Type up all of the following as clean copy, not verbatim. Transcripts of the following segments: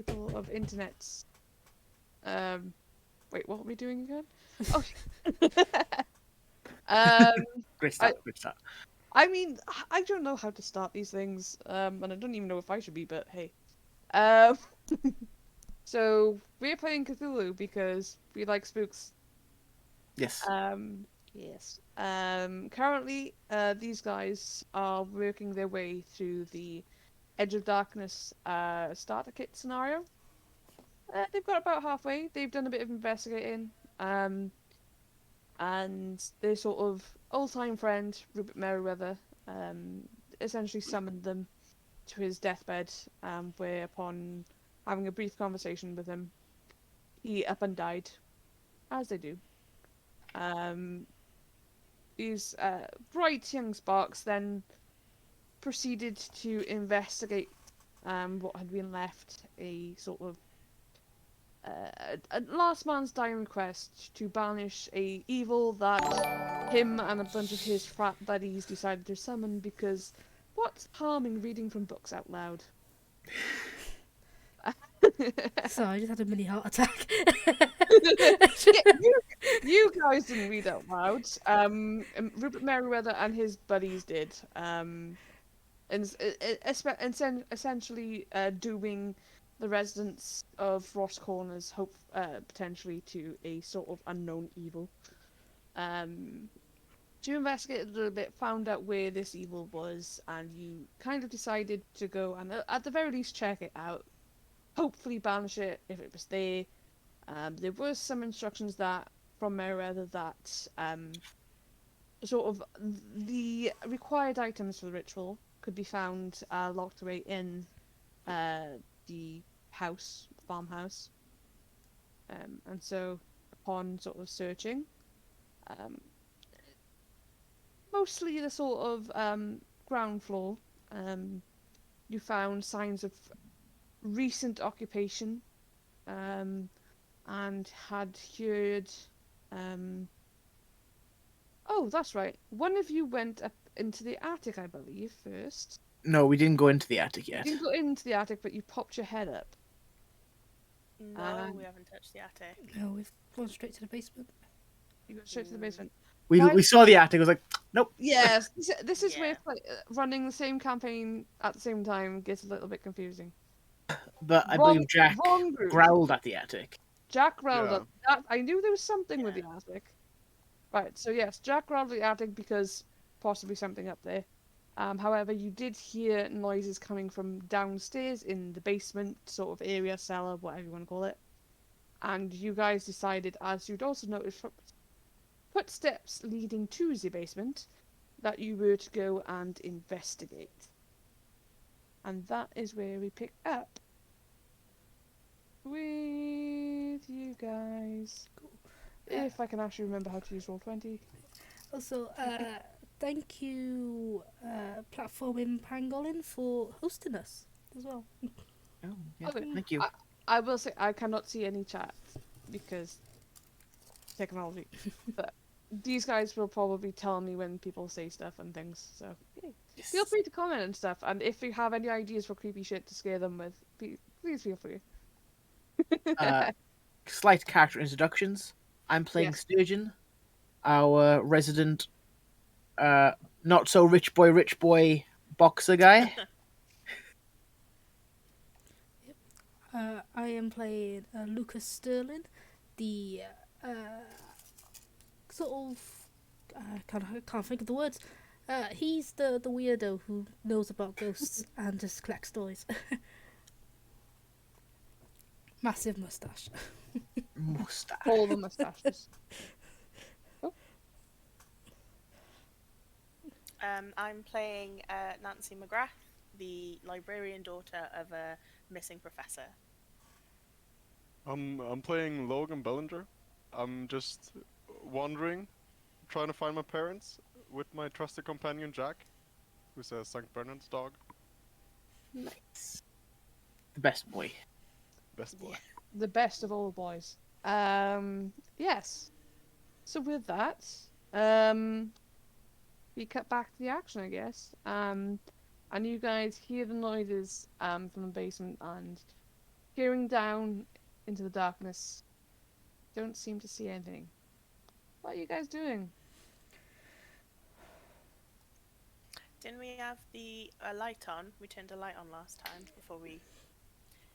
people of internet. Wait, what are we doing again? Oh, Great I, start. Great start. I mean, I don't know how to start these things, and I don't even know if I should be, but hey. Um, so we're playing Cthulhu because we like spooks. Yes. Yes. Currently, these guys are working their way through the Edge of Darkness starter kit scenario. They've got about halfway. They've done a bit of investigating. And their sort of old-time friend, Rupert Merriweather, essentially summoned them to his deathbed, where upon having a brief conversation with him, he up and died, as they do. Um, these bright young sparks then proceeded to investigate what had been left, a sort of a last man's dying request to banish a evil that him and a bunch of his frat buddies decided to summon because what's harm in reading from books out loud? Sorry, I just had a mini heart attack. Yeah, you guys didn't read out loud. Rupert Merriweather and his buddies did. Essentially doing the residents of Ross Corners hope potentially to a sort of unknown evil. You investigated a little bit, found out where this evil was, and you kind of decided to go and at the very least check it out. Hopefully banish it if it was there. There were some instructions that from Merriweather that sort of the required items for the ritual could be found locked away in the farmhouse. And so upon sort of searching, um, mostly the sort of ground floor, you found signs of recent occupation, and had heard. Oh, that's right. One of you went up into the attic, I believe, first. No, we didn't go into the attic You yet. didn't go into the attic, but you popped your head up. No, we haven't touched the attic. No, we've gone straight to the basement. You go straight to the basement. We saw the attic. I was like, nope. Yes, this is Yeah. where running the same campaign at the same time gets a little bit confusing. But I Wrong- believe Jack wrong group. growled at the attic. Jack growled Yeah. at that. I knew there was something with the Yeah. attic. Right, so yes, Jack growled at the attic because possibly something up there. However, you did hear noises coming from downstairs in the basement sort of area, cellar, whatever you want to call it. And you guys decided, as you'd also noticed footsteps leading to the basement, that you were to go and investigate. And that is where we pick up with you guys. Cool. If I can actually remember how to use Roll20. Also, thank you, Platforming Pangolin, for hosting us as well. Oh, yeah, Okay. thank you. I will say I cannot see any chat because technology. But these guys will probably tell me when people say stuff and things. So yeah. Yes. Feel free to comment and stuff. And if you have any ideas for creepy shit to scare them with, please feel free. Slight character introductions. I'm playing Yes. Sturgeon, our resident, not so rich boy boxer guy. I am playing Lucas Sterling, the sort of I can't think of the words. He's the weirdo who knows about ghosts and just collects toys. Massive mustache. Mustache. All the mustaches. I'm playing Nancy McGrath, the librarian daughter of a missing professor. I'm playing Logan Bellinger. I'm just wandering, trying to find my parents with my trusted companion Jack, who's a St. Bernard's dog. Nice. The best boy. Best boy. The best of all boys. Yes. So with that, we cut back to the action, I guess. And you guys hear the noises from the basement, and peering down into the darkness. Don't seem to see anything. What are you guys doing? Didn't we have the light on? We turned a light on last time before we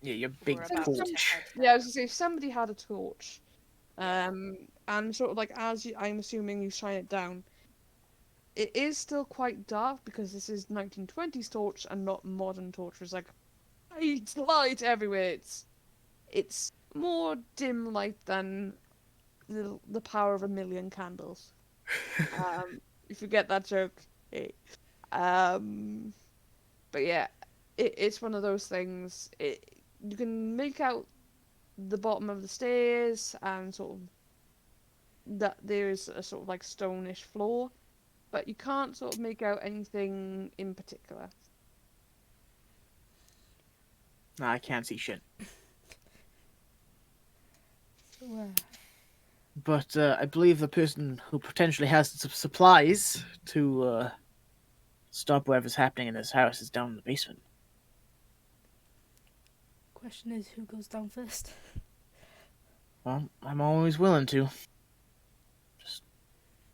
Yeah, your were big about to torch. head Yeah, I was down. gonna say if somebody had a torch, and sort of like as you, I'm assuming you shine it down, it is still quite dark because this is 1920s torch and not modern torch. It's like bright light everywhere. It's more dim light than the power of a million candles. If you get that joke, hey. But yeah, it's one of those things. You can make out the bottom of the stairs and sort of that there's a sort of like stone-ish floor, but you can't sort of make out anything in particular. Nah, I can't see shit. So, But I believe the person who potentially has the supplies to stop whatever's happening in this house is down in the basement. question is, who goes down first? Well, I'm always willing to. Just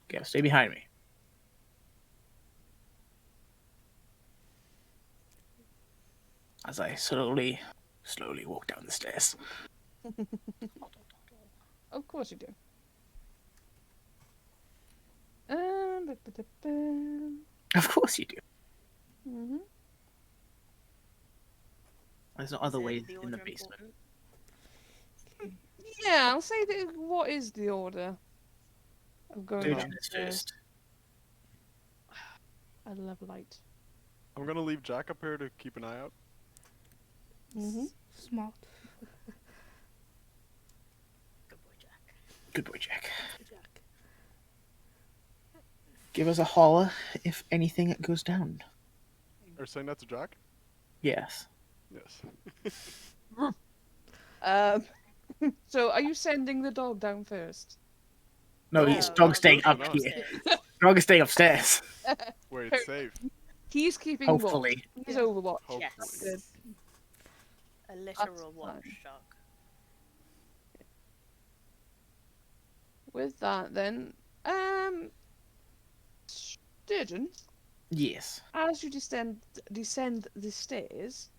gotta stay behind me. As I slowly walk down the stairs. Of course you do. Of course you do. Mm-hmm. There's no other Is way the in the order basement. important? Yeah, I'll say that. What is the order of going Sturgeon down is the stairs? first. I love light. I'm gonna leave Jack up here to keep an eye out. Mm-hmm. Smart. Good boy, Jack. Good boy, Jack. Jack. Give us a holler if anything goes down. Are you saying that to Jack? Yes. Yes. So are you sending the dog down first? No, No, he's no, dog staying no, up no. here. Upstairs. Dog is staying upstairs. Where it's safe. He's keeping Hopefully. watch. He's Yeah. overwatch. Hopefully. Yes. Good. A literal fine. watchdog. With that, then, Sturgeon, Yes. as you descend the stairs,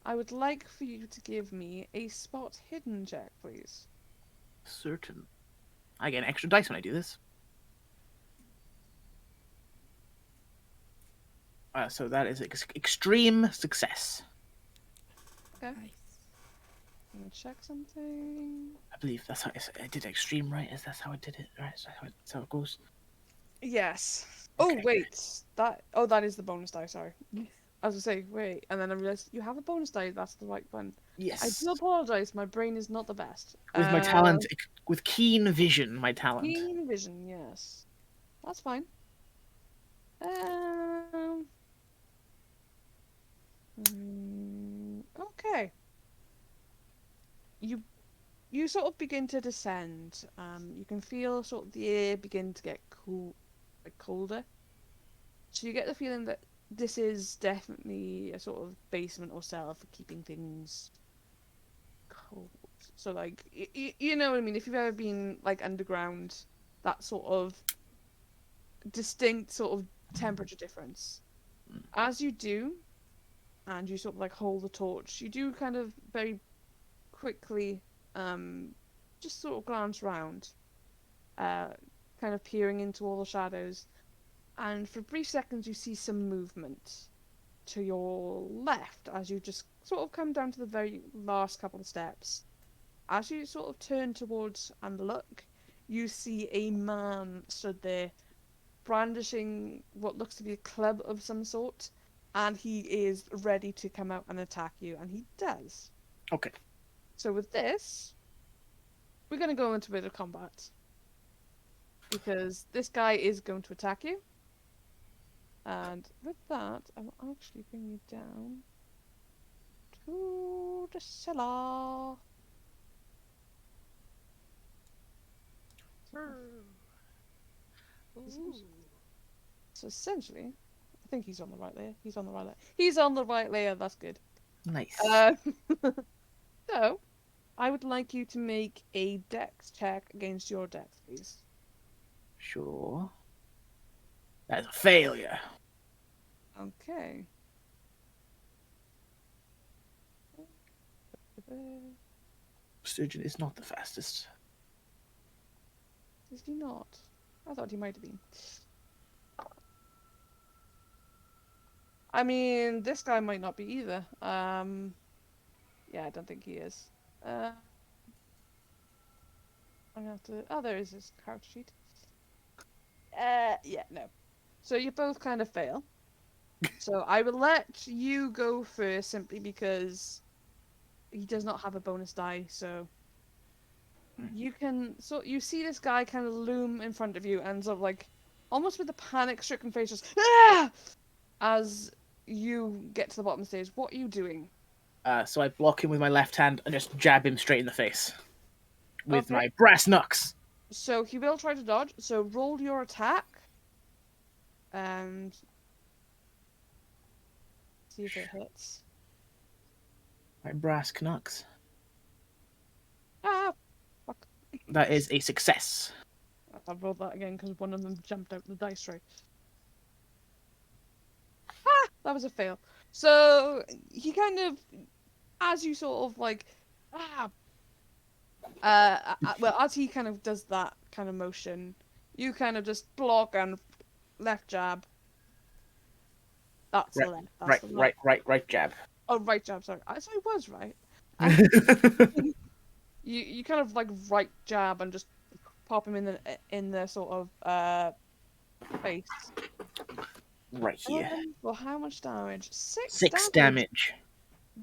I would like for you to give me a spot hidden check, please. Certain. I get an extra dice when I do this. So that is extreme success. Okay. Nice. I'm gonna check something. I believe that's how I did extreme, right? Is that how I did it? Right, that's how it goes. Yes. Okay. Oh wait, that is the bonus die. Sorry. I was gonna say wait, and then I realized you have a bonus die. That's the right one. I Yes. do apologize. My brain is not the best. With my talent, with keen vision, my talent. Keen vision, yes. That's fine. Okay. You sort of begin to descend. You can feel sort of the air begin to get colder. So you get the feeling that this is definitely a sort of basement or cellar for keeping things cold. So like you know what I mean? If you've ever been like underground, that sort of distinct sort of temperature difference. As you do, and you sort of like hold the torch, you do kind of very quickly just sort of glance round, kind of peering into all the shadows, and for brief seconds you see some movement to your left as you just sort of come down to the very last couple of steps. As you sort of turn towards and look, you see a man stood there brandishing what looks to be a club of some sort, and he is ready to come out and attack you, and he does. Okay. So with this, we're going to go into a bit of combat. Because this guy is going to attack you. And with that, I will actually bring you down to the cellar. So essentially, I think he's on the right layer. He's on the right layer. He's on the right layer, that's good. Nice. So, I would like you to make a dex check against your dex, please. Sure. That's a failure. Okay. Sturgeon is not the fastest. Is he not? I thought he might have been. I mean, this guy might not be either. Yeah, I don't think he is. I'm gonna have to. Oh, there is his character sheet. Yeah, no. So you both kind of fail. So I will let you go first simply because he does not have a bonus die. So you can. So you see this guy kind of loom in front of you and sort of like, almost with a panic-stricken face, just ah! As you get to the bottom of the stage. What are you doing? So I block him with my left hand and just jab him straight in the face with Okay. my brass knucks. So he will try to dodge. So roll your attack. And see if it hits. My brass knucks. Ah, fuck. That is a success. I rolled that again because one of them jumped out the dice tray. Ah, that was a fail. So he kind of, as you sort of like, well, as he kind of does that kind of motion, you kind of just block and left jab. That's Right, the left. That's the right jab. Oh, right jab. Sorry, I was right. And you kind of like right jab and just pop him in the sort of face. Right here. Well, how much damage? 6 damage.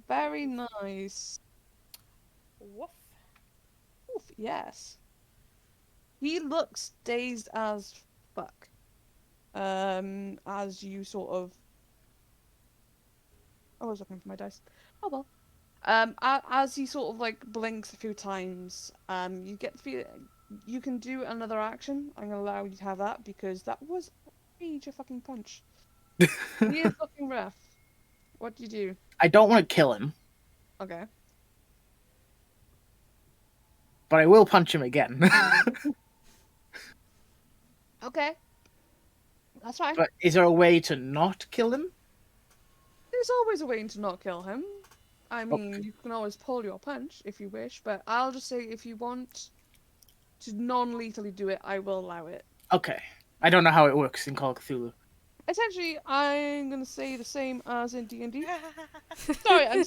Very nice. Woof. Oof, yes. He looks dazed as fuck. As you sort of. I was looking for my dice. Oh well. As he sort of like blinks a few times, you get the feeling you can do another action. I'm gonna allow you to have that because that was a major fucking punch. He is looking rough. What do you do? I don't want to kill him, Okay. but I will punch him again. Okay. That's fine. But is there a way to not kill him? There's always a way to not kill him. I mean, you can always pull your punch if you wish, but I'll just say if you want to non-lethally do it, I will allow it. Okay. I don't know how it works in Call of Cthulhu. Essentially, I'm gonna say the same as in D&D. Sorry,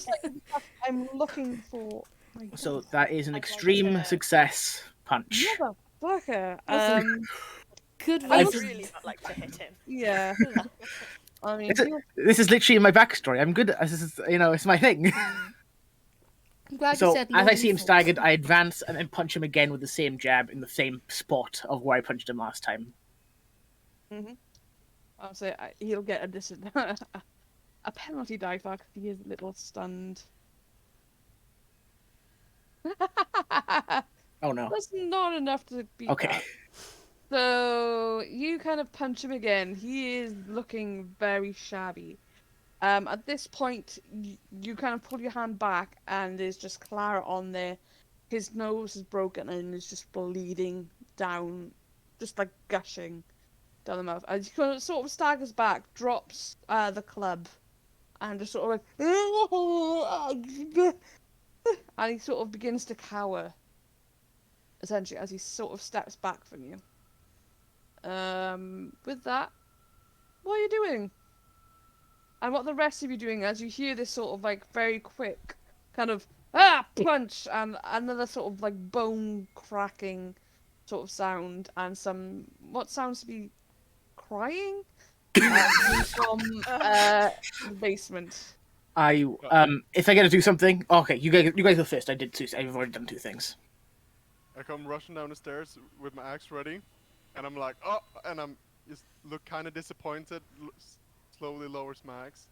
I'm looking for. So that is an I'd like extreme to- success punch. Motherfucker. Good I would reason. really not like to hit him. Yeah. I mean, This is literally in my backstory. I'm good. This is, it's my thing. I'm glad So you said as I see him non-lethal. staggered, I advance and then punch him again with the same jab in the same spot of where I punched him last time. I'll say he'll get a penalty die for because he is a little stunned. Oh no. That's not enough to beat Okay. that. So you kind of punch him again. He is looking very shabby. At this point, you kind of pull your hand back, and there's just claret on there. His nose is broken and is just bleeding down, just like gushing down the mouth. As he kind of sort of staggers back, drops the club, and just sort of like, and he sort of begins to cower. Essentially, as he sort of steps back from you. With that, what are you doing? And what the rest of you doing as you hear this sort of like very quick kind of punch and another sort of like bone cracking sort of sound and some what sounds to be crying from the basement. If I get to do something, okay, you guys go first. I've already done 2 things. I come rushing down the stairs with my axe ready, and I'm like, oh, and I'm just look kind of disappointed. Slowly lowers my axe,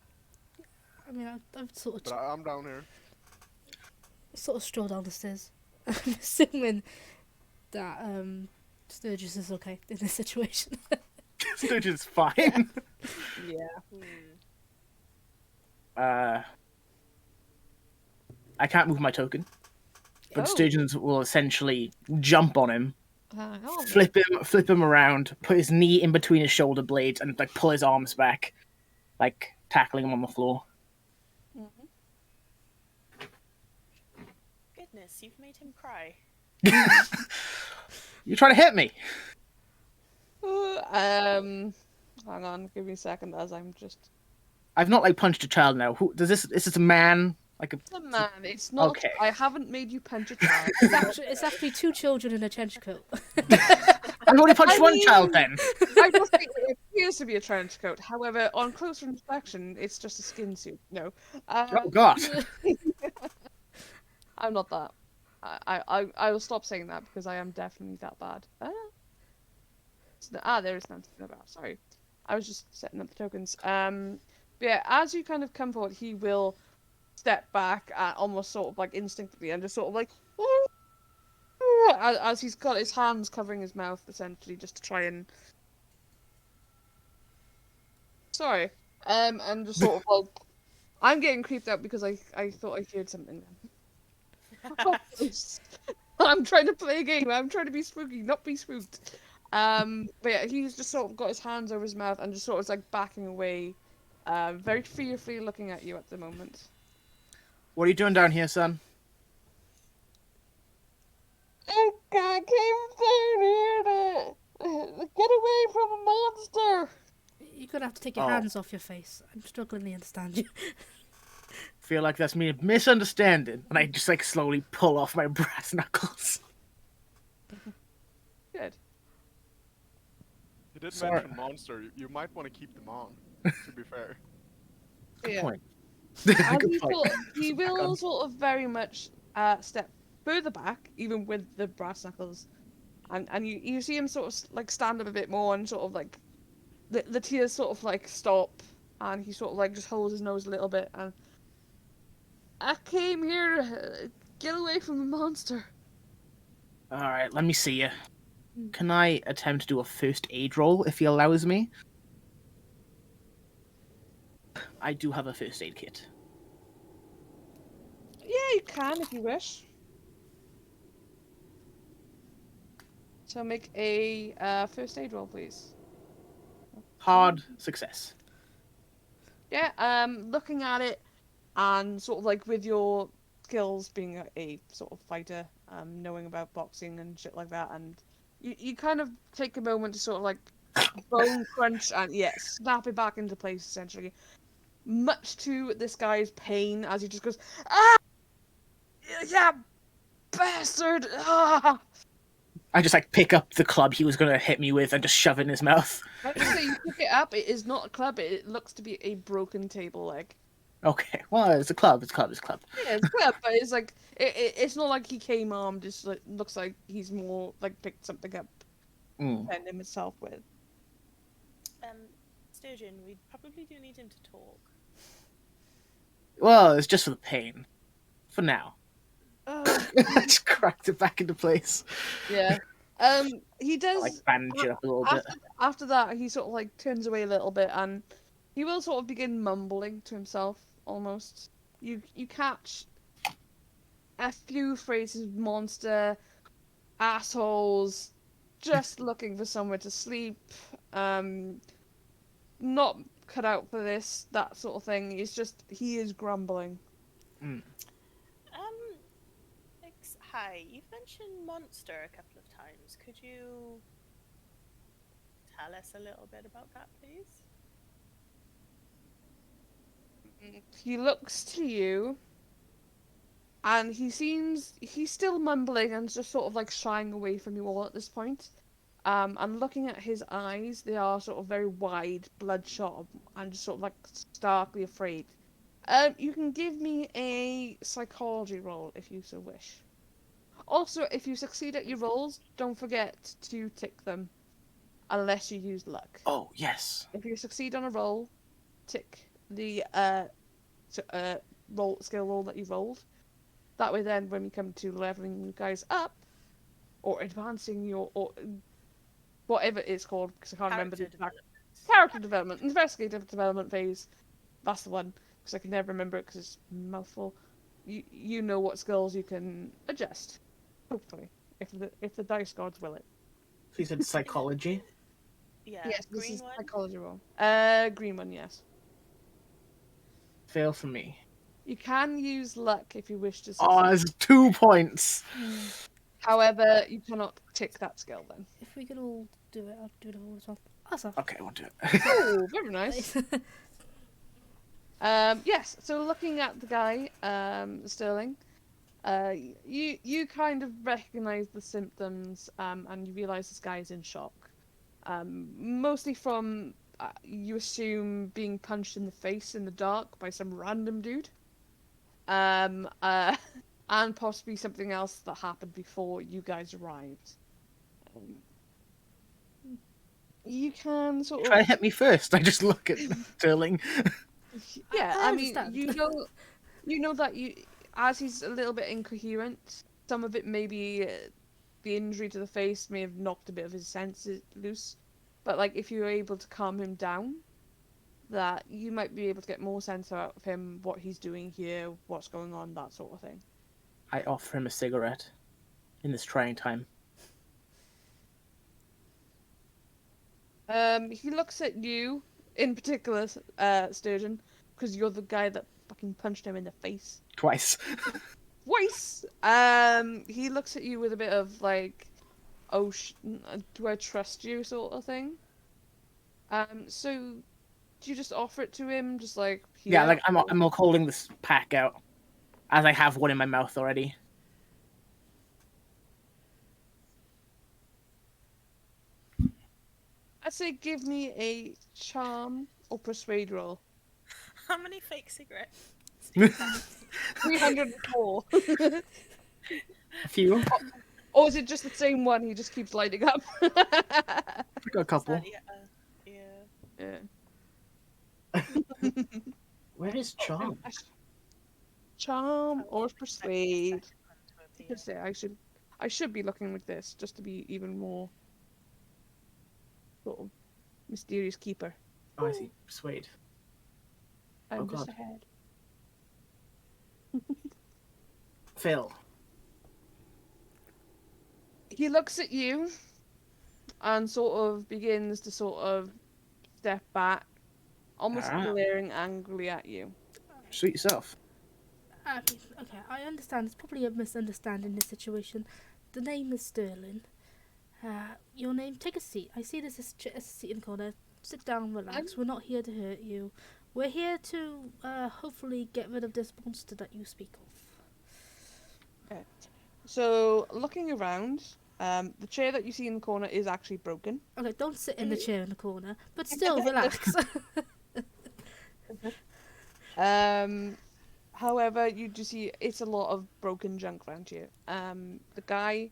I mean, I've sort but of I'm down here. strolled down the stairs. I'm assuming that Sturgis is okay in this situation. Sturgeon's fine. Yeah. I can't move my token. but Oh. Sturgeon will essentially jump on him, Hang on. flip him around, put his knee in between his shoulder blades, and like pull his arms back, like tackling him on the floor. Mhm. Goodness, you've made him cry. You trying to hit me? Hang on, give me a second as I'm just. I've not like punched a child now. Who does this? Is this a man? Like a It's a man. It's not. Okay. I haven't made you punch a child. It's actually 2 children in a trench coat. I've only punched I one mean- child then. I just think it appears to be a trench coat. However, on closer inspection, it's just a skin suit. No. Oh god. I'm not that. I will stop saying that because I am definitely that bad. There is nothing about. Sorry, I was just setting up the tokens. But yeah, as you kind of come forward, he will step back, almost sort of like instinctively, and just sort of like as he's got his hands covering his mouth, essentially, just to try and. Sorry. And just sort of like, I'm getting creeped out because I thought I heard something then. I'm trying to play a game. I'm trying to be spooky, not be spooked. But yeah, he's just sort of got his hands over his mouth and just sort of like backing away, very fearfully looking at you at the moment. What are you doing down here, son? Oh God, came down here to get away from a monster. You're gonna have to take your Oh. hands off your face. I'm struggling to understand you. Feel like that's me misunderstanding, and I just like slowly pull off my brass knuckles. Good. You did Sorry. mention monster. You might want to keep them on. To be fair. Good Yeah. point. And Good he, point. he Back will on. sort of very much step further back, even with the brass knuckles, and you see him sort of like stand up a bit more and sort of like the tears sort of like stop, and he sort of like just holds his nose a little bit and I came here to get away from the monster. All right, let me see you. Can I attempt to do a first aid roll if he allows me? I do have a first aid kit. Yeah, you can if you wish. So make a first aid roll, please. Hard success. Yeah, looking at it, and sort of like with your skills being a sort of fighter, knowing about boxing and shit like that, and you kind of take a moment to sort of like bone crunch and snap it back into place essentially. Much to this guy's pain as he just goes, ah, yeah, bastard, ah. I just like pick up the club he was gonna hit me with and just shove it in his mouth. I would say you pick it up. It is not a club. It looks to be a broken table leg. Okay, well, it's a club. It's a club. It's a club. Yeah, it's a club, but it's like it's not like he came armed. Just like, looks like he's more like picked something up, Mm. and himself with. Sturgeon, we probably do need him to talk. Well, it's just for the pain. For now. Oh, I just cracked it back into place. yeah. He I, does. like bandage it up a little bit. After that, he sort of like turns away a little bit, and he will sort of begin mumbling to himself. Almost, you catch a few phrases: monster, assholes, just looking for somewhere to sleep, not cut out for this, that sort of thing. It's just he is grumbling. Mm. Hi, you've mentioned monster a couple of times. Could you tell us a little bit about that, please? He looks to you, and he's still mumbling and just sort of like shying away from you all at this point. And looking at his eyes, they are sort of very wide, bloodshot, and just sort of like starkly afraid. You can give me a psychology roll if you so wish. Also, if you succeed at your rolls, don't forget to tick them, unless you use luck. Oh, yes. If you succeed on a roll, tick the skill roll that you rolled. That way, then when we come to leveling you guys up, or advancing your or whatever it's called, because I can't remember the exact character development, investigative development phase. That's the one, because I can never remember it because it's a mouthful. you know what skills you can adjust. Hopefully, if the dice gods will it. She said psychology. Yeah, Yes, this green is one. psychology roll. Green one, yes. Fail for me. You can use luck if you wish to Oh, succeed. there's 2 points. However, you cannot tick that skill then. If we could all do it, I'll do the whole as well. Awesome. Okay, I won't do it. Oh, very nice. Yes. So looking at the guy, Sterling, you kind of recognize the symptoms, and you realize this guy is in shock. Mostly from you assume being punched in the face in the dark by some random dude. And possibly something else that happened before you guys arrived. You can sort Try to of hit me first. I just look at Sterling. yeah. I I mean, understand. you know that as he's a little bit incoherent. Some of it may be the injury to the face may have knocked a bit of his senses loose, but like if you're able to calm him down, that you might be able to get more sense out of him, what he's doing here, what's going on, that sort of thing. I offer him a cigarette in this trying time. He looks at you in particular, Sturgeon, because you're the guy that fucking punched him in the face Twice. twice. He looks at you with a bit of like, oh, do I trust you, sort of thing. So do you just offer it to him, just like here? Yeah, like I'm holding this pack out, as I have one in my mouth already. I'd say give me a charm or persuade roll. How many fake cigarettes? 304. A few. Or is it just the same one? He just keeps lighting up. I got a couple. Yeah. Yeah. Where is Charm? Charm or persuade? To Let's say I should be looking like this just to be even more sort of mysterious keeper. Oh, I see. Persuade. I'm Oh, just God. ahead. Fail. He looks at you and sort of begins to sort of step back, almost Ah. glaring angrily at you. Suit yourself. Okay, I understand. It's probably a misunderstanding this situation. The name is Sterling. Your name? Take a seat. I see there's a seat in the corner. Sit down, relax. We're not here to hurt you. We're here to hopefully get rid of this monster that you speak of. Okay. So, looking around, the chair that you see in the corner is actually broken. Okay, don't sit in the chair in the corner, but still relax. However, you do see it's a lot of broken junk around here. The guy,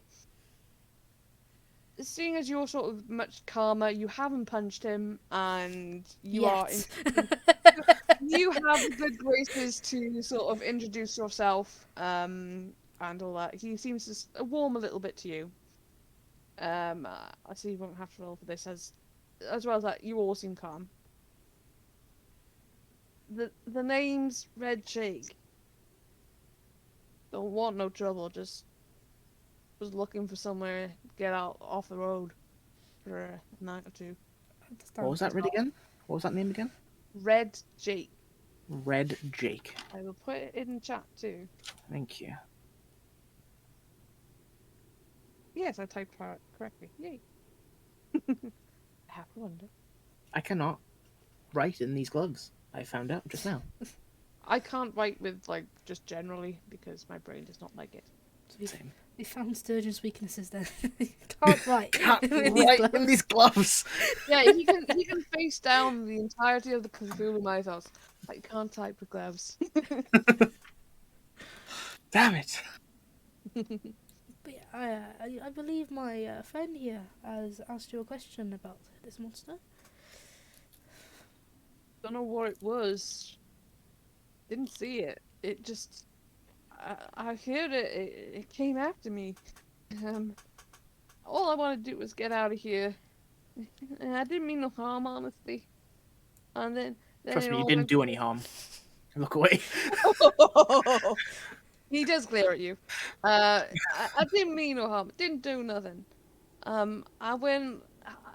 seeing as you're sort of much calmer, you haven't punched him, and you Yes. you have the good graces to sort of introduce yourself, and all that. He seems to warm a little bit to you. I see you won't have to roll for this, as well as that, you all seem calm. The name's Red Shake. Don't want no trouble, just was looking for somewhere to get out off the road for a night or two. What was that read again? What was that name again? Red Jake. Red Jake. I will put it in chat too. Thank you. Yes, I typed it correctly. Yay. I have to wonder. I cannot write in these gloves. I found out just now. I can't write with, like, just generally because my brain does not like it. Same. We found Sturgeon's weaknesses then. Can't write. Can't with these write gloves. in these gloves. Yeah, he can face down the entirety of the Cthulhu mythos. I can't type with gloves. Damn it. But yeah, I believe my friend here has asked you a question about this monster. Don't know what it was. Didn't see it. It just... I heard it. It came after me. All I wanted to do was get out of here. And I didn't mean no harm, honestly. And then Trust it me, you all didn't went- do any harm. Look away. He does glare at you. I didn't mean no harm. Didn't do nothing. I went,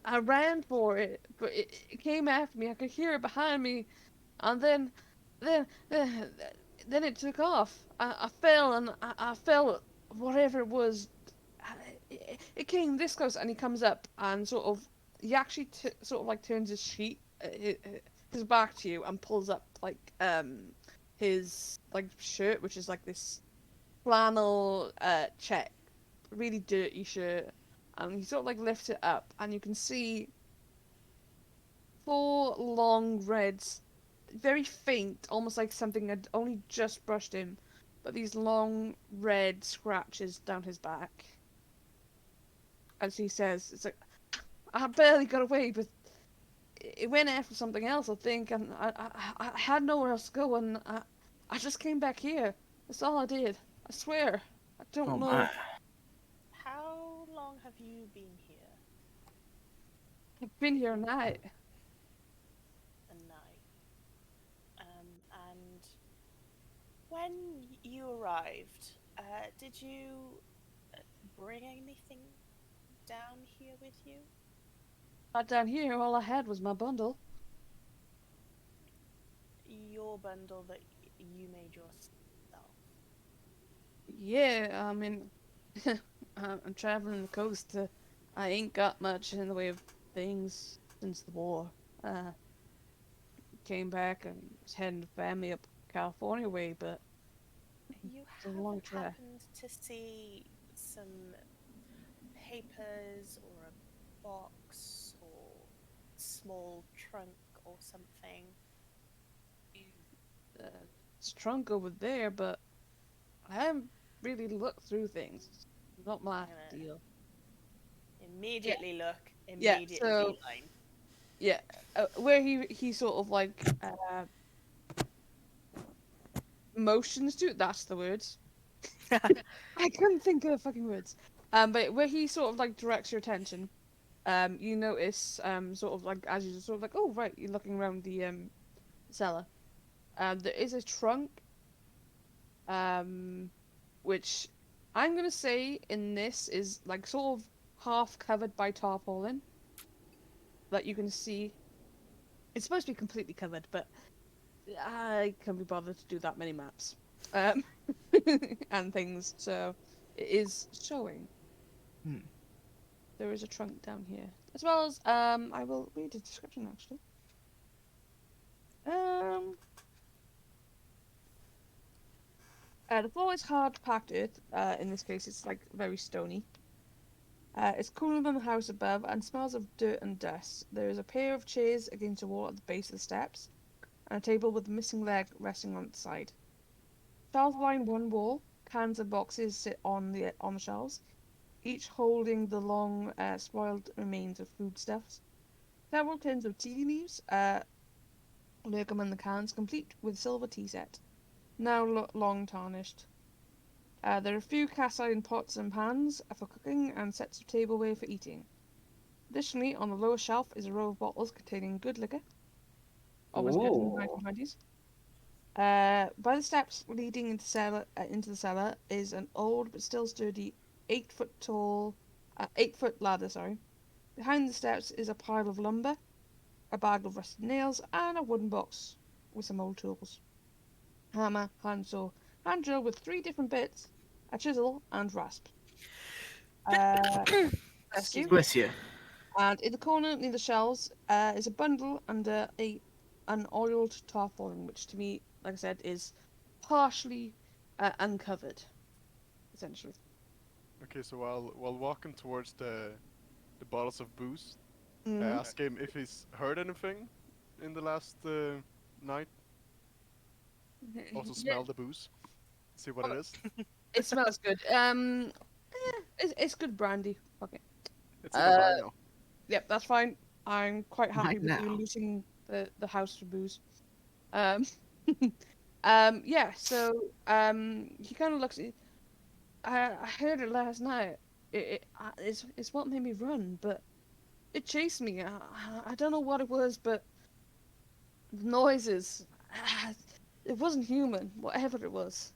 I ran for it, but it came after me. I could hear it behind me, and then, then, then it took off. I fell, and I fell, whatever it was. It came this close, and he comes up and sort of, he actually sort of like turns his sheet, his back to you, and pulls up like his like shirt, which is like this flannel check, really dirty shirt, and he sort of like lifts it up, and you can see four long reds, very faint, almost like something had only just brushed him, but these long red scratches down his back. As he says, it's like, I barely got away, but it went after something else, I think, and I had nowhere else to go, and I just came back here. That's all I did. I swear. I don't Oh know. my. How long have you been here? I've been here a night. A night. And when you arrived, did you bring anything down here with you? Not down here, all I had was my bundle. Your bundle that you made yourself. Yeah, I mean, I'm traveling the coast. I ain't got much in the way of things since the war. Came back and was heading the family up California way, but You it's a long haven't trek. happened to see some papers or a box or small trunk or something? It's trunk over there, but I haven't really looked through things. It's not my Yeah. deal. Immediately look, Yeah, immediately so- beeline. Yeah, where he sort of like motions to. That's the words. I couldn't think of the fucking words. But where he sort of like directs your attention, you notice sort of like as you sort of like, oh right, you're looking around the cellar. There is a trunk, which I'm gonna say in this is like sort of half covered by tarpaulin that you can see. It's supposed to be completely covered, but I can't be bothered to do that many maps, um, and things. So it is showing. Hmm. There is a trunk down here, as well as I will read the description actually. The floor is hard packed earth. In this case, it's like very stony. It's cooler than the house above and smells of dirt and dust. There is a pair of chairs against a wall at the base of the steps, and a table with a missing leg resting on its side. Shelves line one wall. Cans and boxes sit on the shelves, each holding the long, spoiled remains of foodstuffs. Several tins of tea leaves lurk among the cans, complete with silver tea set, now long tarnished. There are a few cast iron pots and pans for cooking and sets of tableware for eating. Additionally, on the lower shelf is a row of bottles containing good liquor, always good in the Ooh. 1920s. By the steps leading into the cellar is an old but still sturdy 8 foot tall, 8 foot ladder. Sorry. Behind the steps is a pile of lumber, a bag of rusted nails, and a wooden box with some old tools: hammer, handsaw, hand drill with 3 different bits, a chisel, and rasp. Bless you. Bless you. And in the corner near the shelves is a bundle under an oiled tarpaulin, which to me, like I said, is partially uncovered, essentially. Okay, so while walking towards the bottles of booze, I Mhm. ask him if he's heard anything in the last night. Also Yeah, smell the booze. See what it is. it smells good. It's good brandy. Okay. It's in the bar Uh, now. Yep, that's fine. I'm quite happy Right with you now. looting the house for booze. Um, yeah. So he kind of looks. I heard it last night. It's what made me run, but it chased me. I don't know what it was, but the noises. It wasn't human, whatever it was.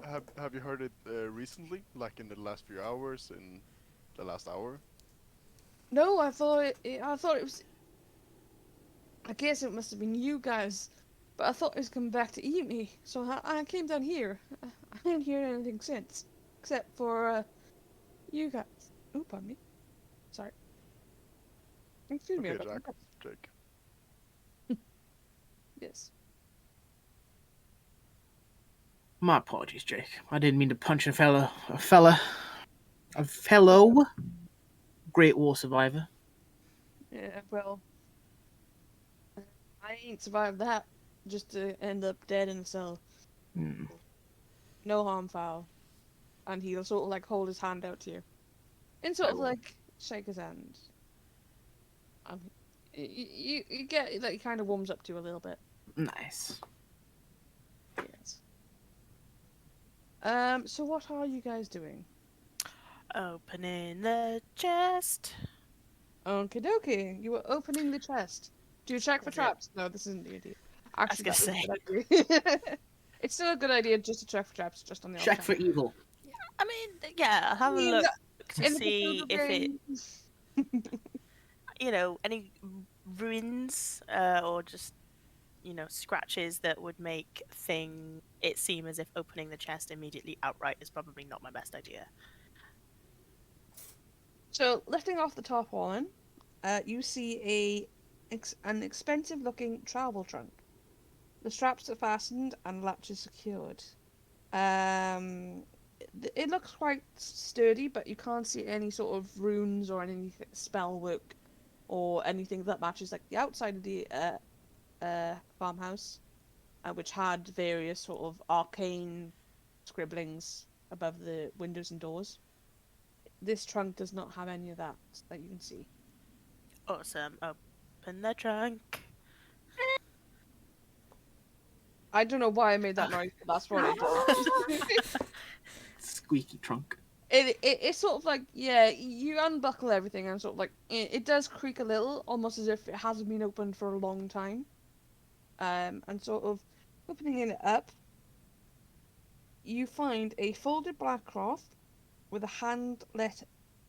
have you heard it recently? Like in the last few hours, in the last hour? No, I thought I thought it was. I guess it must have been you guys, but I thought it was coming back to eat me, so I came down here. I didn't hear anything since, except for you guys. Oh, pardon me. Sorry. Excuse me. I Okay, got some Jack. cups. Jake. Yes. My apologies, Jake. I didn't mean to punch a fellow Great War survivor. Yeah. Well, I ain't survived that. Just to end up dead in a cell. Hmm. No harm foul. And he'll sort of like hold his hand out to you, and sort of like shake his hand. You get that he kind of warms up to you a little bit. Nice. Yes. So what are you guys doing? Opening the chest. Okie dokie. You were opening the chest. Do you check for Is it? traps? No, this isn't D&D. I was Actually, gonna that say. would be a good idea. It's still a good idea just to check for traps, just on the off Check for chance. evil. I mean, yeah, I'll have a mean, look to In the see Cthulhu if it, game. any ruins or just, scratches that would make it seem as if opening the chest immediately outright is probably not my best idea. So, lifting off the top one, you see an expensive-looking travel trunk. The straps are fastened and latches secured. It looks quite sturdy, but you can't see any sort of runes or any spell work or anything that matches like the outside of the farmhouse, which had various sort of arcane scribblings above the windows and doors. This trunk does not have any of that you can see. Awesome. Open the trunk. I don't know why I made that noise, but that's what I did. Squeaky trunk. It's sort of like, yeah, you unbuckle everything and sort of like, it does creak a little, almost as if it hasn't been opened for a long time. And sort of opening it up, you find a folded black cloth with a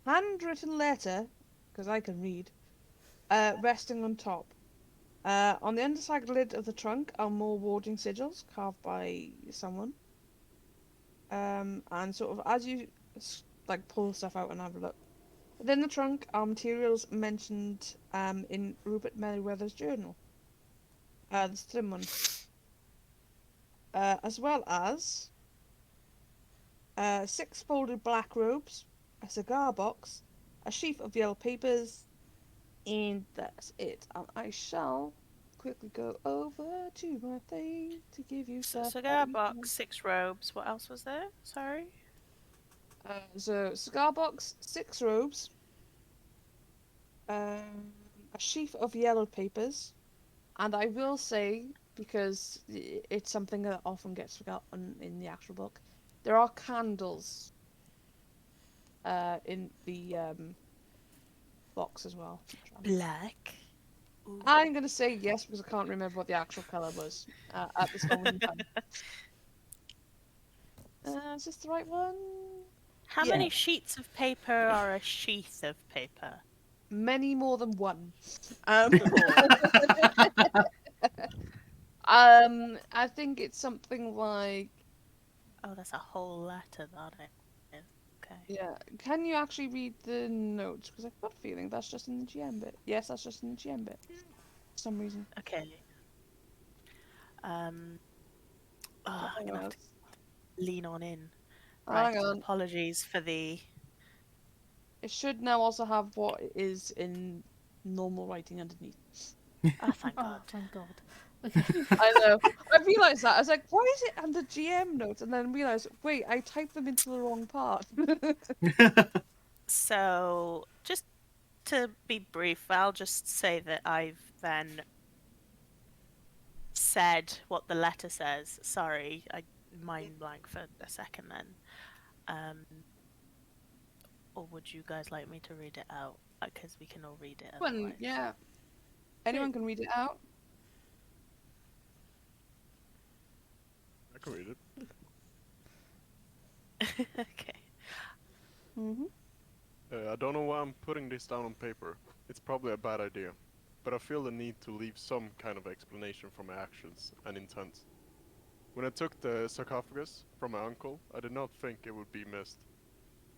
handwritten letter, because I can read, resting on top. On the underside lid of the trunk are more warding sigils carved by someone. And sort of as you like pull stuff out and have a look, within the trunk are materials mentioned in Rupert Merriweather's journal, the slim one, as well as 6 folded black robes, a cigar box, a sheaf of yellow papers, and that's it. And I shall quickly go over to my thing to give you stuff. Cigar box, 6 robes. What else was there? Sorry. So cigar box, 6 robes, a sheaf of yellow papers, and I will say, because it's something that often gets forgotten in the actual book, there are candles in the box as well. Black. Ooh. I'm going to say yes because I can't remember what the actual colour was at this moment in time. Is this the right one? How Yeah. many sheets of paper are a sheath of paper? Many more than one. I think it's something like... Oh, that's a whole letter, that is. Okay. Yeah. Can you actually read the notes? Because I've got a feeling that's just in the GM bit. Yes, that's just in the GM bit. For some reason. Okay. I'm gonna have to lean on in. Hang Right. on. Apologies for the. It should now also have what is in normal writing underneath. Oh, thank Oh, God. thank God. Okay. I know. I realised that. I was like, why is it under GM notes? And then realised, wait, I typed them into the wrong part. So, just to be brief, I'll just say that I've then said what the letter says. Sorry, I mind blank for a second then. Or would you guys like me to read it out? Because we can all read it otherwise. Yeah. Anyone can read it out. I can read it. Okay. Mm-hmm. I don't know why I'm putting this down on paper. It's probably a bad idea, but I feel the need to leave some kind of explanation for my actions and intent. When I took the sarcophagus from my uncle, I did not think it would be missed.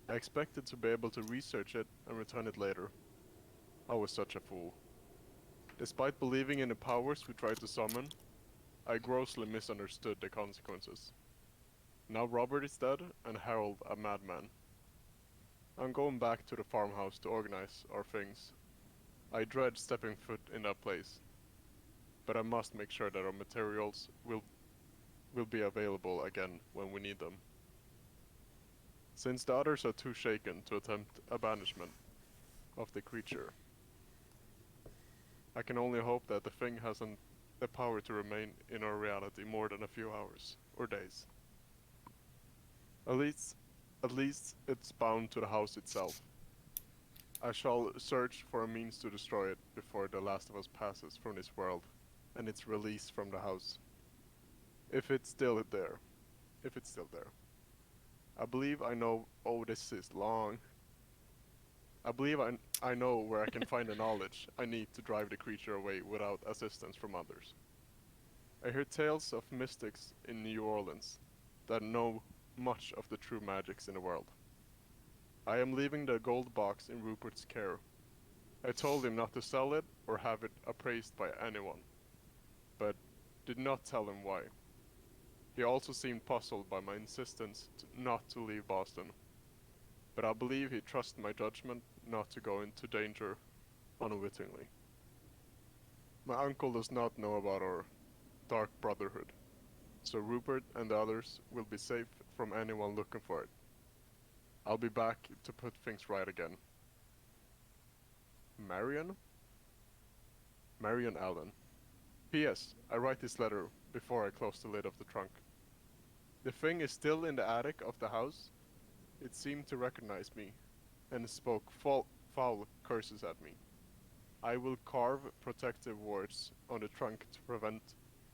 I expected to be able to research it and return it later. I was such a fool. Despite believing in the powers we tried to summon, I grossly misunderstood the consequences. Now Robert is dead and Harold a madman. I'm going back to the farmhouse to organize our things. I dread stepping foot in that place, but I must make sure that our materials will be available again when we need them. Since the others are too shaken to attempt a banishment of the creature, I can only hope that the thing hasn't the power to remain in our reality more than a few hours or days. At least it's bound to the house itself. I shall search for a means to destroy it before the last of us passes from this world and it's released from the house. If it's still there. I believe I know. Oh, this is long. I believe I know where I can find the knowledge I need to drive the creature away without assistance from others. I hear tales of mystics in New Orleans that know much of the true magics in the world. I am leaving the gold box in Rupert's care. I told him not to sell it or have it appraised by anyone, but did not tell him why. He also seemed puzzled by my insistence not to leave Boston, but I believe he trusts my judgment not to go into danger unwittingly. My uncle does not know about our dark brotherhood, so Rupert and the others will be safe from anyone looking for it. I'll be back to put things right again. Marion? Marion Allen. P.S. I write this letter before I close the lid of the trunk. The thing is still in the attic of the house. It seemed to recognize me, and spoke foul curses at me. I will carve protective words on the trunk to prevent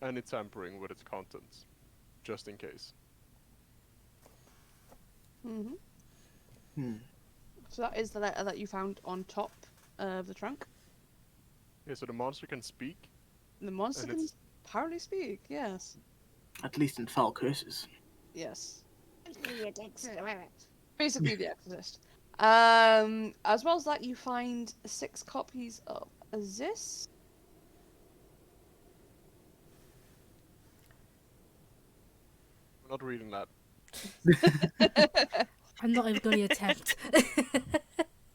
any tampering with its contents, just in case. Mm-hmm. Hmm. So that is the letter that you found on top of the trunk. Yeah, so the monster can speak? The monster And can it's- apparently speak, yes. At least in foul curses. Yes. Basically the Exorcist. As well as that, you find 6 copies of this. I'm not reading that. I'm not even going to attempt.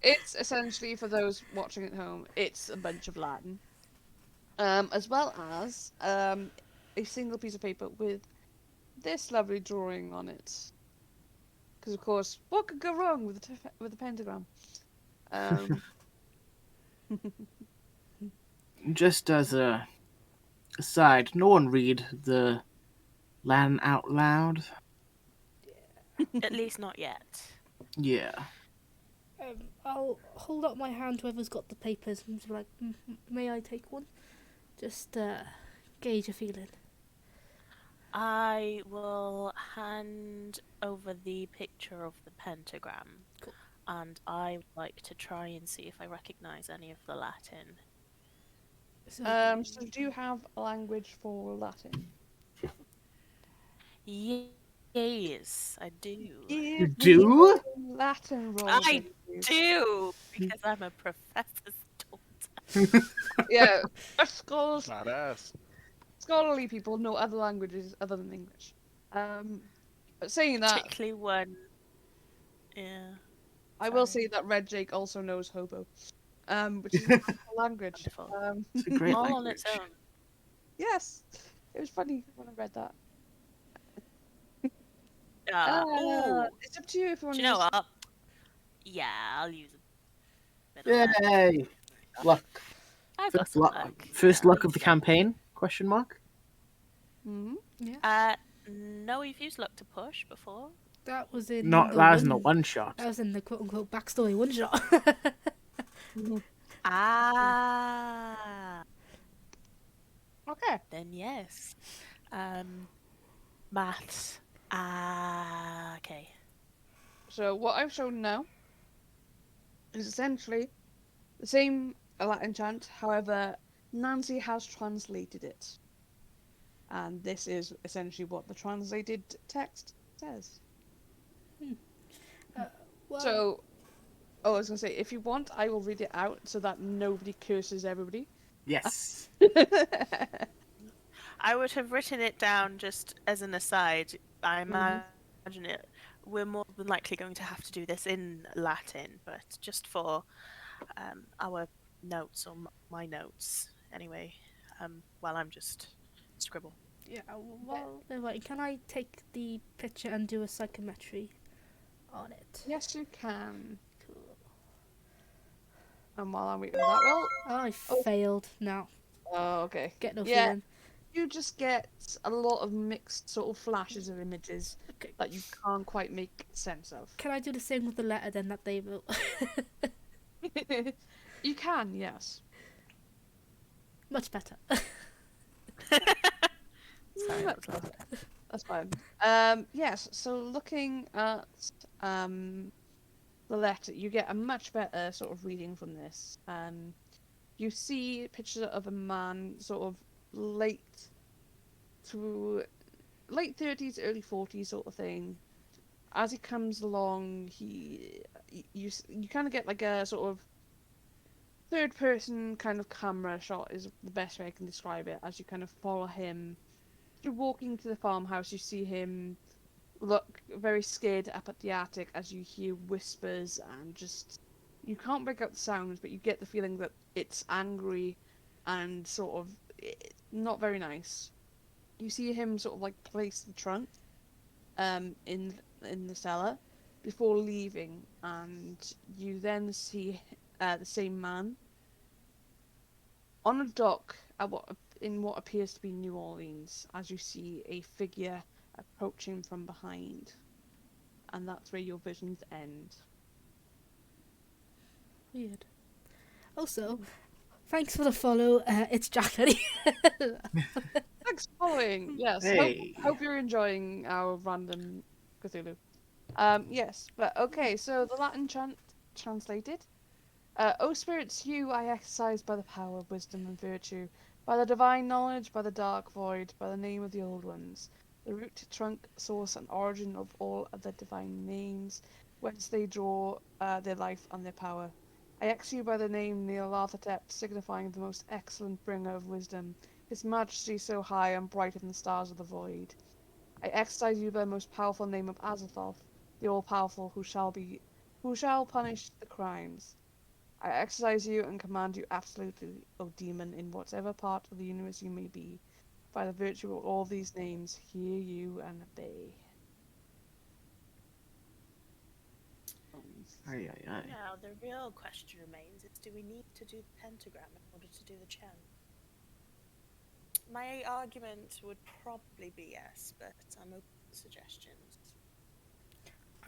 It's essentially, for those watching at home, it's a bunch of Latin. As well as a single piece of paper with this lovely drawing on it. Because of course, what could go wrong with with a pentagram? Just as a aside, no one read the Latin out loud. At least not yet. Yeah. I'll hold up my hand to whoever's got the papers and be like, may I take one? Just gauge a feeling. I will hand over the picture of the pentagram. Cool. And I would like to try and see if I recognise any of the Latin. So do you have a language for Latin? Yes, I do. You do? Latin roll. I please. do! Because I'm a professor's daughter. Yeah, us Badass. scholarly people know other languages other than English. But saying that, Particularly one. Yeah. I will sorry. say that Red Jake also knows hobo, which is a wonderful language. Wonderful. It's a great All language. on its own. Yes, it was funny when I read that. Ooh. It's up to you if you want Do to you know use. what? Yeah, I'll use a bit of that. Yay! Luck. I've got First some luck. luck. First Yeah, luck I'll of the use campaign? Question mark. Mm-hmm. Yeah. No, we've used luck to push before. That was in Not the that was in the one. one shot. That was in the quote-unquote backstory one shot. Ah, Okay. then yes. Maths. Ah, okay. So what I've shown now is essentially the same Latin chant, however, Nancy has translated it. And this is essentially what the translated text says. Well, So, I was going to say, if you want, I will read it out so that nobody curses everybody. Yes. I would have written it down just as an aside. I imagine it. We're more than likely going to have to do this in Latin, but just for our notes or my notes, anyway. While I'm just scribble. yeah. Well, wait, can I take the picture and do a psychometry on it? Yes, you can. Cool. And while I'm waiting for that roll... I failed. No, Oh, okay. get no Yeah. feeling. You just get a lot of mixed sort of flashes of images Okay. that you can't quite make sense of. Can I do the same with the letter then that they wrote? You can, yes. Much better. Sorry, that was loud. That's fine. Yes, so looking at the letter, you get a much better sort of reading from this. You see pictures of a man sort of late 30s, early 40s sort of thing. As he comes along, you kind of get like a sort of third person kind of camera shot is the best way I can describe it. As you kind of follow him, you're walking to the farmhouse, you see him look very scared up at the attic as you hear whispers and just you can't make out the sounds, but you get the feeling that it's angry and sort of not very nice. You see him sort of like place the trunk in the cellar before leaving, and you then see the same man on a dock at what appears to be New Orleans, as you see a figure approaching from behind, and that's where your visions end. Weird. Also, thanks for the follow. It's Jack Eddie. Thanks for following. Yes, Hey. hope you're enjoying our random Cthulhu. Yes, but okay. So the Latin chant translated. O spirits, you I exercise by the power of wisdom and virtue, by the divine knowledge, by the dark void, by the name of the old ones, the root, trunk, source, and origin of all other divine names, whence they draw their life and their power. I execute you by the name Neolathatep, signifying the most excellent bringer of wisdom, his majesty so high and brighter than the stars of the void. I exercise you by the most powerful name of Azathoth, the all-powerful, who shall punish the crimes. I exercise you and command you absolutely, O demon, in whatever part of the universe you may be. By the virtue of all these names, hear you and obey. Aye, aye, aye. Now, the real question remains is, do we need to do the pentagram in order to do the chant? My argument would probably be yes, but I'm open to suggestions.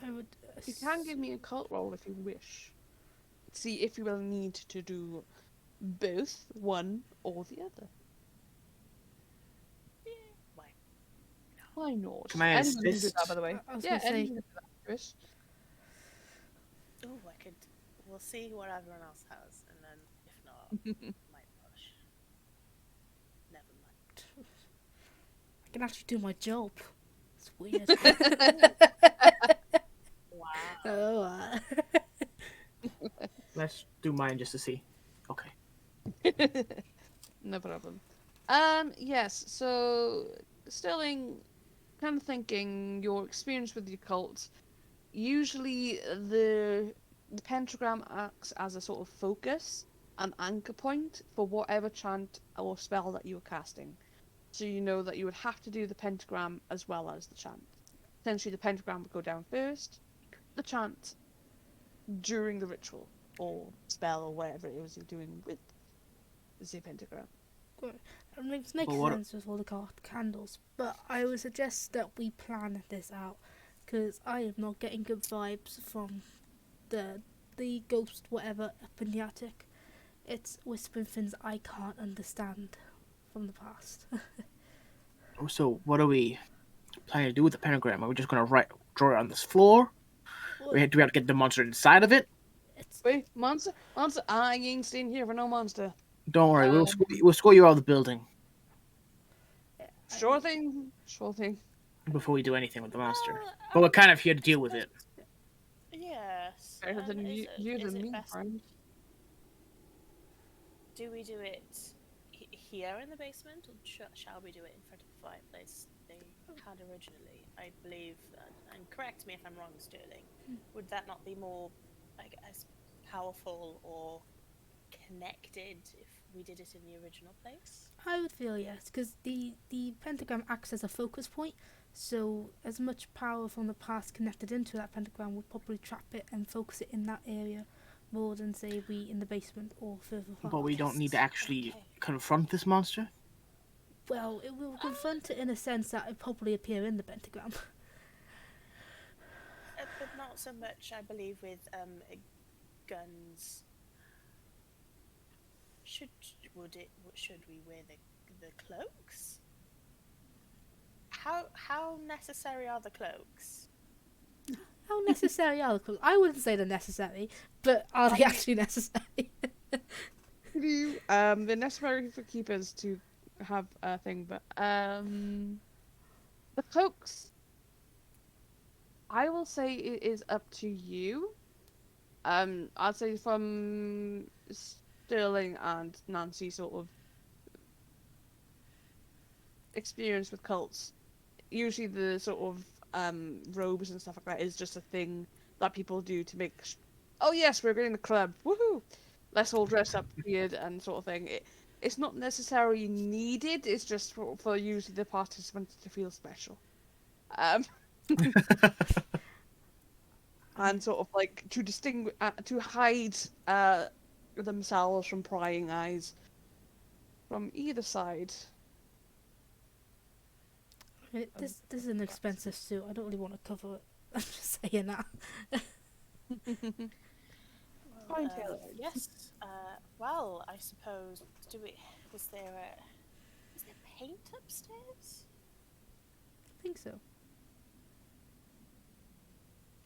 I would. You can give me a cult roll if you wish. See if you will need to do both, one or the other. Why? Why not? Can I Anyone can do assist? that, by the way. I was Yeah, gonna say- anyone can do that, Chris. Oh, I could. We'll see what everyone else has, and then if not, might push. Never mind. I can actually do my job. It's weird. Wow. Oh. Let's do mine just to see. Okay. No problem. Yes, so Sterling, kind of thinking your experience with the occult, usually the pentagram acts as a sort of focus, an anchor point for whatever chant or spell that you are casting. So you know that you would have to do the pentagram as well as the chant. Essentially, the pentagram would go down first, the chant during the ritual or spell or whatever it is you're doing with the pentagram. It makes sense with all the candles, but I would suggest that we plan this out, because I am not getting good vibes from the ghost whatever up in the attic. It's whispering things I can't understand from the past. So, what are we planning to do with the pentagram? Are we just going to draw it on this floor? Well, Do we have to get the monster inside of it? It's Wait, monster? Monster? I ain't staying here for no monster. Don't worry, Um, we'll escort you out of the building Sure thing. Sure thing. before we do anything with the monster. Well, But we're kind of here to deal with it. Yes. Better than you Is than it me, best? friend. Do we do it here in the basement, or shall we do it in front of the fireplace they had originally? I believe, and correct me if I'm wrong, Sterling. Would that not be more, I guess, powerful or connected if we did it in the original place? I would feel yes, because the pentagram acts as a focus point. So as much power from the past connected into that pentagram would probably trap it and focus it in that area, more than say we in the basement or further far. But we don't need to actually Okay. confront this monster. Well, it will confront it in a sense that it probably appear in the pentagram. But not so much, I believe, with guns. Should we wear the cloaks? How necessary are the cloaks? How necessary are the clothes? I wouldn't say they're necessary, but are they actually necessary? They're necessary for keepers to have a thing, but the cloaks. I will say it is up to you. I'd say from Sterling and Nancy sort of experience with cults. Usually the sort of robes and stuff like that is just a thing that people do to make. Oh yes, we're going to the club. Woohoo! Let's all dress up weird and sort of thing. It's not necessarily needed. It's just for usually the participants to feel special. Um, and sort of like to distinguish, to hide themselves from prying eyes from either side. I mean, this is an expensive suit. I don't really want to cover it. I'm just saying that. Fine, Taylor. Yes. Well, I suppose. Was there paint upstairs? I think so.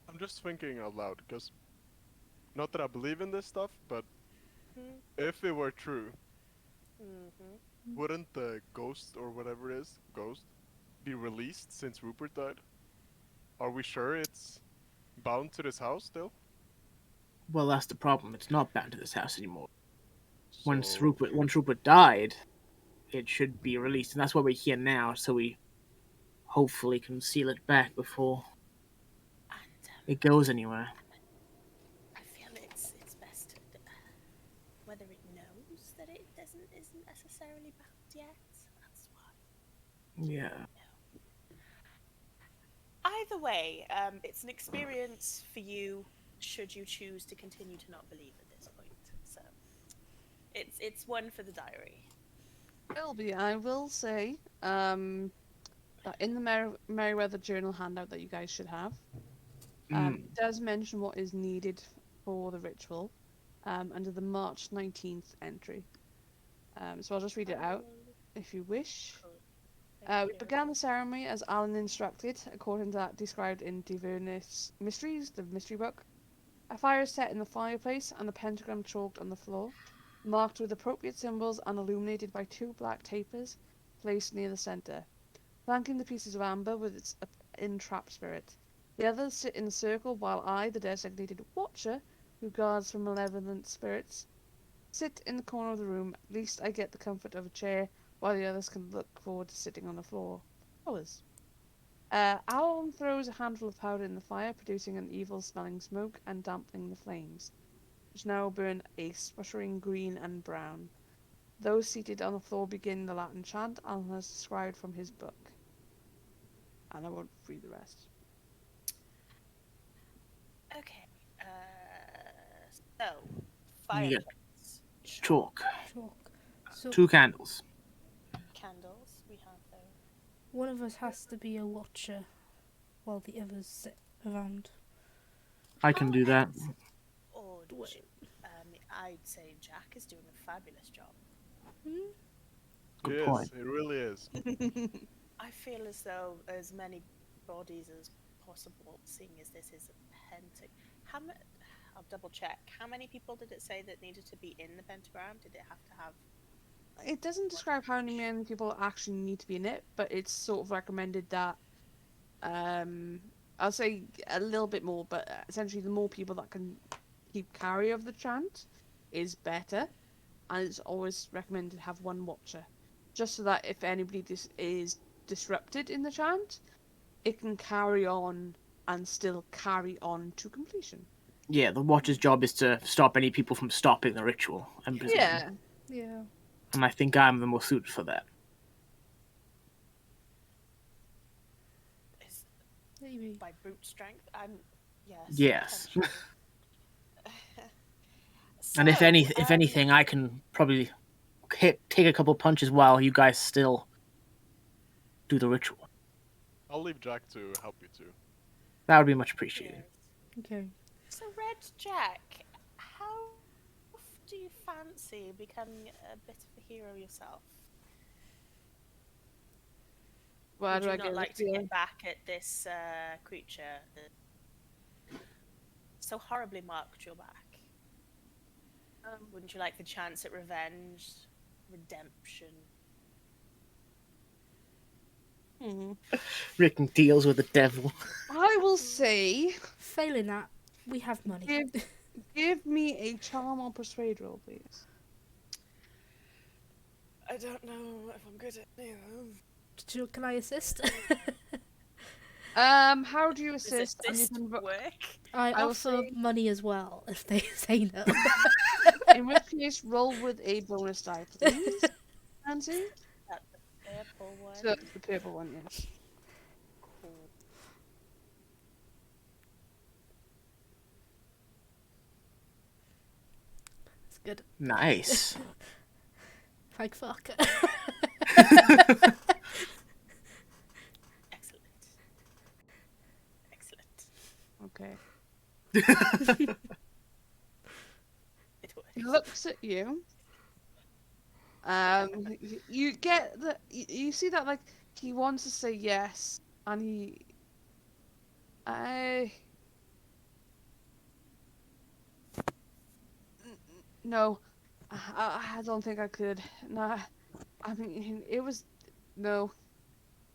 I'm just thinking out loud, because not that I believe in this stuff, but if it were true, wouldn't the ghost or whatever it is, ghost, be released since Rupert died? Are we sure it's bound to this house still? Well, that's the problem. It's not bound to this house anymore. Once So- Rupert died, it should be released, and that's why we're here now. So we hopefully can seal it back before And it goes anywhere. I feel it's best whether it knows that it isn't necessarily bound yet. That's why. Yeah. Either way, it's an experience for you. Should you choose to continue to not believe at this point, so it's one for the diary. Philby, I will say, that in the Merryweather Journal handout that you guys should have, it does mention what is needed for the ritual, under the March 19th entry. So I'll just read it out, if you wish. We began the ceremony as Alan instructed, according to that described in Divernus Mysteries, the mystery book. A fire is set in the fireplace and the pentagram chalked on the floor, marked with appropriate symbols and illuminated by 2 black tapers placed near the centre, flanking the pieces of amber with its entrapped spirit. The others sit in a circle while I, the designated watcher, who guards from malevolent spirits, sit in the corner of the room. At least I get the comfort of a chair, while the others can look forward to sitting on the floor. Others. Alan throws a handful of powder in the fire, producing an evil-smelling smoke and dampening the flames, which now burn a sputtering green and brown. Those seated on the floor begin the Latin chant Alan has described from his book. And I won't read the rest. Okay. So You get fireplace, chalk. Chalk. So 2 candles. candles. We have those. one of us has to be a watcher, while the others sit around. I can do that. Or Wait. I'd say Jack is doing a fabulous job. Good It point. is. It really is. I feel as though as many bodies as possible, seeing as this is a pentagram. I'll double check. How many people did it say that needed to be in the pentagram? Did it have to have? It doesn't describe how many people actually need to be in it, but it's sort of recommended that I'll say a little bit more, but essentially the more people that can keep carry of the chant is better, and it's always recommended to have one watcher, just so that if anybody is disrupted in the chant, it can carry on and still carry on to completion. Yeah, the Watcher's job is to stop any people from stopping the ritual. Yeah. Yeah. And I think I'm the most suited for that. Is Maybe. by brute strength? Yes. Yes. potentially. And if So, anything, I can probably take a couple punches while you guys still do the ritual. I'll leave Jack to help you too. That would be much appreciated. yes. Okay. So, Red Jack, how do you fancy becoming a bit of a hero yourself? Why Would do you I not get like the to feeling? get back at this creature that so horribly marked your back? Wouldn't you like the chance at revenge, redemption? Rick deals with the devil. I will say, Failing that, we have money. give me a charm or persuade roll, please. I don't know if I'm good at either. Can I assist? How do you Does assist? And you assist can work? I I will offer say- money as well if they say no. In which case, roll with a bonus die, please. Nancy? That's the purple one. So it's the purple one, yes. Cool. It's good. Nice. Like fuck. Excellent. Excellent. Okay. It works. He looks at you. You get that. You see that, like, he wants to say yes, and no, I don't think I could. No, I mean, it was, no.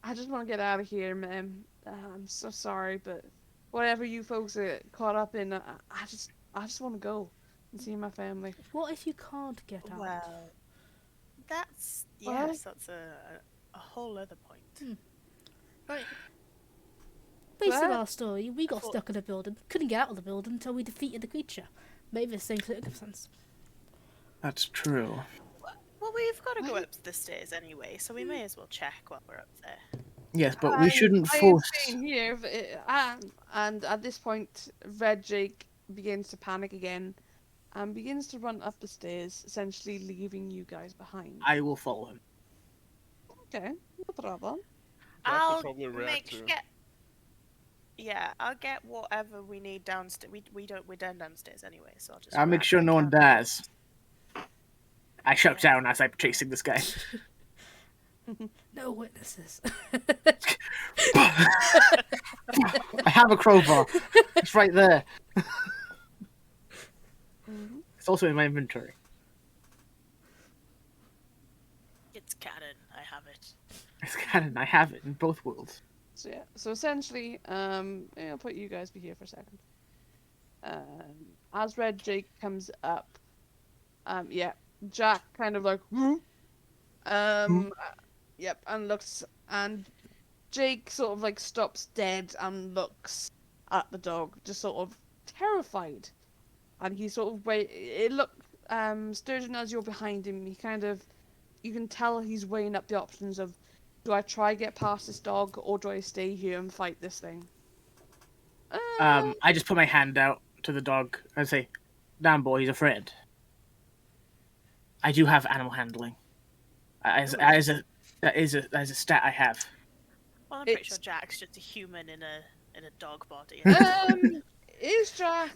I just want to get out of here, man. I'm so sorry, but whatever you folks are caught up in, I just want to go and see my family. What if you can't get out? Well, that's What? yes, that's a whole other point. Right. Base of What? our story, we got Thought- stuck in a building, couldn't get out of the building until we defeated the creature. Maybe the same circumstance. That's true. Well, we've got to go What? up the stairs anyway, so we may as well check while we're up there. Yes, but we shouldn't I am force. staying here, and at this point, Red Jake begins to panic again, and begins to run up the stairs, essentially leaving you guys behind. I will follow him. Okay, no problem. Jack will I'll probably react to. Yeah, I'll get whatever we need downstairs. We're done downstairs anyway, so I'll just. I'll make grab sure the no one can- dies. I shout down as I'm chasing this guy. No witnesses. I have a crowbar. It's right there. Mhm. It's also in my inventory. It's canon. I have it. It's canon. I have it in both worlds. So yeah, so essentially, I'll put you guys be here for a second. As Red Jake comes up, yeah, Jack kind of like, "Whoop." Yep, and looks, and Jake sort of like stops dead and looks at the dog, just sort of terrified, and he sort of Sturgeon, as you're behind him, he kind of, you can tell he's weighing up the options of, do I try get past this dog, or do I stay here and fight this thing? I just put my hand out to the dog and say, "Damn boy, he's afraid." I do have animal handling. That is a stat I have. Well, I'm pretty It's- sure Jack's just a human in a dog body. Is Jack?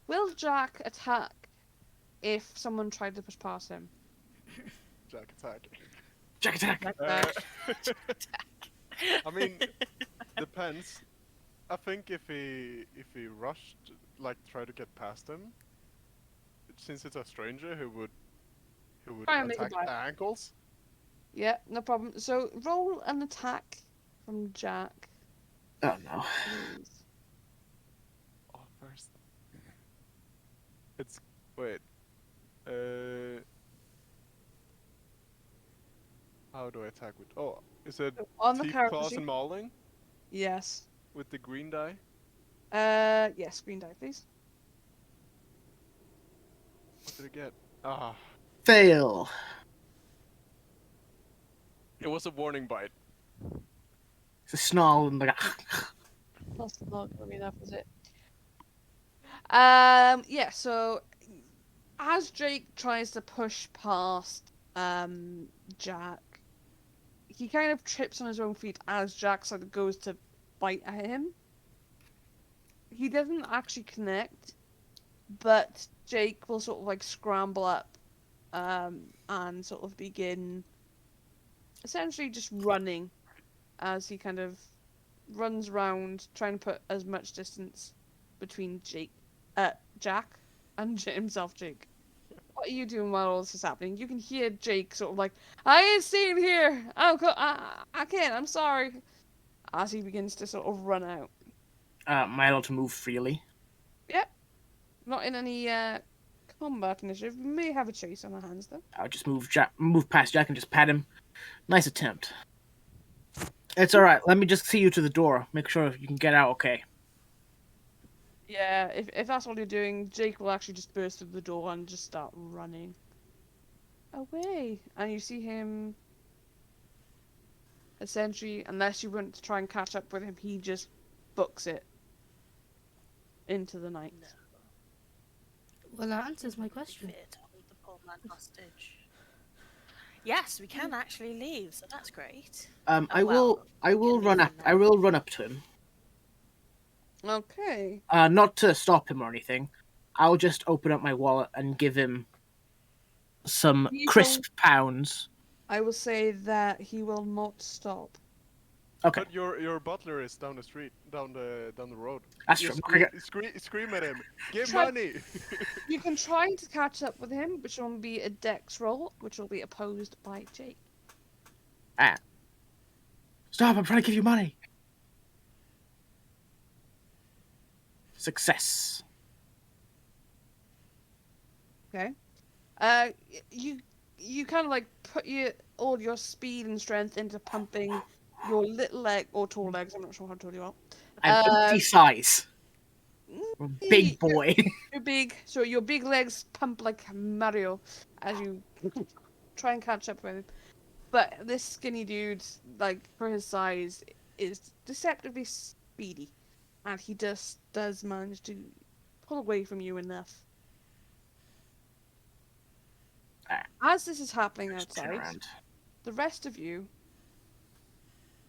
Will Jack attack if someone tried to push past him? Jack attack. Jack attack. I mean, depends. I think if he rushed, like try to get past him, since it's a stranger who would Try and make a attack bite. ankles. Yeah, no problem. So roll an attack from Jack, Oh no. please. Oh, first. It's wait. Uh, how do I attack with? Oh, is it So on the teeth, character claws, sheet. and mauling Yes. with the green die? Yes, green die, please. What did I get? Ah, Fail. it was a warning bite. It's a snarl and like. That's not gonna be enough, is it? Yeah, so as Jake tries to push past Jack, he kind of trips on his own feet as Jack sort of goes to bite at him. He doesn't actually connect, but Jake will sort of like scramble up and sort of begin essentially just running as he kind of runs around trying to put as much distance between Jack and himself, Jake. What are you doing while all this is happening? You can hear Jake sort of like, I ain't staying here. I can't. I'm sorry. As he begins to sort of run out. Am I allowed to move freely? Yep. Not in any combat initiative. We may have a chase on our hands though. I'll just move past Jack and just pat him. Nice attempt. It's all right. Let me just see you to the door. Make sure you can get out okay. Yeah, if that's all you're doing, Jake will actually just burst through the door and just start running away. And you see him essentially, unless you want to try and catch up with him, he just books it into the night. No. Well, that answers my question. Fit hold the poor man hostage. Yes, we can actually leave, so that's great. I well, will can run leave up. him I now. will run up to him. Okay. Not to stop him or anything. I'll just open up my wallet and give him some He crisp pounds. I will say that he will not stop. Okay, But your butler is down the street, down the road. that's You true. scream at him. Give Try- money. You can try to catch up with him, which will be a dex roll, which will be opposed by Jake. Stop! I'm trying to give you money. Success. Okay. You kind of like put all your speed and strength into pumping your little leg or tall legs. I'm not sure how tall you are. I'm empty size. I'm a big boy. You're big, so your big legs pump like Mario as you try and catch up with him. But this skinny dude, like for his size, is deceptively speedy, and he does manage to pull away from you enough. As this is happening Just turn outside, around. the rest of you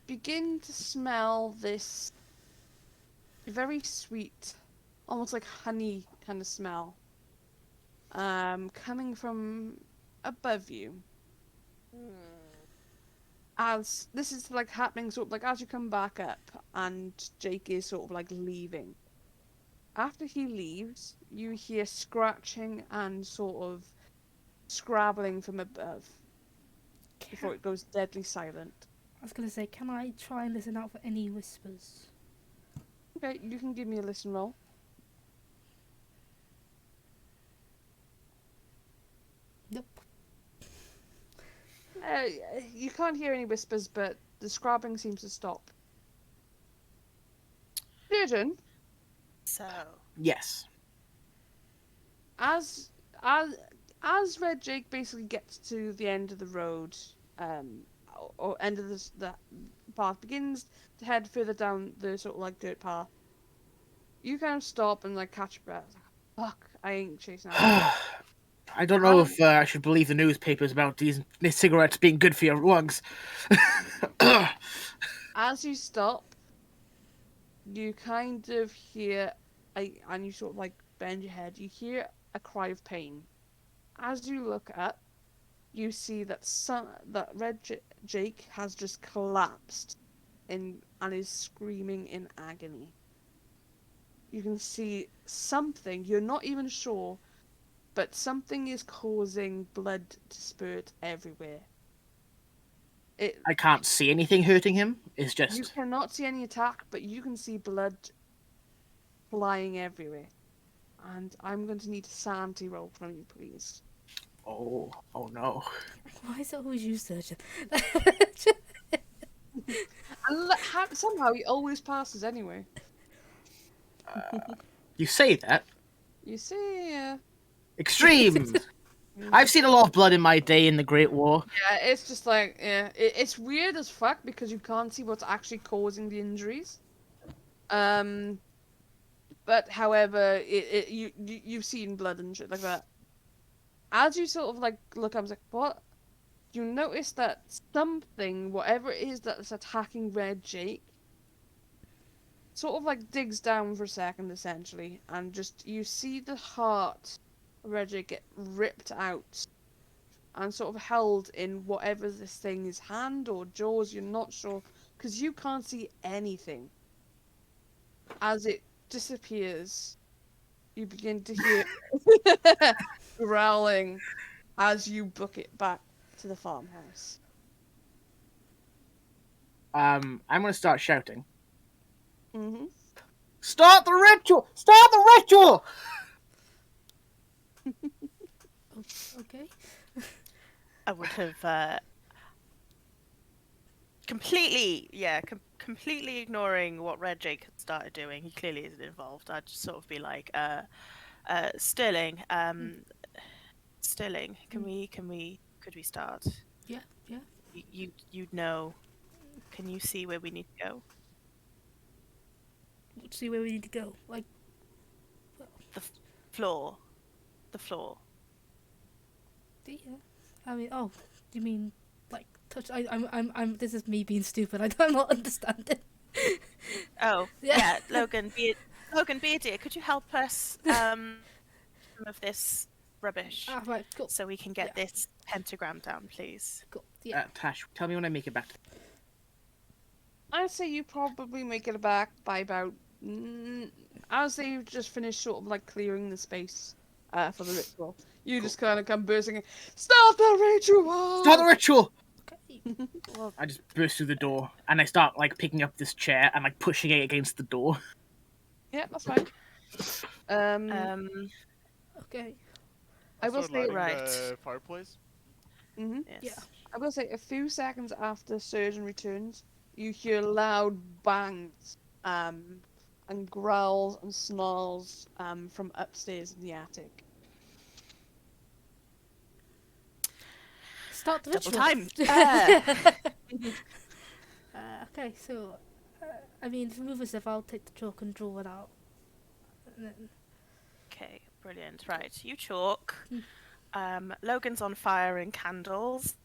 begin to smell this very sweet, almost like honey kind of smell, coming from above you. As this is like happening, sort of like as you come back up, and Jake is sort of like leaving. After he leaves, you hear scratching and sort of scrabbling from above before it goes deadly silent. I was going to say, can I try and listen out for any whispers? Okay, you can give me a listen roll. Nope. You can't hear any whispers, but the scrabbling seems to stop. Sturgeon, So, as Yes. Red Jake basically gets to the end of the road, or end of the path, begins to head further down the sort of like dirt path. You kind of stop and like catch your breath. Fuck, I ain't chasing after. I don't know if I should believe the newspapers about these cigarettes being good for your lungs. As you stop, you kind of hear, and you sort of like bend your head. You hear a cry of pain. As you look up, you see that Jake has just collapsed and is screaming in agony. You can see something, you're not even sure, but something is causing blood to spurt everywhere. I can't see anything hurting him. It's You just cannot see any attack, but you can see blood flying everywhere. And I'm going to need a sanity roll from you, please. oh no. Why is it always you, Sturgeon? And somehow he always passes anyway. You say that. You see, Extreme. I've seen a lot of blood in my day in the Great War. yeah, it's just like, yeah, it's weird as fuck because you can't see what's actually causing the injuries. But however, you've seen blood and shit like that. As you sort of like look, I was like, what? You notice that something, whatever it is that's attacking Red Jake, sort of like digs down for a second, essentially, and just you see the heart of Red Jake get ripped out and sort of held in whatever this thing is, hand or jaws, you're not sure, because you can't see anything. As it disappears, you begin to hear growling as you book it back to the farmhouse. I'm gonna start shouting. Mm-hmm. Start the ritual! Start the ritual! Okay. I would have completely ignoring what Red Jake had started doing. He clearly isn't involved. I'd just sort of be like, Sterling, Sterling, could we start? Yeah. You'd know. Can you see where we need to go? See where we need to go. Like, The floor. The floor. yeah. I mean, oh, you mean like touch? I'm. This is me being stupid. I'm not understanding. Oh, Yeah. yeah. Logan, be a dear. Could you help us some of this rubbish Ah, right. Cool. so we can get this pentagram down, please? Cool. Yeah. Tash, tell me when I make it back. I'd say you probably make it back by about. I'd say you've just finished sort of like clearing the space for the ritual. You just kind of come bursting in. Start the ritual! Start the ritual! Okay. I just burst through the door and I start like picking up this chair and like pushing it against the door. Yeah, that's fine. Okay. I will Start say lighting right. the fireplace. Mm-hmm. Yes. Yeah. I will say a few seconds after Sturgeon returns, you hear loud bangs, and growls and snarls, from upstairs in the attic. Start the Double ritual. time. Okay, so I mean, to move us if I'll take the chalk and draw it out. And then, Okay, brilliant. Right, you chalk. Logan's on fire and candles.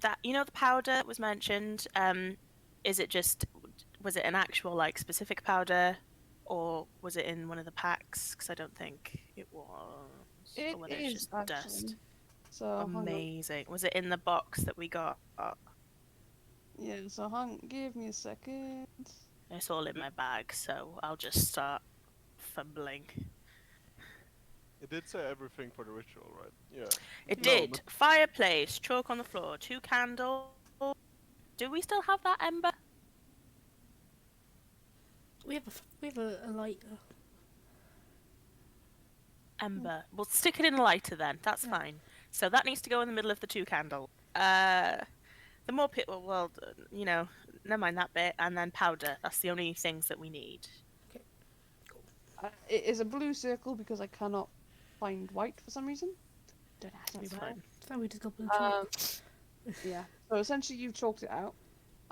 That the powder that was mentioned. Was it an actual like specific powder, or was it in one of the packs? Because I don't think it was. It or whether is it's just actually. dust. So hang on. Amazing. Was it in the box that we got? Yeah. So give me a second. It's all in my bag, so I'll just start fumbling. It did say everything for the ritual, right? Yeah. It No, did. but- Fireplace, chalk on the floor, 2 candles. Do we still have that ember? we have a lighter. Ember. We'll stick it in a lighter then. That's Yeah. fine. So that needs to go in the middle of the 2 candles. The more never mind that bit. And then powder. That's the only things that we need. It is a blue circle because I cannot find white for some reason. Don't ask me That's why. fine. So we just got blue chalk. Yeah. So essentially, you've chalked it out.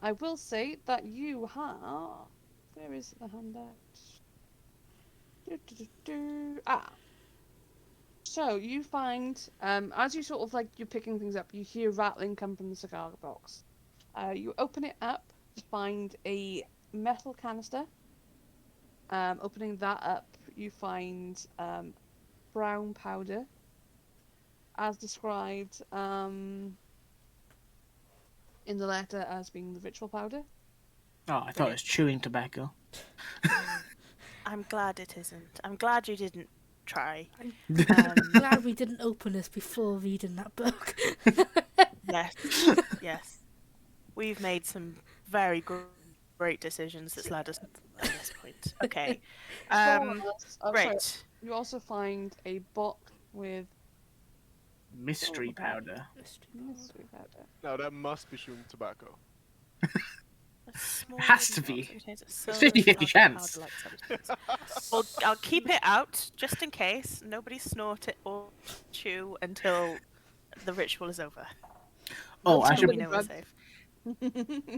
I will say that you have. Where is the handout? Ah. So you find, as you sort of like you're picking things up, you hear rattling come from the cigar box. You open it up to find a metal canister. Opening that up, you find brown powder. as described in the letter as being the ritual powder. Oh, I thought it was chewing tobacco. I'm glad it isn't. I'm glad you didn't try. Glad we didn't open this before reading that book. Yes, yes. We've made some very great decisions that's led us to this point. Okay. Great. You also find a box with Mystery powder. mystery powder. Now that must be chewing tobacco. It has to be. It's 50-50 chance. Well, I'll keep it out just in case. Nobody snort it or chew until the ritual is over. Oh, I Until should we know we're safe.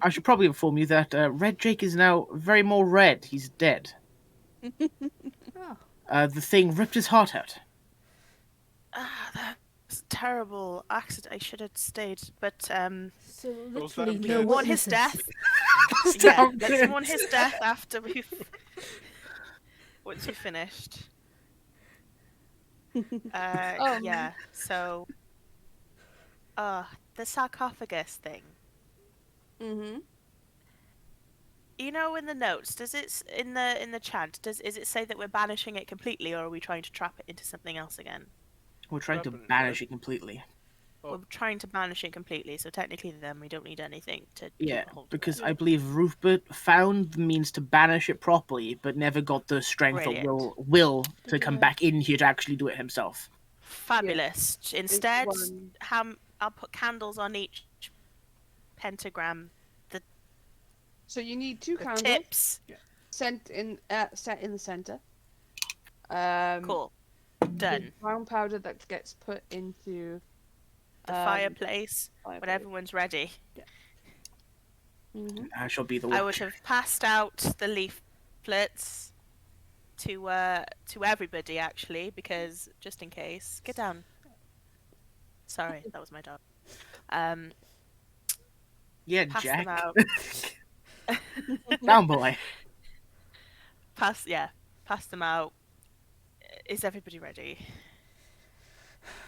I should probably inform you that Red Jake is now very more red. He's dead. Oh. The thing ripped his heart out. That's a terrible accident. I should have stayed, but So Was literally that no good? mourn his witnesses. death. Yeah, let's mourn his death after we've once we've finished. Yeah. So, the sarcophagus thing. Mm-hmm. You know, in the notes, does it in the chat? Is it say that we're banishing it completely, or are we trying to trap it into something else again? We're trying to Weapon, banish it completely. Oh. We're trying to banish it completely, so technically, then we don't need anything to Yeah, keep a hold of because it. I believe Rupert found the means to banish it properly, but never got the strength Brilliant. or will to come Yeah. back in here to actually do it himself. Fabulous. Instead, one. I'll put candles on each pentagram. So you need 2 The candles tips. set in the center. Cool. Done. Brown powder that gets put into The fireplace when fireplace. everyone's ready. Mhm. I shall be the I would watcher. have passed out the leaflets to everybody actually, because just in case. Get down. Sorry, that was my dog. Yeah, Pass Jack. them out. Down, boy. Pass them out. Is everybody ready?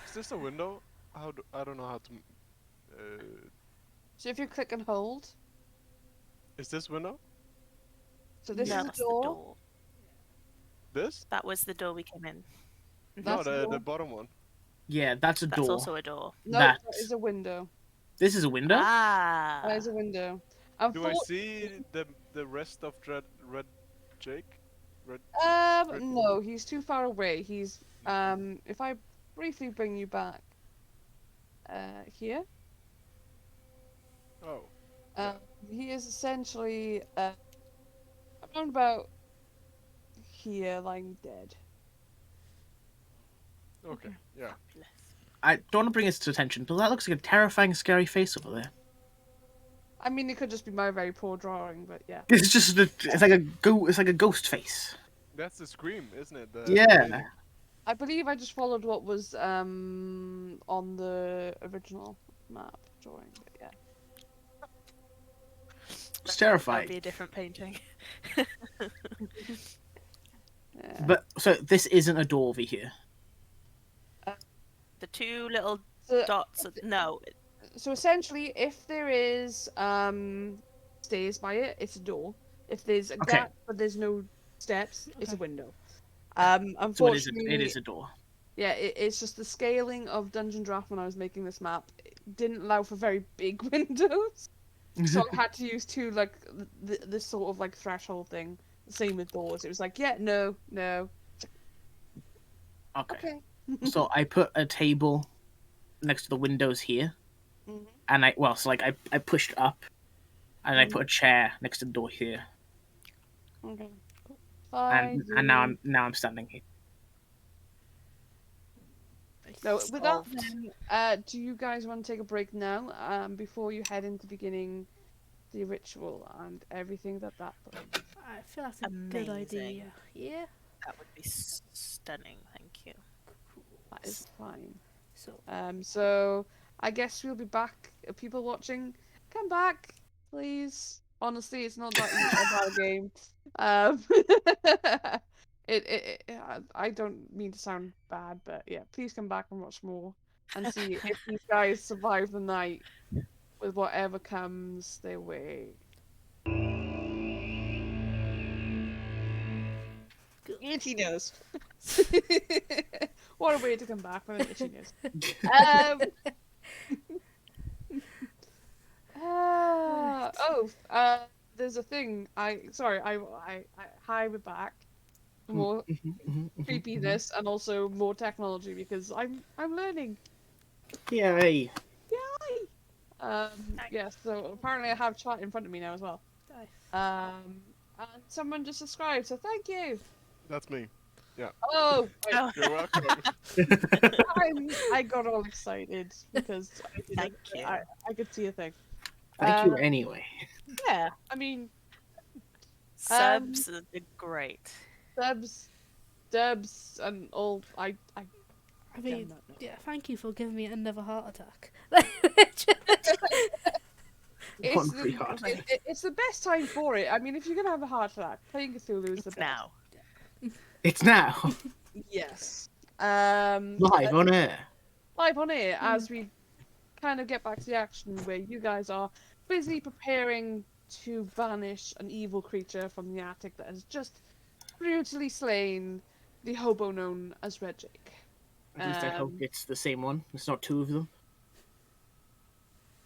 Is this a window? I don't know how to. So if you click and hold, Is this window? so this no, is a that's door. the door. This? That was the door we came in. No, That's the the door. bottom one. Yeah, that's a That's door. also a door. No, that That's- is a window. This is a window? Ah. That is a window. Do I see the rest of Red Jake? No, he's too far away. He's if I briefly bring you back here, Oh. he is essentially around about here, lying dead. Okay. Yeah. Fabulous. I don't want to bring this to attention, but that looks like a terrifying, scary face over there. I mean, it could just be my very poor drawing, but yeah. It's just it's like a ghost face. That's the scream, isn't it? Yeah. I believe I just followed what was on the original map drawing, but yeah. It's That'll terrifying. be a different painting. Yeah. But so this isn't a door over here. The two little So, dots. No. so essentially, if there is stairs by it, it's a door. If there's a Okay. gap but there's no steps, it's a Okay. window. So Unfortunately, it is a door. yeah, it's just the scaling of Dungeon Draft when I was making this map didn't allow for very big windows, so I had to use two like this sort of like threshold thing. Same with doors. It was like, yeah, no. Okay. Okay. So I put a table next to the windows here, Mhm. and I pushed up, and I put a chair next to the door here, Okay. Cool. and now I'm standing here. No, with that, Solved. then, do you guys want to take a break now, before you head into beginning the ritual and everything that brings? I feel that's a good Amazing. idea. Yeah. That would be stunning. Thank you. That is fine. So So I guess we'll be back. People watching, come back, please. Honestly, it's not that a bad game. I don't mean to sound bad, but yeah, please come back and watch more. and see if these guys survive the night with whatever comes their way. Itchy nose. What a way to come back with an itchy nose. There's a thing. Hi, we're back. More creepiness and also more technology because I'm learning. Yay. Yeah. So apparently I have chat in front of me now as well. Nice. And someone just subscribed, so thank you. That's me. Yeah. Oh, wait, Oh, You're welcome. I got all excited because thank you. I could see a thing. Thank you anyway. Yeah, I mean, Subs are great. dubs, and all. I mean, don't know. yeah, thank you for giving me another heart attack. It's Pretty hard. it's the best time for it. I mean, if you're gonna have a heart attack, playing Cthulhu is the It's best. now. It's now. Yes. Live on air. Live on air as we kind of get back to the action where you guys are busy preparing to banish an evil creature from the attic that has just brutally slain the hobo known as Red Jake. At least I hope it's the same one. It's not two of them.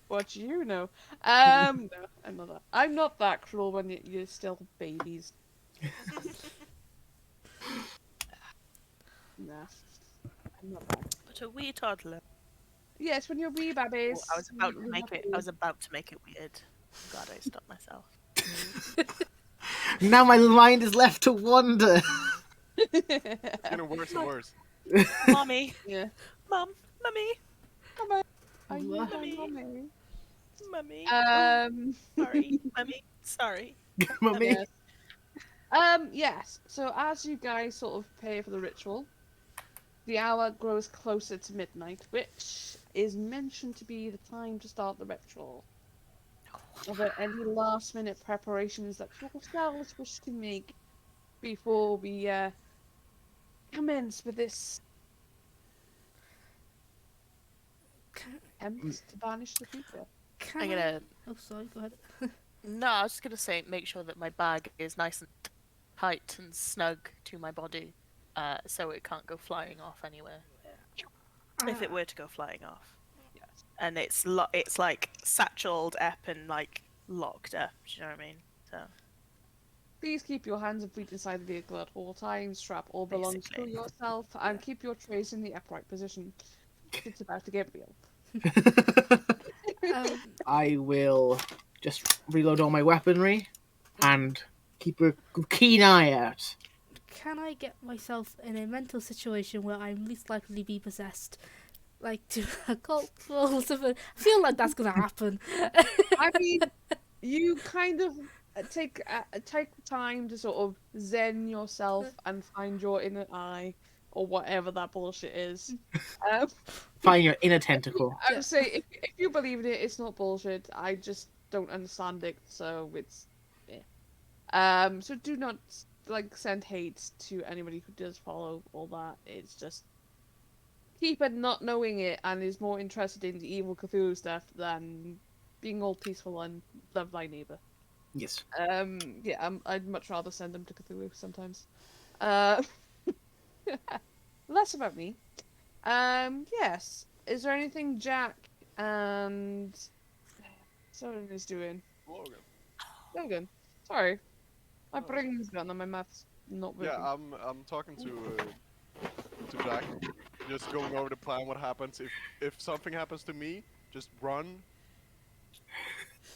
What do you know? No, I'm not that. I'm not that cruel when you're still babies. Nah, I'm not that. But a wee toddler. Yes, when you're wee Oh, babies. I was about to you make have it. I was about to make it weird. I'm glad I stopped myself. Now my mind is left to wander. It's getting worse and worse. Mommy, Yeah. mum, mummy, Are you What? my Mummy. mommy? mummy. Sorry, mummy. Sorry. Mummy. Yes. Yes. So as you guys sort of prepare for the ritual, the hour grows closer to midnight, which is mentioned to be the time to start the ritual. Are there any last-minute preparations that yourselves wish to make before we commence with this attempt to banish the creature? Can I'm I- gonna. Oh, sorry, go ahead. No, I was just gonna say, make sure that my bag is nice and tight and snug to my body, so it can't go flying off anywhere. If it were to go flying off. Yes. And it's like satcheled up and like locked up. Do you know what I mean? So Please keep your hands and feet inside the vehicle at all times. Strap all belongs to Basically. yourself, and keep your trays in the upright position. It's about to get real. I will just reload all my weaponry and keep a keen eye out. Can I get myself in a mental situation where I'm least likely to be possessed? Like to a cult or something? I feel like that's gonna happen. I mean, you kind of take time to sort of zen yourself and find your inner eye, or whatever that bullshit is. Find your inner tentacle. I would say if you believe in it, it's not bullshit. I just don't understand it, so it's yeah. So do not send hate to anybody who does follow all that. It's just keep it not knowing it and is more interested in the evil Cthulhu stuff than being all peaceful and love thy neighbor. Yes. Yeah, I'd much rather send them to Cthulhu sometimes. Less about me. Yes. Is there anything Jack and someone is doing? Logan. Sorry. My brain's gone and my math's not working. Yeah, I'm talking to Jack, just going over the plan. What happens if something happens to me? Just run.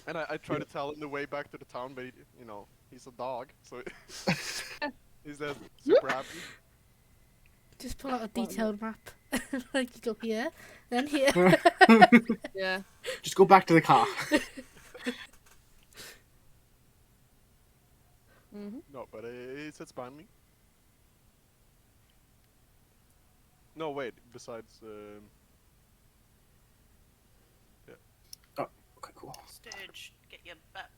And I try to tell him the way back to the town, but he's a dog, so he's just super happy. Just pull out a detailed map. Like you go here, then here. Yeah. Just go back to the car. Mm-hmm. No, but he sits behind me. No, wait. Besides, yeah. Oh, okay, cool. Sturge, get your butt.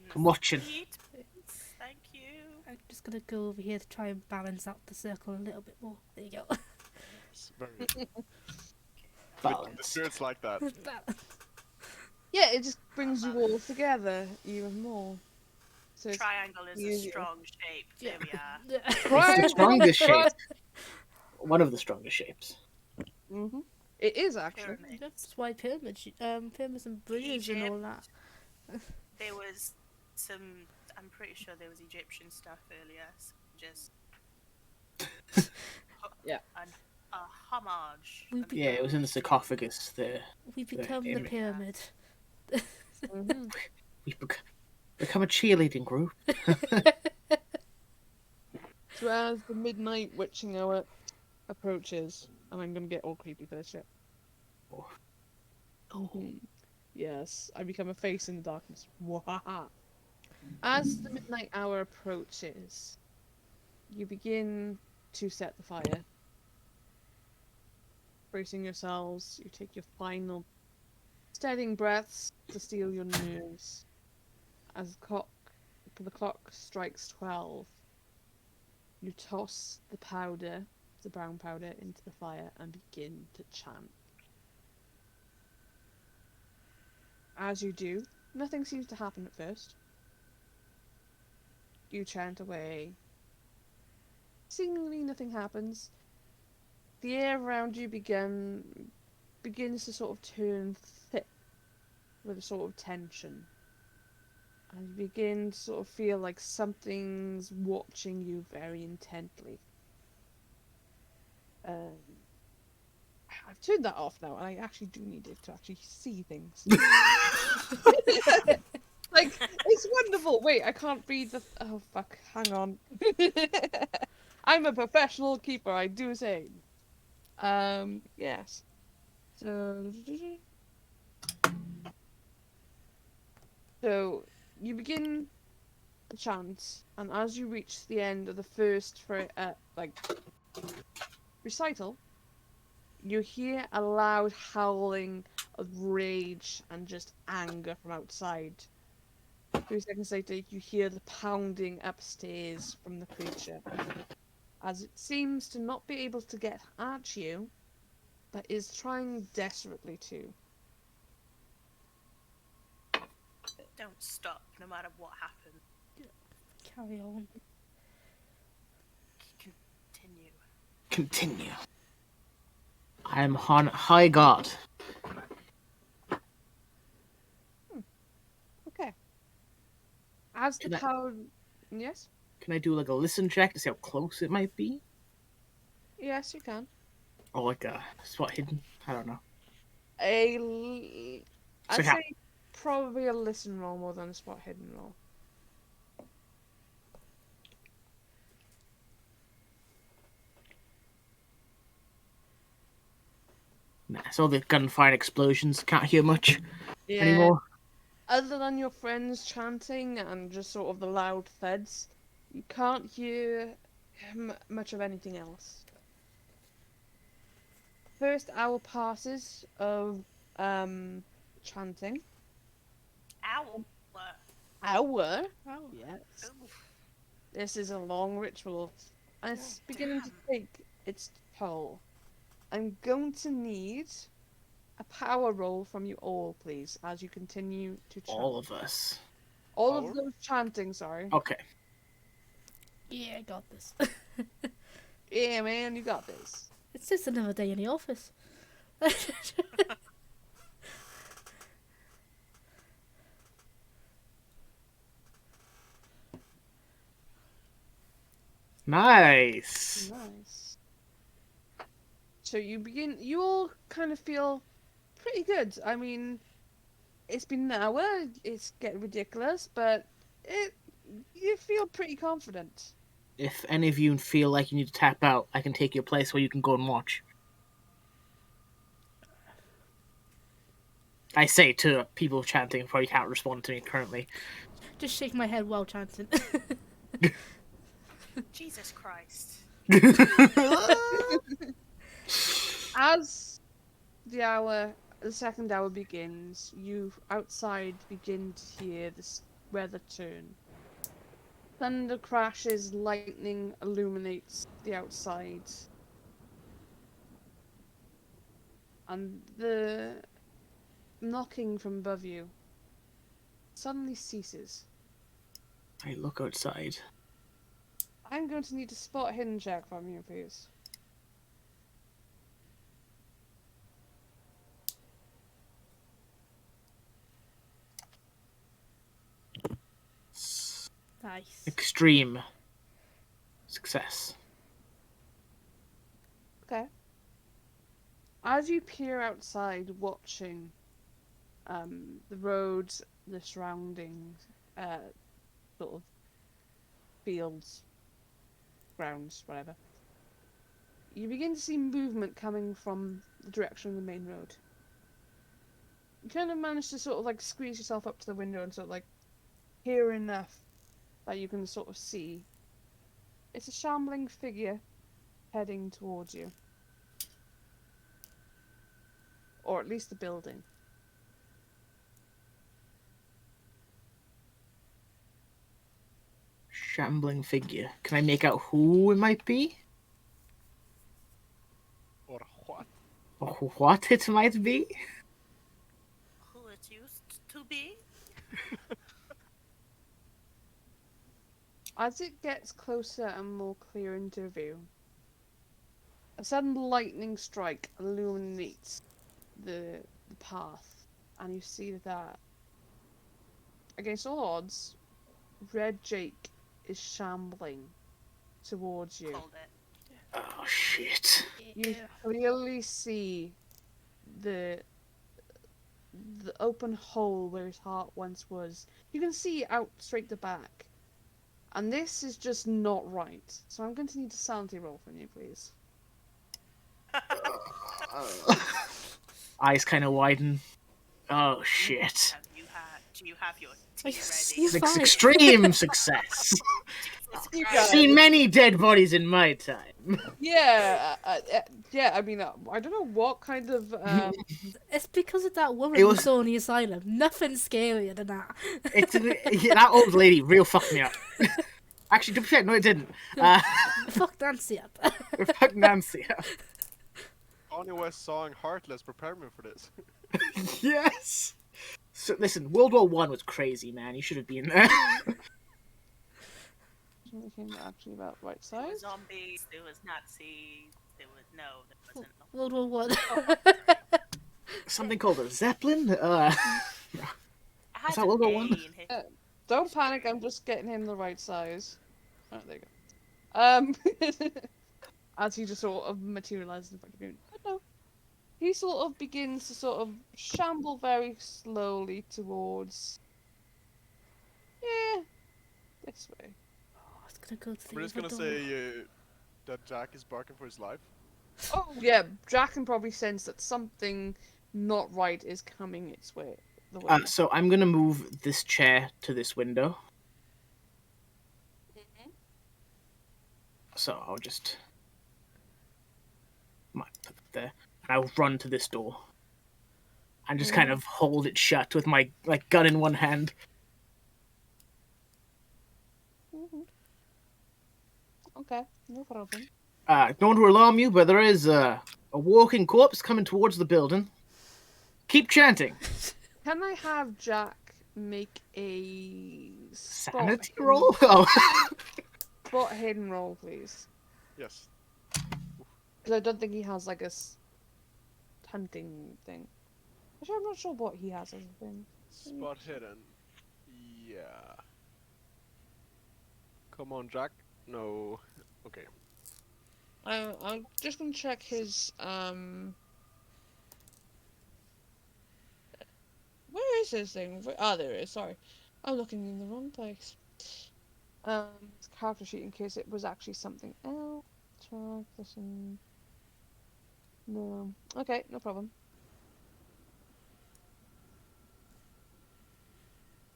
in the I'm watching. seat, please. Thank you. I'm just gonna go over here to try and balance out the circle a little bit more. There you go. It's very. The balanced. spirits like that. Yeah, it just brings you all together even more. So it's Triangle is a easier. strong shape. Yeah. There we are. It's the Triangle. strongest shape. One of the strongest shapes. Mm-hmm. It is actually. Pyramid. That's why pyramids and bridges and all that. There was some. I'm pretty sure there was Egyptian stuff earlier. So just. Yeah. A homage. We an be- Yeah, it was in the homage to- sarcophagus there. We become the image. pyramid. Mm-hmm. We become a cheerleading group. So as the midnight witching hour approaches, and I'm gonna get all creepy for this shit. Oh. Mhm. Yes, I become a face in the darkness. Wahaha. As the midnight hour approaches, you begin to set the fire. Bracing yourselves, you take your final steadying breaths to steel your nerves. As the clock strikes 12, you toss the powder, the brown powder, into the fire and begin to chant. As you do, nothing seems to happen at first. You chant away. Seemingly nothing happens. The air around you begins to sort of turn thick with a sort of tension. And you begin to sort of feel like something's watching you very intently. I've turned that off now, and I actually do need it to actually see things. Like, it's wonderful. Wait, I can't read the. Oh fuck! Hang on. I'm a professional keeper. I do say. Yes. So. So you begin the chant, and as you reach the end of the first recital, you hear a loud howling of rage and just anger from outside. 3 seconds later, you hear the pounding upstairs from the creature, as it seems to not be able to get at you, but is trying desperately to. Don't stop, no matter what happens. Carry on. Continue. Continue. I am on high guard. Okay. As the Can I- pound. Yes? Can I do like a listen check to see how close it might be? Yes, you can. Or like a spot hidden? I don't know. I'd So how- say probably a listen roll more than a spot hidden roll. Nah, it's all the gunfire and explosions. Can't hear much Yeah. anymore. Other than your friends chanting and just sort of the loud thuds, you can't hear much of anything else. First hour passes of chanting. Ow! Hour? Oh, Yes. Oof. This is a long ritual, and it's beginning to take its toll. I'm going to need a power roll from you all, please, as you continue to chant. All of us. All Power? of those chanting, sorry. Okay. yeah, I got this. Yeah, man, you got this. It's just another day in the office. Nice. Nice. So you all kind of feel pretty good. I mean, it's been an hour, it's getting ridiculous, but you feel pretty confident. If any of you feel like you need to tap out, I can take your place where you can go and watch. I say to people chanting who probably can't respond to me currently. Just shake my head while chanting. Jesus Christ. As the second hour begins, you outside begin to hear this weather turn. Thunder crashes, lightning illuminates the outside. and the knocking from above you suddenly ceases. I look outside. I'm going to need a spot hidden check from you, please. Nice. Extreme success. Okay. As you peer outside, watching the roads, the surrounding sort of fields, grounds, whatever, you begin to see movement coming from the direction of the main road. You kind of manage to sort of like squeeze yourself up to the window and sort of like hear enough that you can sort of see. It's a shambling figure heading towards you. Or at least the building. Shambling figure. Can I make out who it might be? Or what? Or what it might be? Who it used to be? As it gets closer and more clear into view, a sudden lightning strike illuminates the path, and you see that, against all odds, Red Jake is shambling towards you. Called it. Oh shit. You Yeah. clearly see the open hole where his heart once was. You can see out straight the back. And this is just not right. So I'm going to need a sanity roll from you, please. Eyes kind of widen. Oh shit. Do you have your tea He's ready? fine. Extreme success. You I've guys. seen many dead bodies in my time. Yeah, yeah. I mean, I don't know what kind of. It's because of that woman It we was- saw in the asylum. Nothing scarier than that. That old lady real fucked me up. Actually, to be fair, no, it didn't. Fuck Nancy up. Fuck Nancy up. Kanye West song Heartless prepared me for this. Yes. So listen, World War One was crazy, man. You should have been there. Something actually about right There were size. zombies, there was Nazis, there wasn't. World War One. Something called a Zeppelin. I had that World War One? in history. Don't panic. I'm just getting him the right size. Oh, there you go. As he just sort of materializes in front of you. But no, he sort of begins to sort of shamble very slowly towards. Yeah, this way. I was gonna go to the We're just other gonna door. say that Jack is barking for his life. Oh yeah, Jack can probably sense that something not right is coming its way. The way. So I'm gonna move this chair to this window. So I'll just might put it there, and I'll run to this door, and just kind of hold it shut with my gun in one hand. Okay, no problem. Don't want to alarm you, but there is a walking corpse coming towards the building. Keep chanting. Can I have Jack make a Sanity roll? Oh. spot hidden roll, please? Yes. Because I don't think he has like a hunting thing. Actually, I'm not sure what he has as a thing. Spot hidden. Yeah. Come on, Jack. No. Okay. I'm just gonna check his Where is his thing? There it is. Sorry, I'm looking in the wrong place. His character sheet in case it was actually something else. Track, listen. No. Okay, no problem.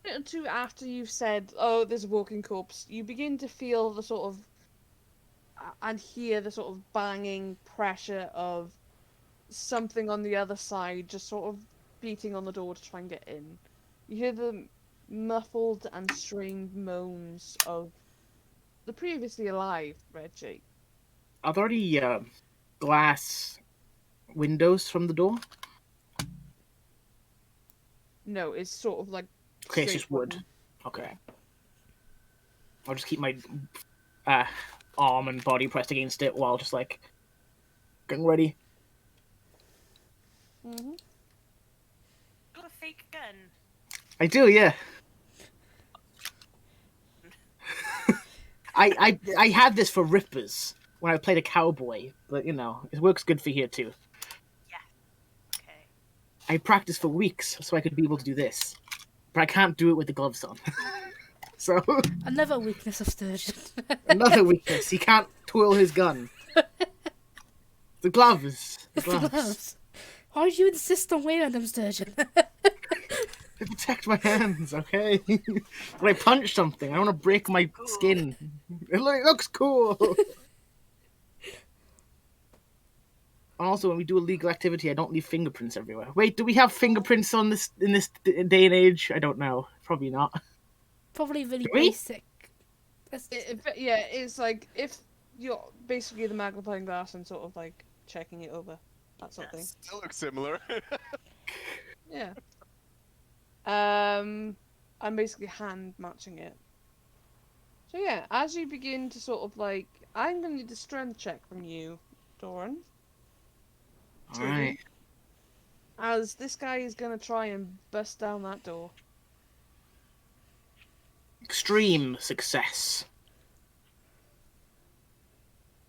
A minute or two after you've said, "Oh, there's a walking corpse," you begin to feel the sort of and hear the sort of banging pressure of something on the other side, just sort of beating on the door to try and get in. You hear the muffled and strained moans of the previously alive Red Jake. Are there any glass windows from the door? No, it's sort of like Okay, it's straight just wood. wooden. Okay. Yeah. I'll just keep my arm and body pressed against it while just like getting ready. Mm-hmm. Got a fake gun. I do, yeah. I had this for rippers when I played a cowboy, but you know, it works good for here too. Okay. I practiced for weeks so I could be able to do this, but I can't do it with the gloves on. So Another weakness of Sturgeon. another weakness: he can't twirl his gun. The gloves. The gloves. Gloves. Why do you insist on wearing them, Sturgeon? They protect my hands, okay? When I punch something, I don't want to break my skin. It looks cool. Also, when we do illegal activity, I don't leave fingerprints everywhere. Wait, do we have fingerprints on this in this day and age? I don't know. Probably not. Probably really Do we? basic. Yeah, it's like if you're basically the magnifying glass and sort of like checking it over, that sort of thing. Still looks similar. Yeah. I'm basically hand matching it. So yeah, as you begin to sort of like, I'm gonna need a strength check from you, Doran. Alright. As this guy is gonna try and bust down that door. Extreme success.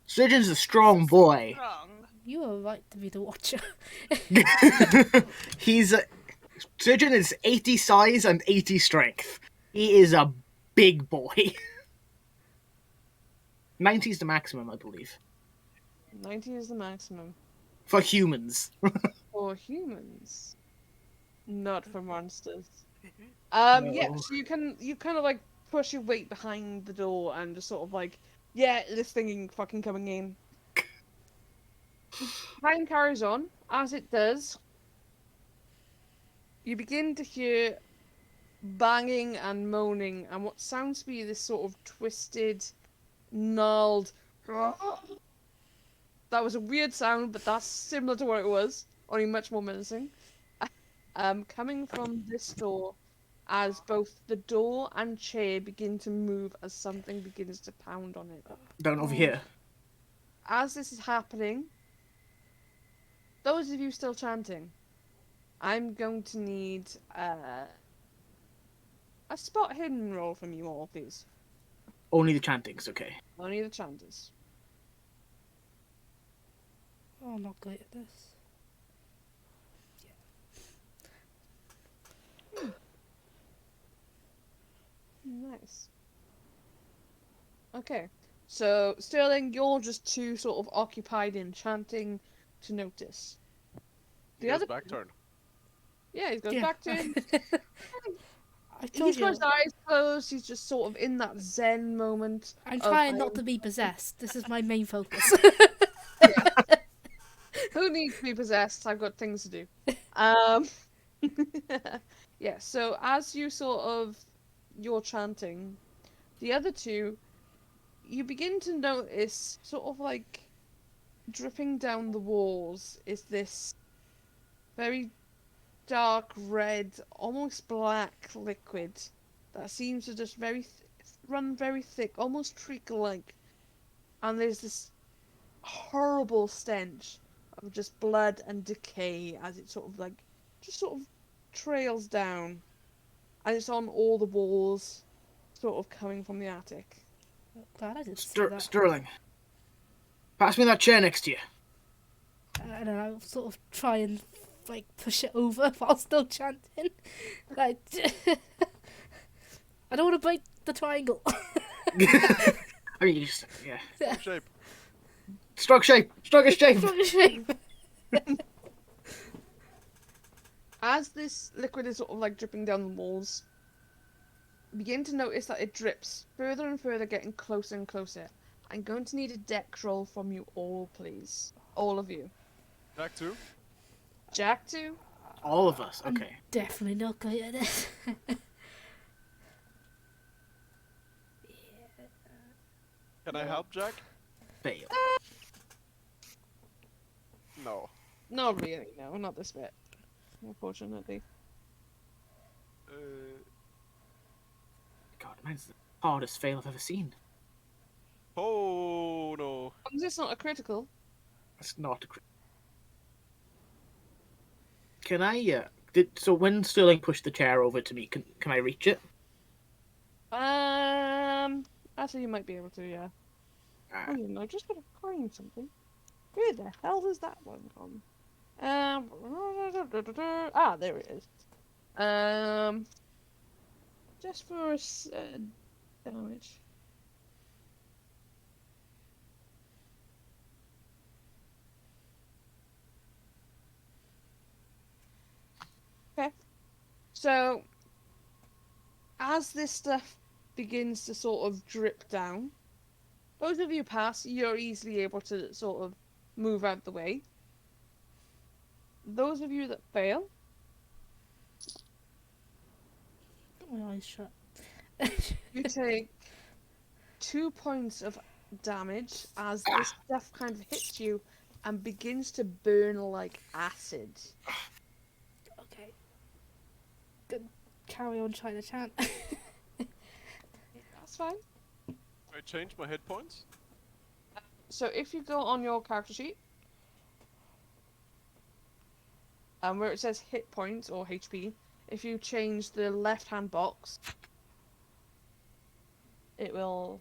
Sturgeon's a strong boy. Wrong. You are right to be the watcher. Sturgeon is 80 size and 80 strength. He is a big boy. 90 is the maximum, I believe. 90 is the maximum. For humans. For humans. Not for monsters. No. Yeah, so you kind of like push your weight behind the door and just sort of like, yeah, this thing ain't fucking coming in. Time carries on. As it does, you begin to hear banging and moaning and what sounds to be this sort of twisted, gnarled. That was a weird sound, but that's similar to what it was, only much more menacing. Coming from this door, as both the door and chair begin to move as something begins to pound on it. Down over here. As this is happening, those of you still chanting, I'm going to need a spot hidden roll from you all, please. Only the chanting's okay. Only the chanters. Oh, I'm not good at this. Nice. Okay, so Sterling, you're just too sort of occupied in chanting to notice. He The goes other back turn. Yeah, he's going Yeah. back to him. I told He's got you. his eyes closed. He's just sort of in that zen moment. I'm of, trying not to be possessed. This is my main focus. Who needs to be possessed? I've got things to do. Yeah. So as you're chanting, the other two, you begin to notice sort of like dripping down the walls is this very dark red, almost black liquid that seems to just run very thick, almost treacle-like. And there's this horrible stench of just blood and decay as it sort of trails down. And it's on all the walls, sort of coming from the attic. Glad I didn't see that. Sterling. Pass me that chair next to you. And then I'll sort of try and like push it over while still chanting. Like, I don't want to break the triangle. I mean, you just, yeah. Shape. Stroke shape! Stroke a shape! Shape. As this liquid is sort of like dripping down the walls, you begin to notice that it drips further and further, getting closer and closer. I'm going to need a dex roll from you all, please. All of you. Back 2. Jack 2. All of us, okay. Definitely not good at this. Can I help, Jack? Fail. No. Not really, no, not this bit. Unfortunately. God, mine's the hardest fail I've ever seen. Oh no. As long as it's not a critical. That's not a Can I, so when Sterling pushed the chair over to me, can I reach it? Actually, you might be able to, yeah. Ah, Oh, you know, just gotta find something. Where the hell is that one gone? There it is. Just for damage. Okay. So, as this stuff begins to sort of drip down, both of you pass, you're easily able to sort of move out the way. Those of you that fail, Got my eyes shut. you take 2 points of damage as this stuff kind of hits you and begins to burn like acid. Okay. Good. Carry on trying to chant. That's fine. I changed my hit points. So if you go on your character sheet, where it says hit points or HP, if you change the left-hand box, it will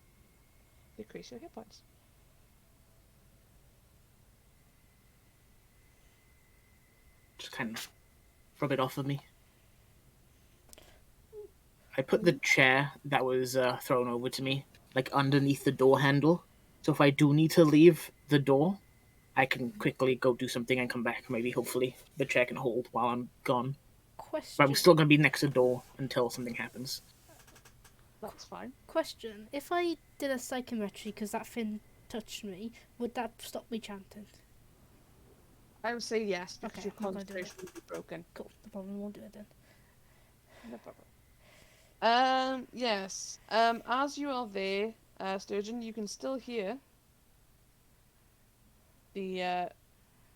decrease your hit points. just kind of rub it off of me. I put the chair that was thrown over to me, like, underneath the door handle. So if I do need to leave the door, I can quickly go do something and come back. Maybe, hopefully, the chair can hold while I'm gone. But Question. I'm still going to be next to the door until something happens. That's fine. Question. If I did a psychometry because that thing touched me, would that stop me chanting? I would say yes, because Okay, your I'm not gonna do concentration will be broken. Cool. The problem won't do it then. No problem. Yes. As you are there, Sturgeon, you can still hear the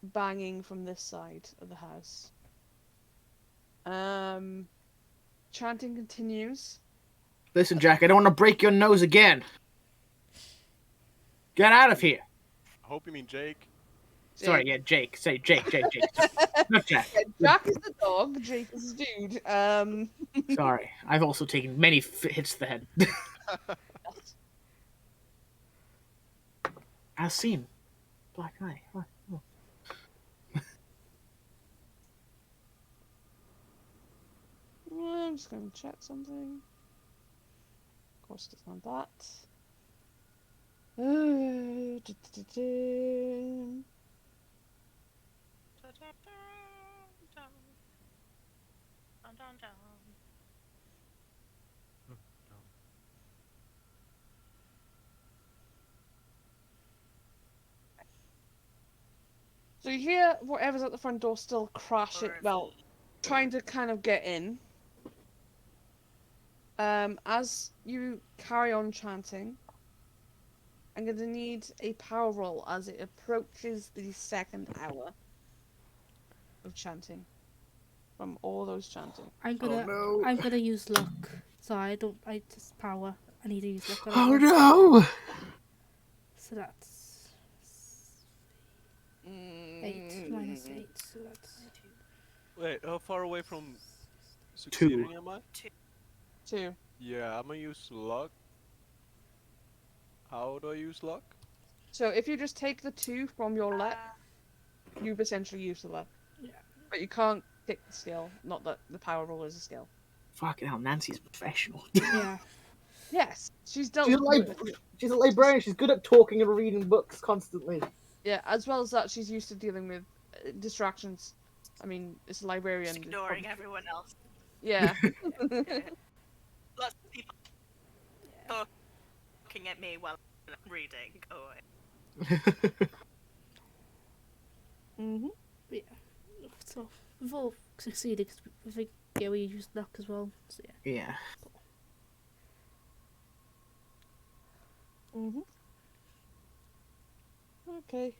banging from this side of the house. Chanting continues. Listen, Jack, I don't want to break your nose again. Get out of here. I hope you mean Jake. Sorry, yeah, Jake. Say Jake. Not Jack. Yeah, Jack is the dog, Jake is the dude. Sorry, I've also taken many hits to the head. As seen. Black eye. Oh. I'm just going to check something. Of course, it's not that. So you hear whatever's at the front door still crashing, well, trying to kind of get in. As you carry on chanting, I'm going to need a power roll as it approaches the second hour of chanting. From all those chanting. I'm gonna. no. I'm gonna use luck. So I don't. I just power. I need to use luck. On Oh it then. no! So that's 8 minus 8. So that's Wait, how far away from succeeding am I? 2. Yeah, I'm gonna use luck. How do I use luck? So if you just take the 2 from your luck, you've essentially used the luck. Yeah. But you can't pick the skill. Not that the power roll is a skill. Fucking hell, Nancy's a professional. yeah. Yes, she's dealt She's a librarian. She's good at talking and reading books constantly. Yeah, as well as that, she's used to dealing with distractions. I mean, it's a librarian. Just ignoring everyone else. Yeah. Lots of people looking at me while I'm reading. Go away. Mhm. Yeah. So we've all succeeded because I think we used luck as well. So yeah. Yeah. Mhm. Okay.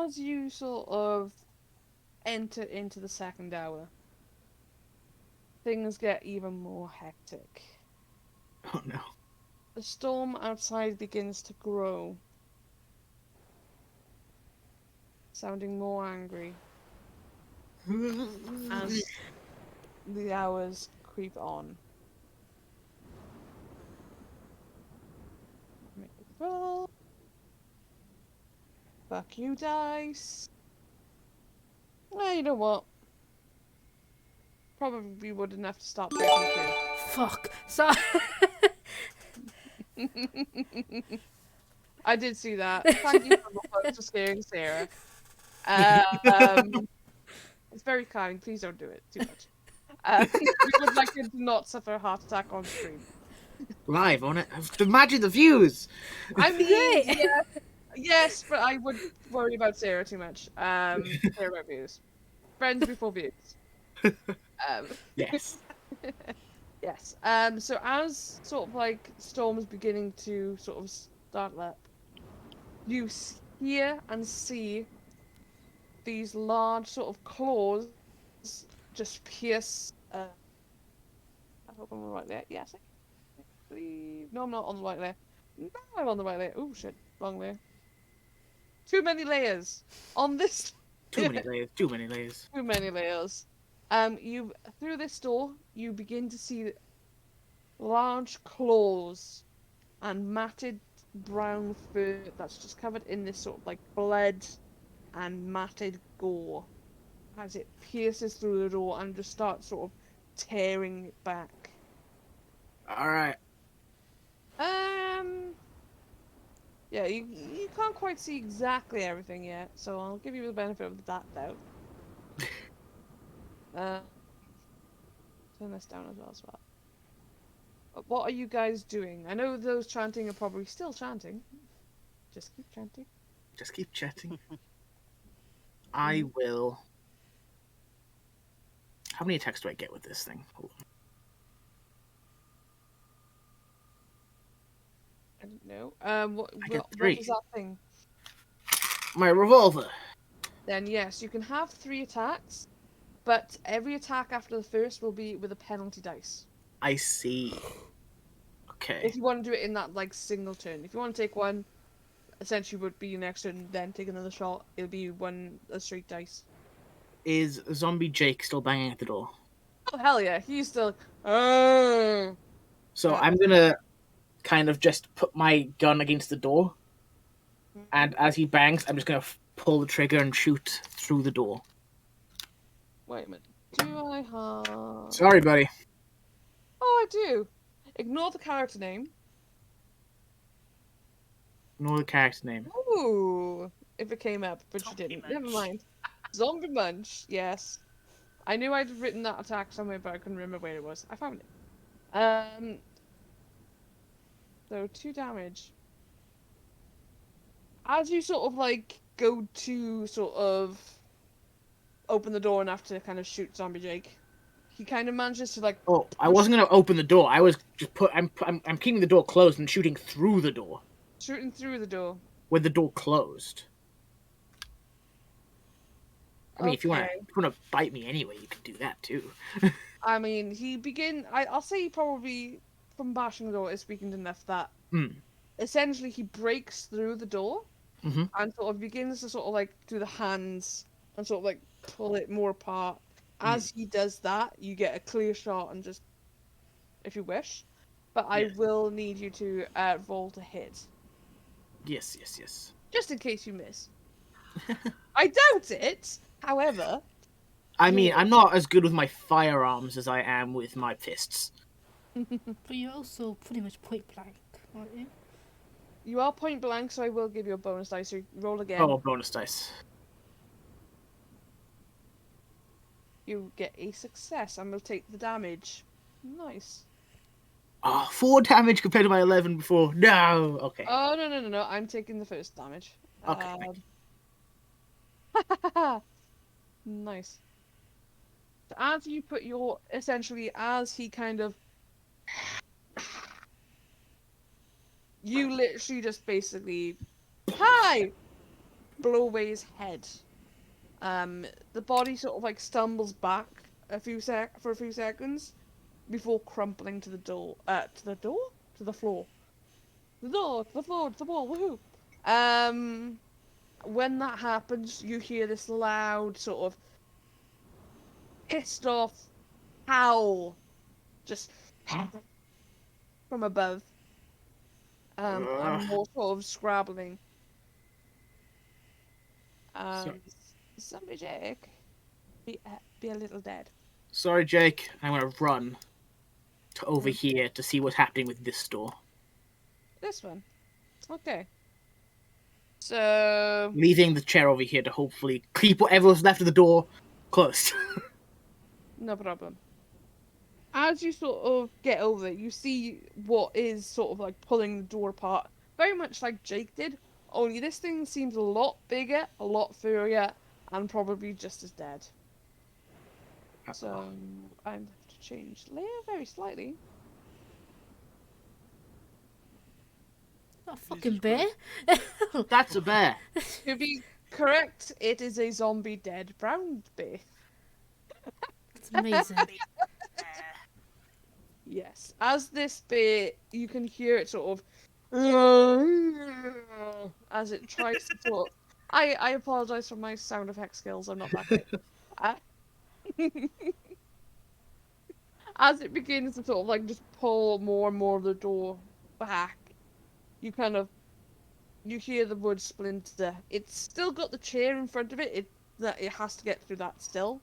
as you sort of enter into the second hour, things get even more hectic. Oh no. The storm outside begins to grow, sounding more angry as the hours creep on. Make a roll. Fuck you, dice. Well, you know what? Probably wouldn't have to start breaking Fuck. So through. I did see that. Thank you for scaring Sarah. It's very kind. Please don't do it too much. We would like her to not suffer a heart attack on stream. Live on it. Imagine the views. I mean, great. yeah, yes, but I would worry about Sarah too much. Care about views. Friends before views. Yes. Yes. So as sort of like storm's beginning to sort of start up, you hear and see these large sort of claws just pierce. I hope I'm on the right layer. Yes. No, I'm not on the right layer. No, I'm on the right layer. Oh shit, wrong layer. Too many layers on this. Too many layers. Too many layers. Too many layers. You through this door, you begin to see large claws and matted brown fur that's just covered in this sort of like blood and matted gore as it pierces through the door and just starts sort of tearing it back. All right. Yeah, you can't quite see exactly everything yet, so I'll give you the benefit of that doubt. Turn this down as well. But what are you guys doing? I know those chanting are probably still chanting. Just keep chanting. Just keep chatting. I will. How many attacks do I get with this thing? Hold on. I don't know. I get What 3. is that thing? My revolver. Then yes, you can have 3 attacks, but every attack after the first will be with a penalty dice. I see. Okay. If you want to do it in that like single turn. If you want to take one, essentially would be your next turn, then take another shot. It'll be a straight dice. Is Zombie Jake still banging at the door? Oh hell yeah, he's still. Oh. So Yeah. I'm gonna kind of just put my gun against the door, and as he bangs, I'm just gonna pull the trigger and shoot through the door. Wait a minute. Do I have? Sorry, buddy. Oh, I do. Ignore the character name. Ignore the character name. Ooh, if it came up, but Zombie you didn't. Munch. Never mind. Zombie Munch, yes. I knew I'd written that attack somewhere, but I couldn't remember where it was. I found it. So 2 damage. As you sort of like go to sort of open the door enough to kind of shoot Zombie Jake, he kind of manages to like. Oh, I wasn't gonna open the door. I was just I'm keeping the door closed and shooting through the door Shooting through the door. with the door closed. I mean, if you Okay. wanna bite me anyway, you can do that too. I mean, I'll say he probably, from bashing the door, is weakened enough that essentially he breaks through the door Mhm. and sort of begins to sort of like do the hands and sort of like pull it more apart. As he does that, you get a clear shot and just, if you wish. But I Yes. will need you to roll to hit, Yes. just in case you miss. I doubt it. However, I mean, I'm not as good with my firearms as I am with my fists. But you're also pretty much point blank, aren't you? you are point blank, so I will give you a bonus dice. So roll again. Oh, bonus dice. You get a success and will take the damage. Nice. Oh, 4 damage compared to my 11 before. No. Okay. Oh, no. I'm taking the first damage. Okay, thank Nice. So as you put your... Essentially, as he kind of... You literally just basically... Hi! blow away his head. The body sort of like stumbles back for a few seconds before crumpling to the door. To the floor. The door, to the floor, to the wall. Woohoo! When that happens, you hear this loud sort of pissed off howl, just from above. Ugh. And more sort of scrabbling. So- Somebody, Jake, be a little dead. Sorry, Jake. I'm gonna run to over here to see what's happening with this door. This one. Okay. So, Leaving the chair over here to hopefully keep whatever's left of the door closed. no problem. As you sort of get over it, you see what is sort of like pulling the door apart. Very much like Jake did, only this thing seems a lot bigger, a lot furrier, and probably just as dead. So, I have to change layer very slightly. Not a fucking bear. That's a bear. To be correct, it is a zombie dead brown bear. That's amazing. Yes. As this bear, you can hear it sort of as it tries to sort of... I apologize for my sound effect skills, I'm not that great. As it begins to sort of like just pull more and more of the door back, you hear the wood splinter. It's still got the chair in front of it, that it has to get through that still.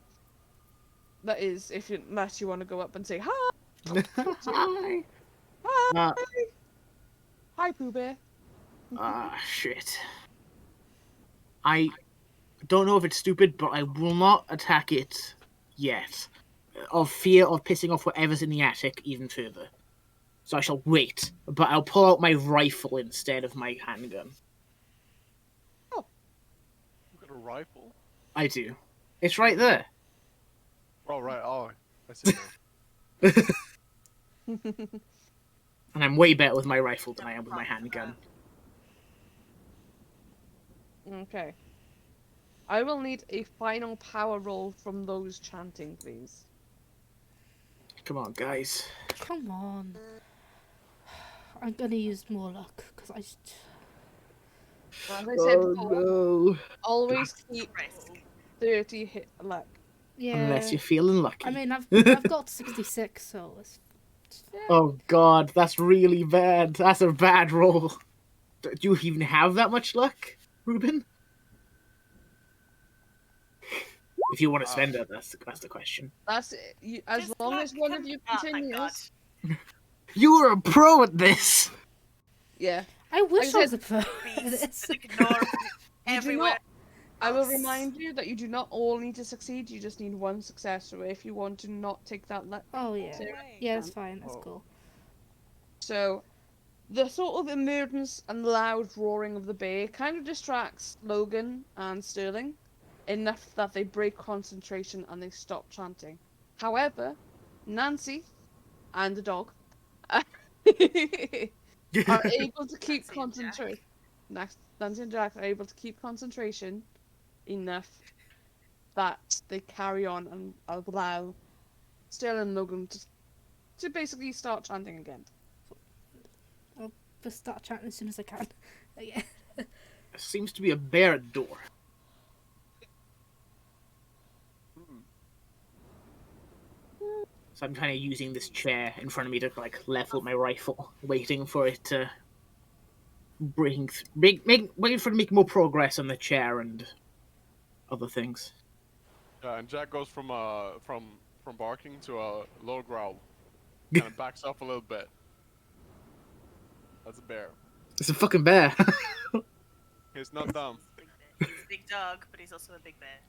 That is, unless you want to go up and say, hi! Hi. Hi! Hi, Pooh Bear. Shit. I don't know if it's stupid, but I will not attack it yet. Of fear of pissing off whatever's in the attic even further. So I shall wait, but I'll pull out my rifle instead of my handgun. You got a rifle? I do. It's right there. Oh, right. Oh, I see. And I'm way better with my rifle than I am with my handgun. Okay. I will need a final power roll from those chanting, please. Come on, guys. Come on. I'm gonna use more luck because I just. As I said before, no. always keep Risk. 30 hit luck. Yeah. Unless you're feeling lucky. I mean, I've got 66, so it's. Oh god, that's really bad. That's a bad roll. Do you even have that much luck, Ruben? If you want to spend it, that's the question. That's it. As Just long luck as one of you oh my god. continues. You are a pro at this! Yeah. I wish I was a said, pro. Please ignore everywhere. I will else. remind you that you do not all need to succeed, you just need one success. So if you want to not take that luck. Oh yeah. So- Yeah, that's fine. That's Oh. cool. So, the sort of emergence and loud roaring of the bear kind of distracts Logan and Sterling enough that they break concentration and they stop chanting. However, Nancy and the dog are able to keep Nancy and concentration. Nancy and Jack are able to keep concentration enough that they carry on and allow Sterling and Logan to basically start chanting again. Just start chatting as soon as I can. Yeah. There seems to be a bear at the door. So I'm kind of using this chair in front of me to like level my rifle, waiting for it to waiting for it to make more progress on the chair and other things. Yeah, and Jack goes from barking to a low growl. Kind of backs up a little bit. That's a bear. It's a fucking bear. He's not dumb. He's a big dog, but he's also a big bear.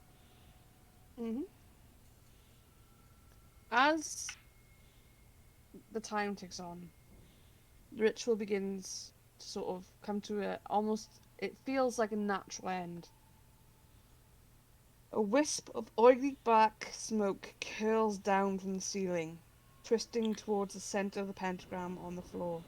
Mm-hmm. As the time ticks on, the ritual begins to sort of come to it feels like a natural end. A wisp of oily black smoke curls down from the ceiling, twisting towards the center of the pentagram on the floor.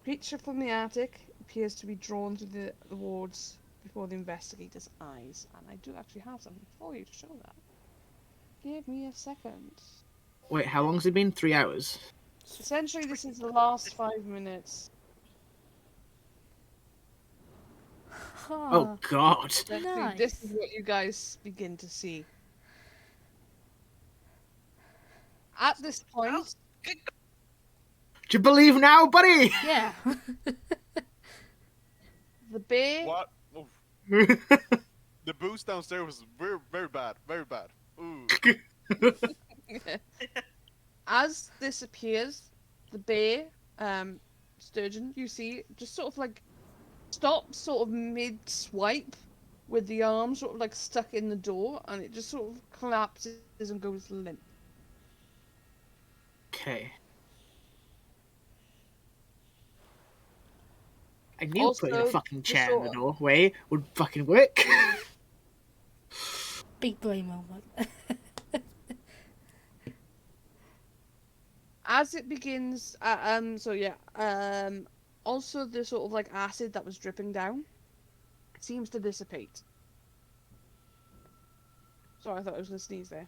A creature from the attic appears to be drawn through the wards, before the investigator's eyes, and I do actually have something for you to show that. Give me a second. Wait, how long's it been? 3 hours. Essentially, this is the last 5 minutes. Oh God. Essentially, this is what you guys begin to see. At this point, Do you believe now, buddy? Yeah. the bear. What? Oof. The boost downstairs was very, very bad. Very bad. Ooh. As this appears, the bear, Sturgeon, you see, just sort of like stops sort of mid-swipe with the arm sort of like stuck in the door, and it just sort of collapses and goes limp. Okay. I knew putting a Also, fucking the chair in the sort- doorway would fucking work. Big brain moment. As it begins, also the sort of like acid that was dripping down seems to dissipate. Sorry, I thought I was gonna sneeze there.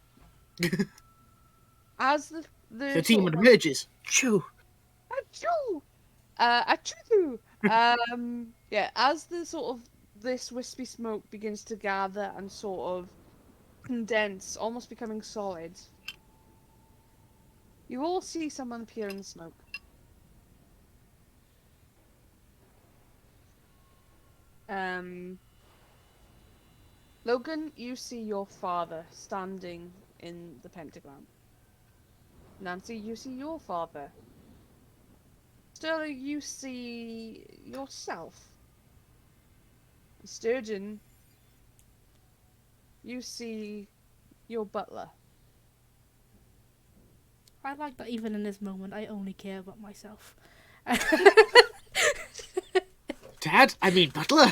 As the team sort of, emerges. Choo. Achoo! Achoo! Yeah, as the sort of this wispy smoke begins to gather and sort of condense, almost becoming solid, you all see someone appear in the smoke. Logan, you see your father standing in the pentagram. Nancy, you see your father. Sterling, you see yourself. Sturgeon, you see your butler. I like that even in this moment, I only care about myself. Dad? I mean, butler.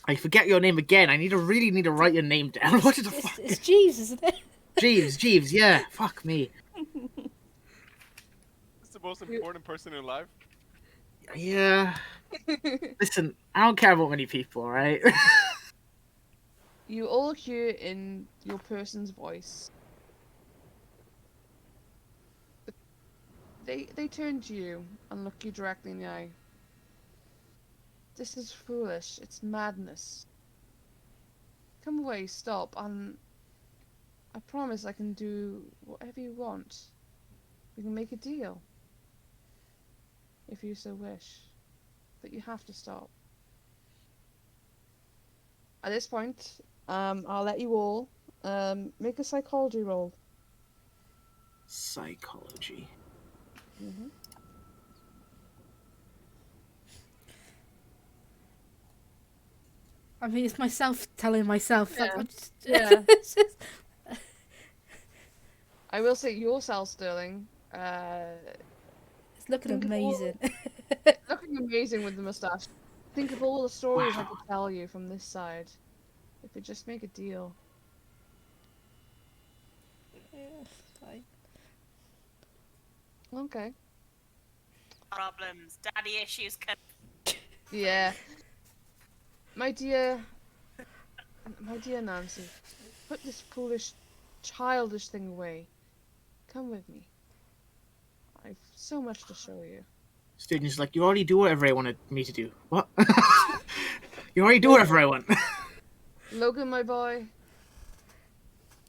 I forget your name again. I really need to write your name down. What the fuck? It's Jeeves, isn't it? Jeeves, yeah. Fuck me. It's the most important person in life. Yeah. Listen, I don't care about many people, right? You all hear in your person's voice. They turn to you and look you directly in the eye. This is foolish. It's madness. Come away, stop, and I promise I can do whatever you want. We can make a deal. If you so wish. But you have to stop. At this point, I'll let you all make a psychology roll. Psychology. Mm-hmm. I mean, it's myself telling myself. Yeah. I'm just, Yeah. it's just- I will say yourself, Sterling. it's looking Think of all- amazing. Looking amazing with the mustache. Think of all the stories I could tell you from this side. If we just make a deal. Fine. Okay. Problems, daddy issues. Yeah. My dear Nancy, put this foolish, childish thing away. Come with me. I've so much to show you. Student's like, you already do whatever I wanted me to do. What? You already do whatever I want. Logan, my boy.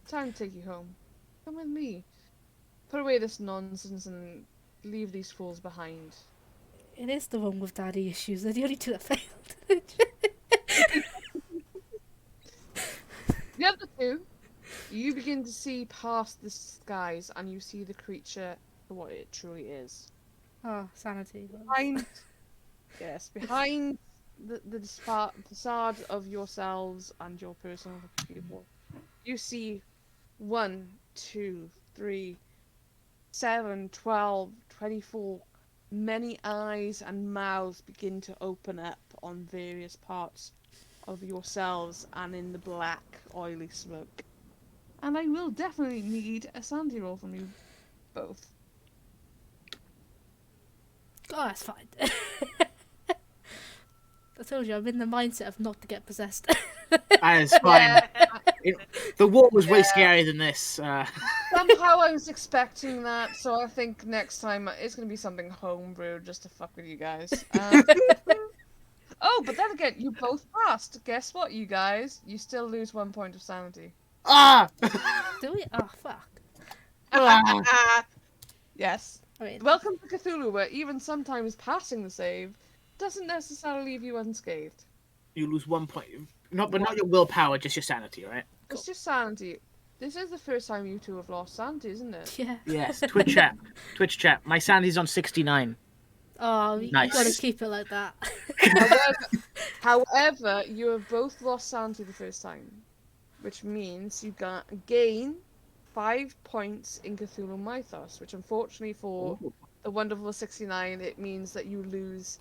Time to take you home. Come with me. Put away this nonsense and leave these fools behind. It is the one with daddy issues. They're the only two that failed. The other two, you begin to see past the skies and you see the creature for what it truly is. Oh, sanity. Behind, yes, behind the facade of yourselves and your personal people, you see 1, 2, 3, 7, 12, 24. Many eyes and mouths begin to open up on various parts of yourselves and in the black, oily smoke. And I will definitely need a sanity roll from you both. Oh, that's fine. I told you, I'm in the mindset of not to get possessed. That is fine. The war was way scarier than this. Somehow I was expecting that, so I think next time it's gonna be something homebrew just to fuck with you guys. Oh, but then again, you both passed. Guess what, you guys? You still lose 1 point of sanity. Ah! Do we? Oh, fuck. Yes. I mean, Welcome to Cthulhu, where even sometimes passing the save doesn't necessarily leave you unscathed. You lose 1 point. But not your willpower, just your sanity, right? It's just sanity. This is the first time you two have lost sanity, isn't it? yeah. Yes. Twitch chat. My sanity's on 69. Oh, you Nice. gotta keep it like that. However, you have both lost sanity the first time, which means you gain 5 points in Cthulhu Mythos, which unfortunately for the wonderful 69, it means that you lose.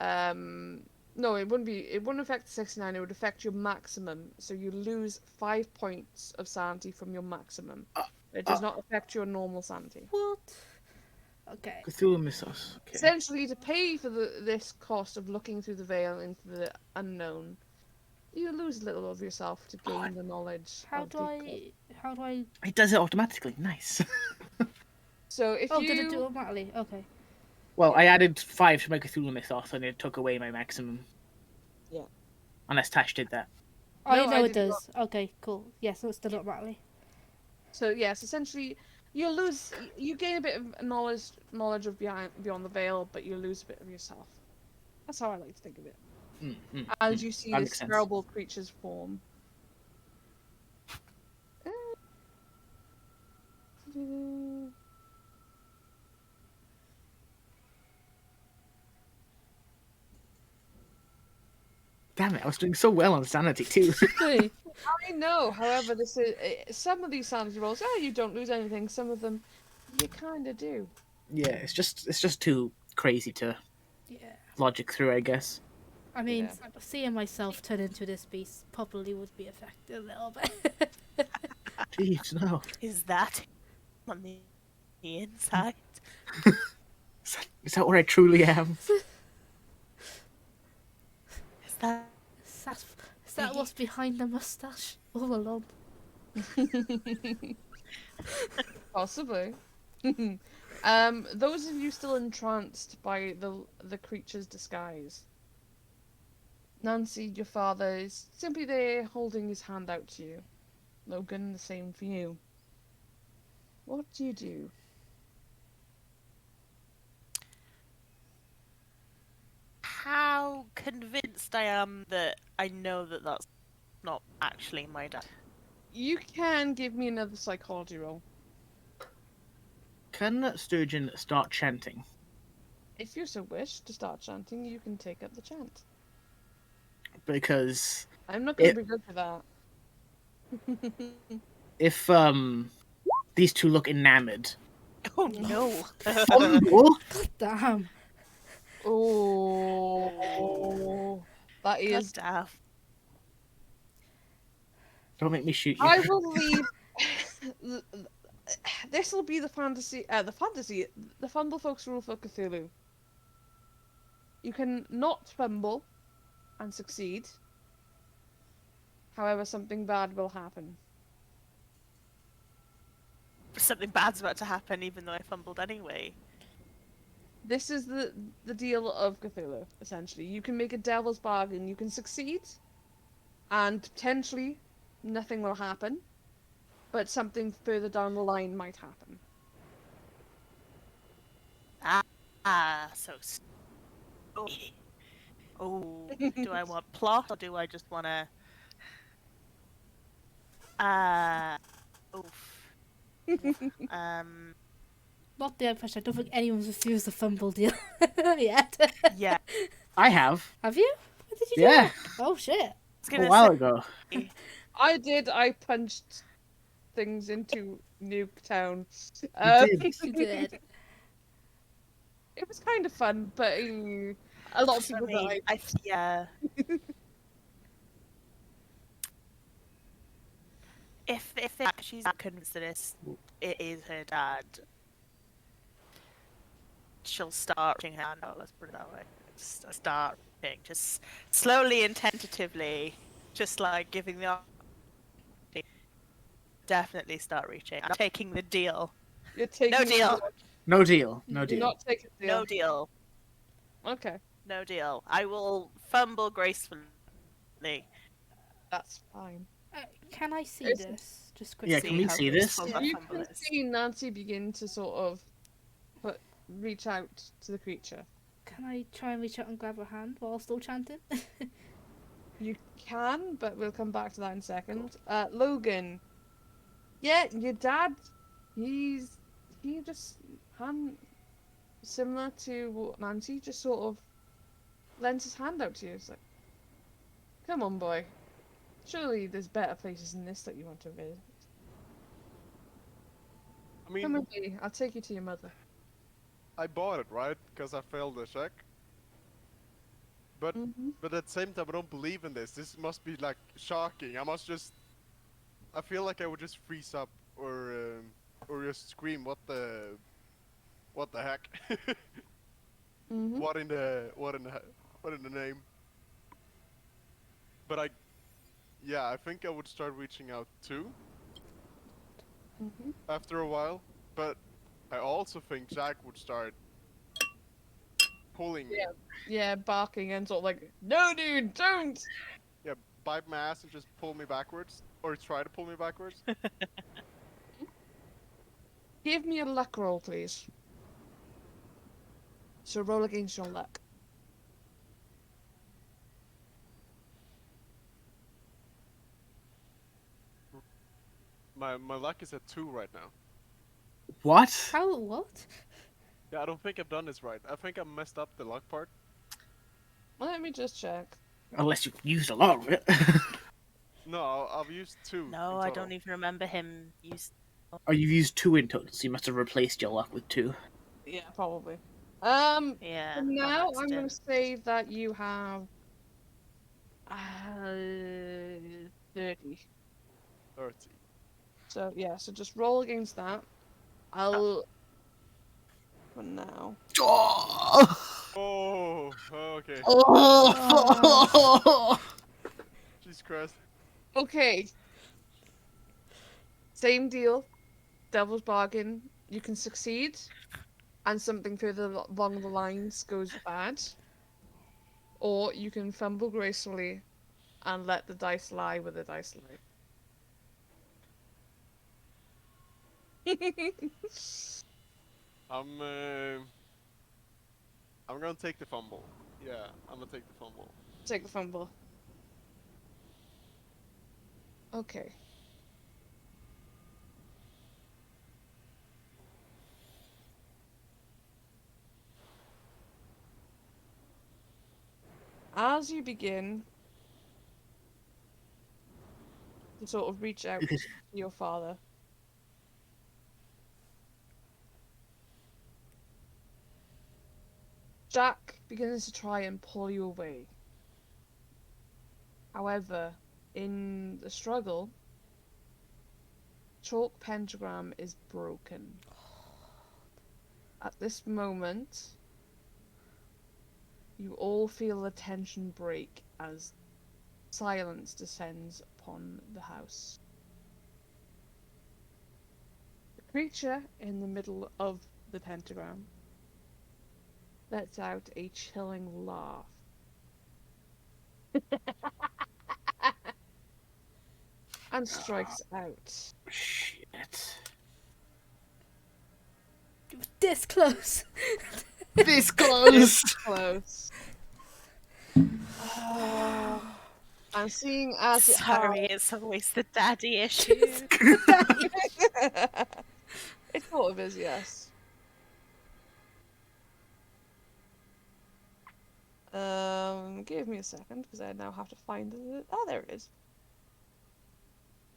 No, it wouldn't affect the 69. It would affect your maximum. So you lose 5 points of sanity from your maximum. It does not affect your normal sanity. What? Okay. Cthulhu Mythos. Okay. Essentially, to pay for this cost of looking through the veil into the unknown, you lose a little of yourself to gain the knowledge. How do I? It does it automatically. Nice. So if Oh, you did it do it automatically? Okay. Well, I added 5 to my Cthulhu Mythos, and it took away my maximum. Yeah. Unless Tash did that. Oh, No, I know I it did does. Okay, cool. Yes, it's done automatically. So yes, essentially, you gain a bit of knowledge of beyond the veil, but you lose a bit of yourself. That's how I like to think of it. As you see That this makes sense. terrible creature's form. Damn it, I was doing so well on sanity too. Hey. I know. However, this is some of these sanity rolls. Oh, you don't lose anything. Some of them, you kind of do. Yeah, it's just too crazy to Yeah. logic through, I guess. I mean, Yeah. seeing myself turn into this beast probably would be affected a little bit. Jeez, no. Is that on the inside? Is that where I truly am? Is that Is that what's behind the mustache all along? Possibly. Those of you still entranced by the creature's disguise. Nancy, your father, is simply there holding his hand out to you. Logan, the same for you. What do you do? how convinced I am that I know that that's not actually my dad? You can give me another psychology roll. Can Sturgeon start chanting? If you so wish to start chanting, you can take up the chant. Because I'm not going to be good for that. if these two look enamored. Oh no! Oh, Damn. Oh, that is. God damn. don't make me shoot you. I will leave. This will be the Fundle Folks rule for Cthulhu. You can not fumble and succeed. However, something bad will happen. Something bad's about to happen, even though I fumbled anyway. This is the deal of Cthulhu, essentially. You can make a devil's bargain. You can succeed, and potentially nothing will happen, but something further down the line might happen. So. Oh, do I want plot or do I just want to? Oof. Not the impression. I don't think anyone's refused the fumble deal yet. Yeah. I have. Have you? What did you do? Yeah, Oh shit. a while ago. I did. I punched things into Nuketown. did. You did. It was kind of fun, but a lot of I people mean, died. yeah. If she's convinced that it is her dad, she'll start reaching her hand out. Let's put it that way. Start reaching, just slowly and tentatively, just like giving the opportunity. Definitely start reaching. I'm taking the deal. You're taking No the deal. No deal. No You're deal. not taking the deal. No deal. Okay, No deal. I will fumble gracefully. that's fine. Can I see It's- this? Just Yeah, quickly. can we how see this? graceful my You fumble can is. see Nancy begin to sort of reach out to the creature. Can I try and reach out and grab her hand while still chanting? You can, but we'll come back to that in a second. Logan. Yeah, your dad, he just similar to what Nancy, just sort of lends his hand out to you. It's like, come on, boy. Surely there's better places than this that you want to visit. I mean, Come with me. I'll take you to your mother. I bought it, right? Because I failed the check. But Mm-hmm. but at the same time, I don't believe in this. This must be like shocking. I feel like I would just freeze up or just scream, what the heck? Mm-hmm. What in the name? But I think I would start reaching out too Mm-hmm. after a while. But I also think Jack would start pulling me. Yeah, barking and sort of like, no, dude, don't. Yeah, bite my ass and just pull me backwards, or try to pull me backwards. Give me a luck roll, please. So roll against your luck. My luck is at 2 right now. What? How? What? Yeah, I don't think I've done this right. I think I messed up the luck part. Let me just check. Unless you've used a lot of it. No, I've used 2. No, in I total. don't even remember him use. Or you've used 2 in total, so you must have replaced your luck with 2. Yeah, probably. Yeah. For on now, I'm going to accident. say that you have 30. 30. So yeah, so just roll against that. I'll for now. Oh! Oh, okay. Oh! Jesus Christ. Okay. Same deal. Devil's bargain. You can succeed, and something further along the lines goes bad, or you can fumble gracefully, and let the dice lie where the dice lie. I'm gonna take the fumble. Yeah, I'm gonna take the fumble. Take the fumble. Okay. As you begin to sort of reach out to your father, Jack begins to try and pull you away. However, in the struggle, chalk pentagram is broken. At this moment, you all feel the tension break as silence descends upon the house. The creature in the middle of the pentagram lets out a chilling laugh. And strikes out. Shit. This close. This close! Close. I'm seeing as it Sorry, it's always the daddy issue. It sort of is, yes. Give me a second, because I now have to find it. Oh, there it is.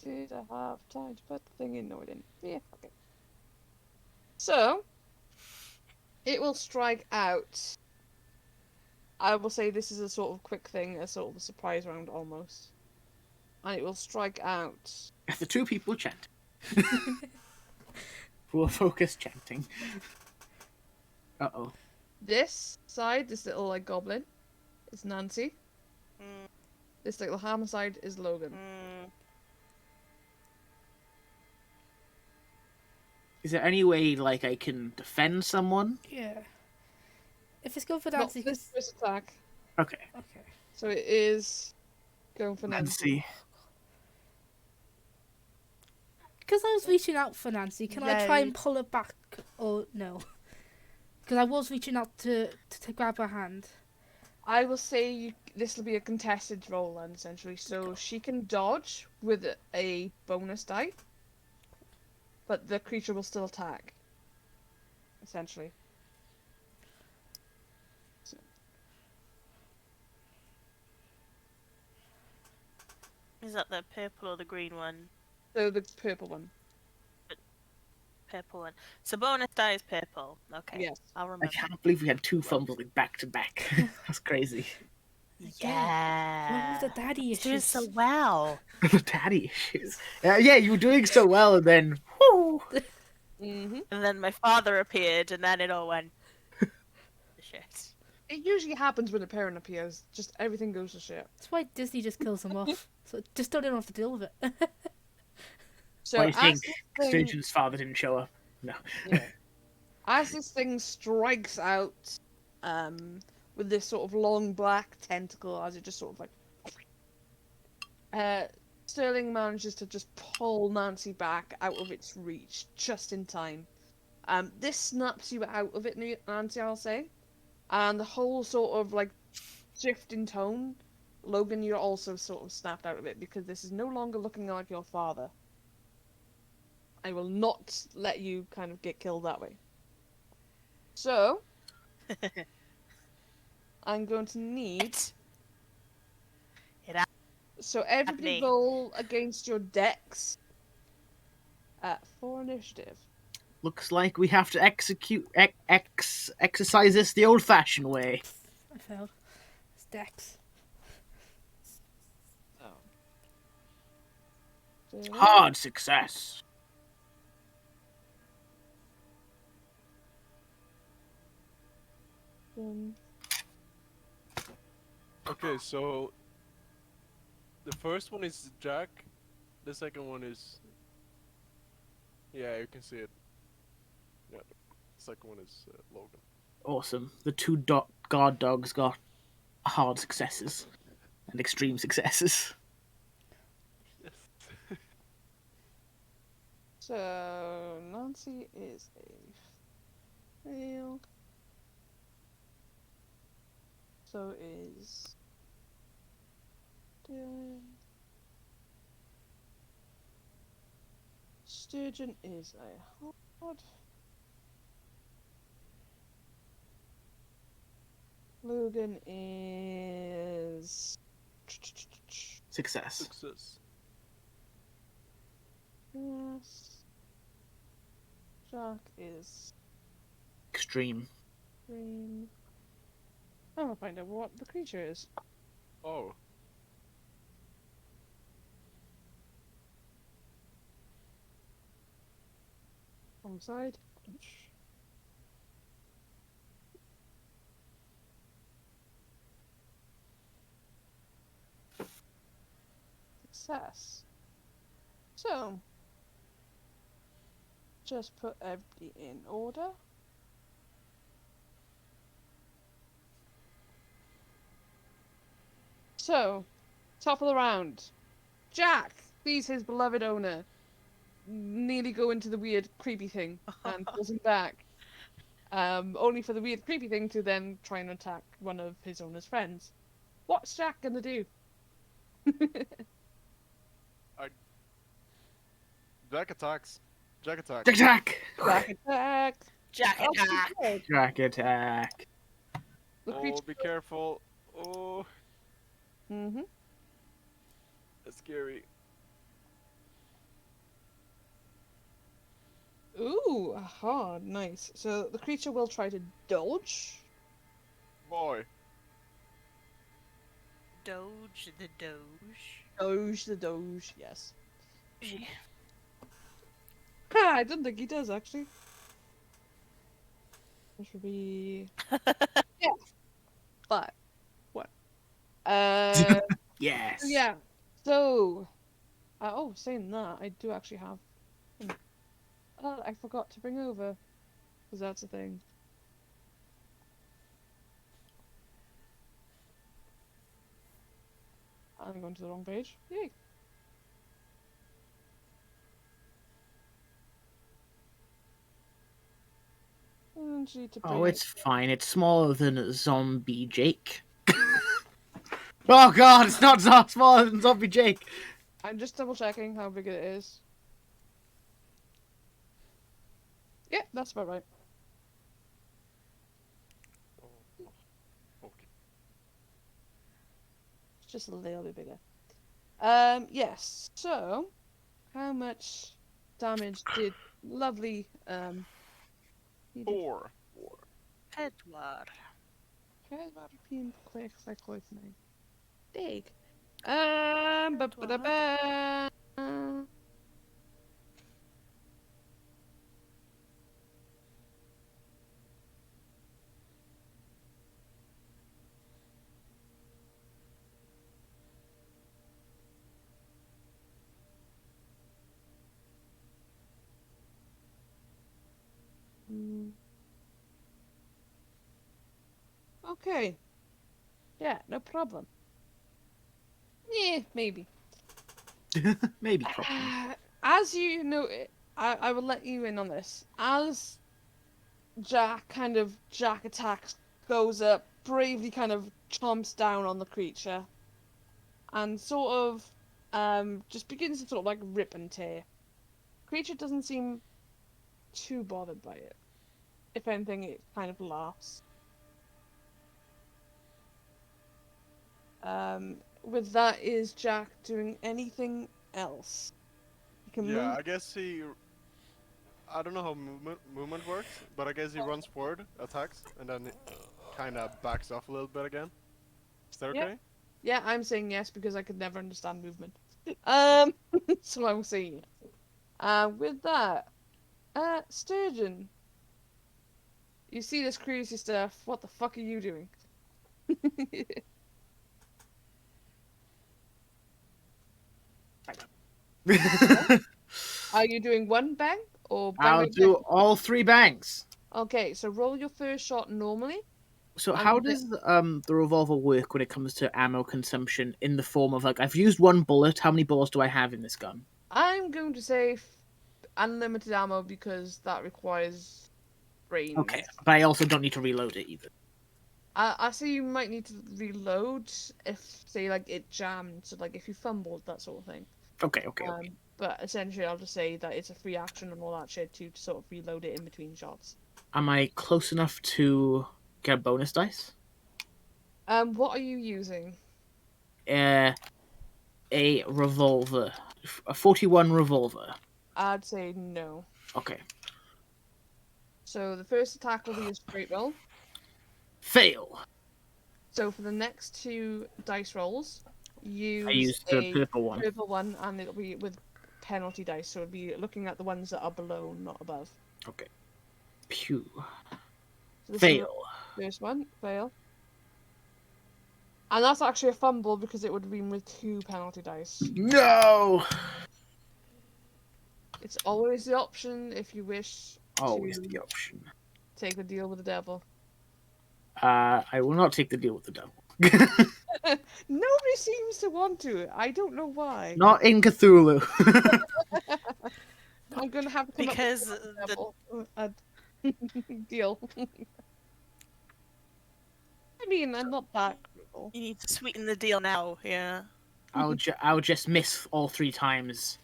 Did I have time to put the thing in? No, I didn't. Yeah, okay. So, it will strike out. I will say this is a sort of quick thing, a sort of a surprise round almost. And it will strike out. The 2 people chanting. Full focus chanting. Uh-oh. This side, this little like goblin, is Nancy. Mm, This little hammer side is Logan. Is there any way, like, I can defend someone? Yeah. If it's going for Not Nancy, for this first attack. Okay. okay. So it is going for Nancy. Nancy. Because I was reaching out for Nancy, can I try and pull her back? Or no? Because I was reaching out to grab her hand. I will say this will be a contested roll then, essentially. So she can dodge with a bonus die, but the creature will still attack. Essentially. So, Is that the purple or the green one? so the purple one. Purple one. So bonus die is purple. Okay. Yes. I'll I remember. can't believe we had 2 fumbles like back to back. That's crazy. Yeah. What was the daddy It's doing issues? so well. The daddy issues. Yeah, you were doing so well, and then whoo! Mm-hmm. And then my father appeared, and then it all went to shit. It usually happens when a parent appears. Just everything goes to shit. That's why Disney just kills them off. So just don't have to deal with it. So I as think this thing, Sturgeon's father didn't show up. No. yeah. As this thing strikes out, with this sort of long black tentacle, as it just sort of like, Sterling manages to just pull Nancy back out of its reach just in time. This snaps you out of it, Nancy, I'll say, and the whole sort of like shift in tone. Logan, you're also sort of snapped out of it because this is no longer looking like your father. I will not let you kind of get killed that way. So, I'm going to need... So everybody Happening. roll against your dex for initiative. Looks like we have to exercise this the old-fashioned way. I failed. It's Dex. So, Hard success. Okay, so the first one is Jack. The second one is... Yeah, you can see it. Yeah, the second one is Logan. Awesome. The 2 guard dogs got hard successes and extreme successes. Yes. So Nancy is a fail. So is Dylan. Sturgeon is a hard. Logan is Success. Success. yes. Jack is Extreme. green. I'm gonna find out what the creature is. Oh. Wrong side. Success. So, just put everybody in order. So, top of the round. Jack sees his beloved owner nearly go into the weird, creepy thing and pulls him back. Only for the weird, creepy thing to then try and attack one of his owner's friends. What's Jack gonna do? Jack attacks. Jack attacks. Jack! Jack attack! Jack Oh, attack. she did. Jack attack. The Oh, creature. be careful. Oh, Mm-hmm. that's scary. Ooh, aha, nice. So the creature will try to dodge. Boy. Doge the Doge. Doge the doge, yes. Ha, I don't think he does, actually. which would be yeah, 5. What? Yes. Yeah. So, saying that, I do actually have. Oh, I forgot to bring over, because that's a thing. I'm going to the wrong page. Yay. Oh, it's fine. It's smaller than Zombie Jake. Oh god, it's not smaller than Zombie Jake. I'm just double checking how big it is. Yeah, that's about right. Okay. It's just a little bit bigger. Yes. So, how much damage did lovely he did 4. Edward. Dig. Okay. Yeah, no problem. Yeah, maybe. Maybe problem. As you know, I will let you in on this. As Jack attacks, goes up, bravely kind of chomps down on the creature, and sort of just begins to sort of like rip and tear. Creature doesn't seem too bothered by it. If anything, it kind of laughs. With that, is Jack doing anything else? He can Yeah, move. I guess he. I don't know how movement works, but I guess he runs forward, attacks, and then kind of backs off a little bit again. Is that Yeah. okay? Yeah, I'm saying yes because I could never understand movement. So I'm saying yes. With that, Sturgeon, you see this crazy stuff. What the fuck are you doing? Are you doing one bang or bang? I'll do all 3 bangs. Okay, so roll your first shot normally. So And how the- does the revolver work when it comes to ammo consumption in the form of, like, I've used 1 bullet, how many bullets do I have in this gun? I'm going to say unlimited ammo because that requires brains. Okay, but I also don't need to reload it either. I say you might need to reload if, say, like it jammed, so like if you fumbled, that sort of thing. Okay. But essentially, I'll just say that it's a free action and all that shit to sort of reload it in between shots. Am I close enough to get a bonus dice? What are you using? A revolver. A 41 revolver. I'd say no. Okay. So the first attack will be a straight roll. Fail. So for the next 2 dice rolls, I use used the a purple one. purple one, and it'll be with penalty dice. So it'll be looking at the ones that are below, not above. Okay. Pew. So this is Fail. the first one, fail. And that's actually a fumble because it would have been with 2 penalty dice. No! It's always the option if you wish Always to the option. take the deal with the devil. I will not take the deal with the devil. Nobody seems to want to. I don't know why. Not in Cthulhu. I'm gonna have to come Because up with the devil. Deal. I mean, I'm not that cruel. you need to sweeten the deal now. Yeah. I'll just miss all 3 times,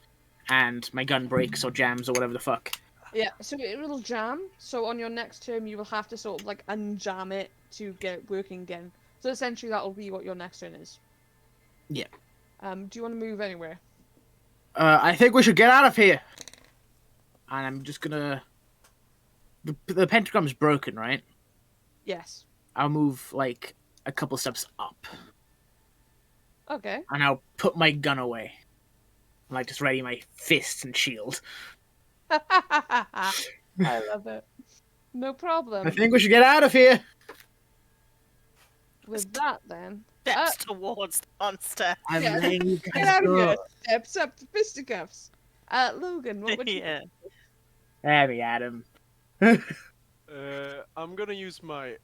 and my gun breaks or jams or whatever the fuck. Yeah, so it will jam. So on your next turn, you will have to sort of like unjam it to get it working again. So essentially, that will be what your next turn is. Yeah. Do you want to move anywhere? I think we should get out of here. And I'm just gonna. The pentagram's broken, right? Yes. I'll move like a couple steps up, Okay. and I'll put my gun away. I'm like just ready my fist and shield. I love it. No problem. I think we should get out of here. With that, then. Steps towards the monster. I'm Yeah. letting you Get guys out of go. here. Steps up to fisticuffs. Logan, what would you Yeah. There we had him. I'm gonna use my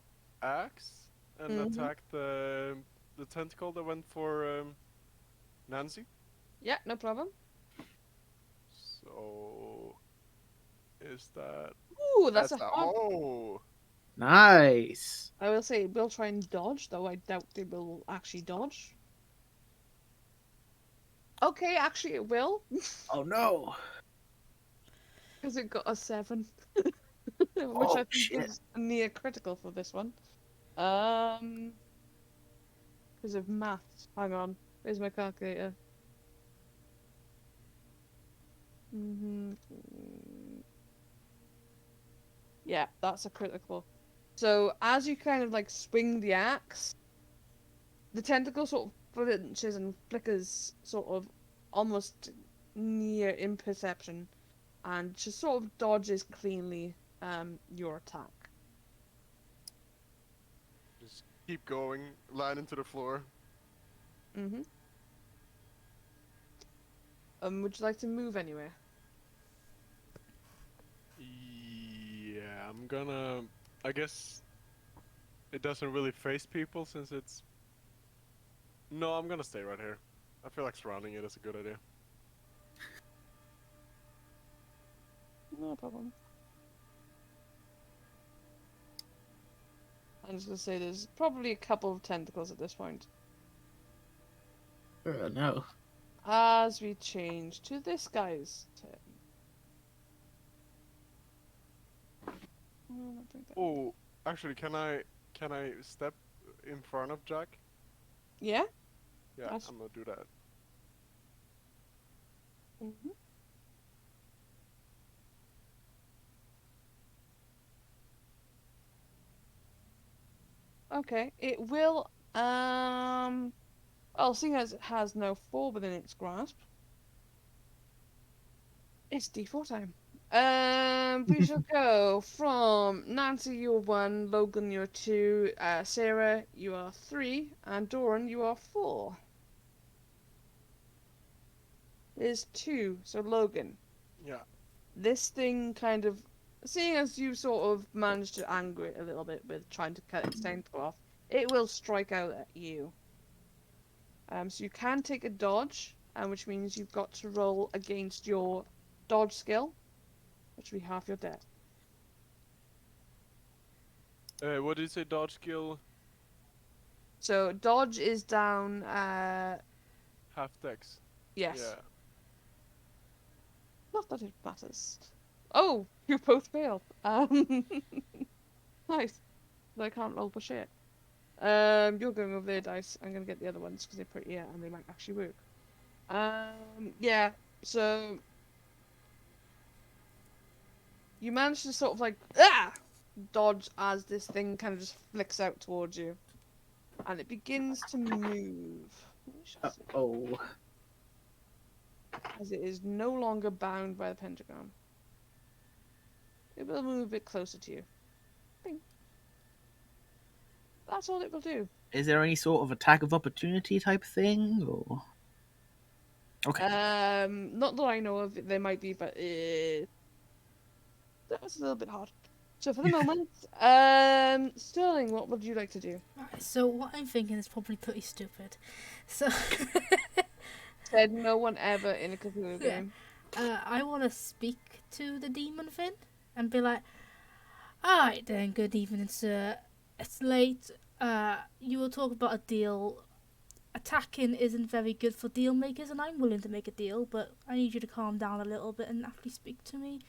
axe and Mhm. attack the tentacle that went for Nancy. Yeah, no problem. So is that? Ooh, that's a hard. Oh. Nice. I will say we'll try and dodge, though I doubt they will actually dodge. Okay, actually it will, Oh no. because it got a 7. Which Oh, I think shit. is near critical for this one. Because of maths. Hang on, where's my calculator? Yeah, that's a critical. So as you kind of like swing the axe, the tentacle sort of flinches and flickers, sort of almost near imperception, and just sort of dodges cleanly your attack. Just keep going, land into the floor. Mm-hmm. Would you like to move anywhere? Yeah, I'm gonna. I guess it doesn't really face people since it's. No, I'm gonna stay right here. I feel like surrounding it is a good idea. No problem. I'm just gonna say there's probably a couple of tentacles at this point. No. As we change to this guy's turn. Oh, actually, can I step in front of Jack? Yeah? Yeah, That's- I'm gonna do that. Mm-hmm. Okay, it will, well, seeing as it has no fall within its grasp, it's D4 time. We shall go from Nancy, you're 1, Logan, you're 2, Sarah, you are 3, and Doran, you are 4. There's 2, so Logan. Yeah. This thing kind of, seeing as you sort of managed to anger it a little bit with trying to cut its tentacle off, it will strike out at you. So you can take a dodge, which means you've got to roll against your dodge skill, which will be half your death. What did you say? Dodge skill, So dodge is down, half dex. yes. Yeah. Not that it matters. Oh, you both fail. Nice. I can't roll for shit. You're going over there, dice. I'm gonna get the other ones because they're pretty, and they might actually work. Yeah. So you manage to sort of like dodge as this thing kind of just flicks out towards you, and it begins to move. Oh. As it is no longer bound by the pentagram. It will move a bit closer to you. Bing. That's all it will do. Is there any sort of attack of opportunity type thing, or? Okay. Not that I know of. There might be, but that was a little bit hard. So for the moment, Sterling, what would you like to do? Right, so what I'm thinking is probably pretty stupid. So Said no one ever in a Cthulhu Yeah. game. I want to speak to the demon thing and be like, "Alright then, good evening, sir. It's late. You will talk about a deal. Attacking isn't very good for deal makers, and I'm willing to make a deal, but I need you to calm down a little bit and actually speak to me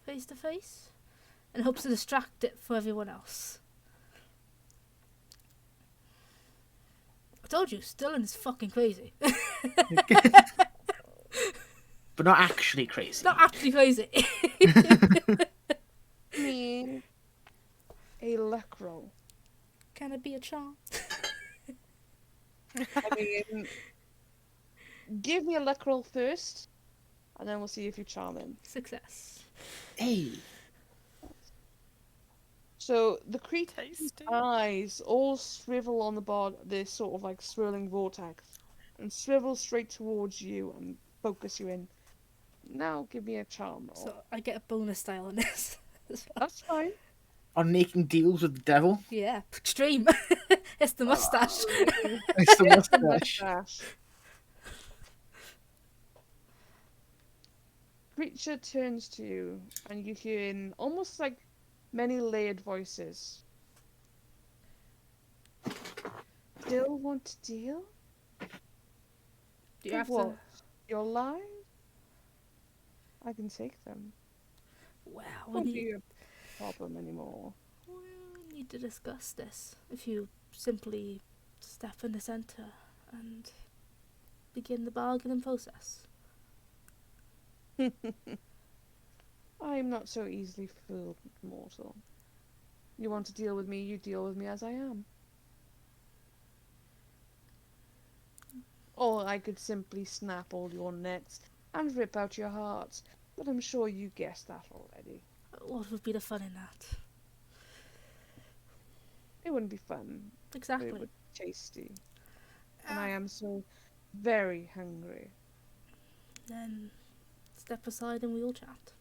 face to face, in hopes to distract it for everyone else." I told you, Sterling is fucking crazy. But not actually crazy. It's not actually crazy. Me. A luck roll. Can it be a charm? I mean, give me a luck roll first, and then we'll see if you charm him. Success. Hey. So the creature's Tasty. eyes all shrivel on the this sort of like swirling vortex, and swivel straight towards you and focus you in. Now give me a charm roll. So I get a bonus style on this. as well. That's fine. On making deals with the devil. Yeah, extreme. It's the mustache. It's the It's the mustache. mustache. Creature turns to you, and you hear in almost like many layered voices. Still want to deal? Do you For have what? to? Your lives? I can take them. Wow, we Won't need, be a problem anymore. we need to discuss this. If you simply step in the centre and begin the bargaining process. I'm not so easily fooled, mortal. You want to deal with me, you deal with me as I am. Or I could simply snap all your nets and rip out your hearts, but I'm sure you guessed that already. What would be the fun in that? It wouldn't be fun, but Exactly. it would be tasty. And I am so very hungry. Then step aside and we'll chat.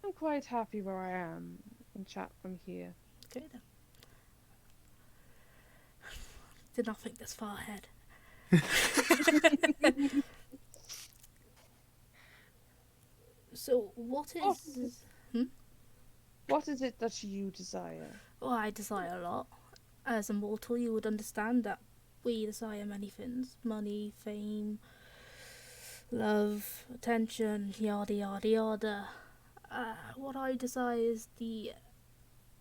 I'm quite happy where I am and chat from here. Okay then. Did not think this far ahead. So what is? What is it that you desire? Well, I desire a lot. As a mortal, you would understand that we desire many things: money, fame, love, attention, yada yada yada. What I desire is the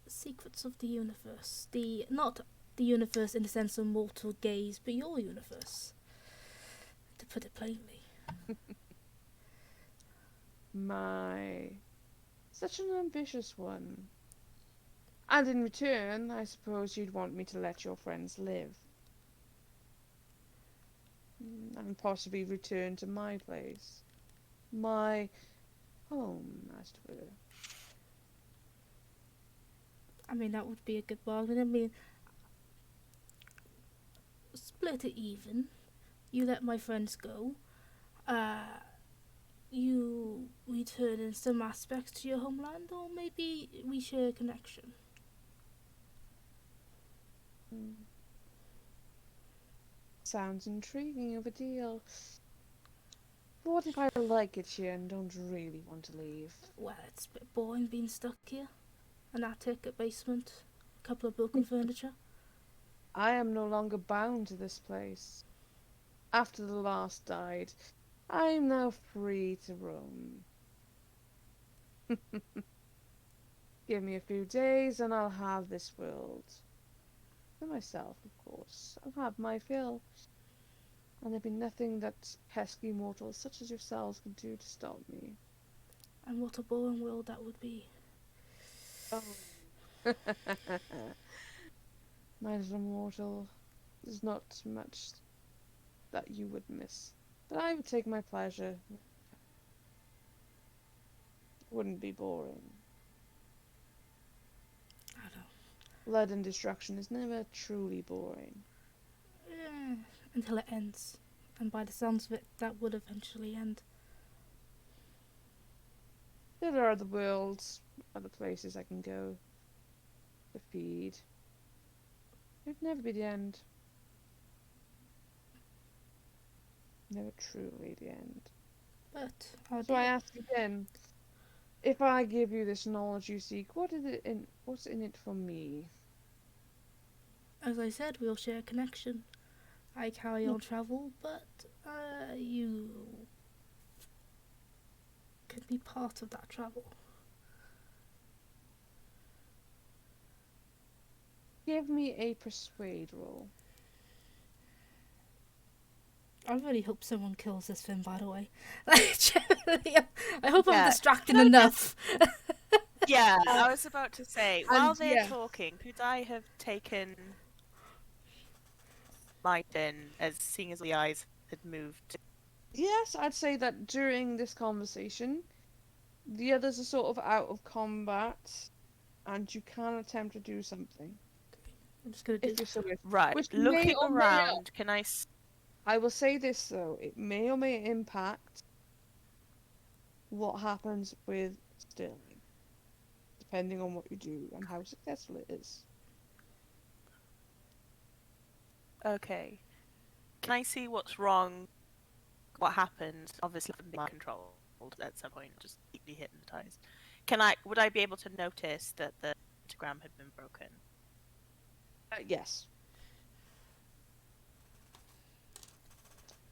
secrets of the universe. Not the universe in the sense of mortal gaze, but your universe. To put it plainly. Such an ambitious one. And in return, I suppose you'd want me to let your friends live. And possibly return to my place. My home, as it were. I mean, that would be a good bargain. I mean, split it even. You let my friends go. You return in some aspects to your homeland, or maybe we share a connection. Sounds intriguing of a deal. But what if I like it here and don't really want to leave? Well, it's a bit boring being stuck here. An attic, a basement, a couple of broken furniture. I am no longer bound to this place. After the last died, I am now free to roam. Give me a few days and I'll have this world. For myself, of course. I'll have my fill. And there'll be nothing that pesky mortals such as yourselves can do to stop me. And what a boring world that would be. Oh. My little mortal, there's not much that you would miss. But I would take my pleasure. It wouldn't be boring. I don't know. Blood and destruction is never truly boring. Until it ends. And by the sounds of it, that would eventually end. There are other worlds, other places I can go to feed. It'd never be the end. Never truly the end. But our So I deal- ask again, if I give you this knowledge you seek, what's in it for me? as I said, we'll share a connection. I carry on travel, but you can be part of that travel. Give me a persuade roll. I really hope someone kills this thing, by the way. Generally, I hope I'm Yeah. distracting enough. Yeah, I was about to say, while they're yeah. talking, could I have taken my turn as seeing as the eyes had moved? Yes, I'd say that during this conversation, The others are sort of out of combat, and you can attempt to do something I'm just gonna do. if you're so wish. Right. Which may Looking or may not. around, can I? I will say this though, it may or may impact what happens with Sterling, depending on what you do and how successful it is. Okay. Can I see what's wrong? What happened? Obviously, mind controlled at some point, just deeply hypnotized. Would I be able to notice that the pentagram had been broken? Yes.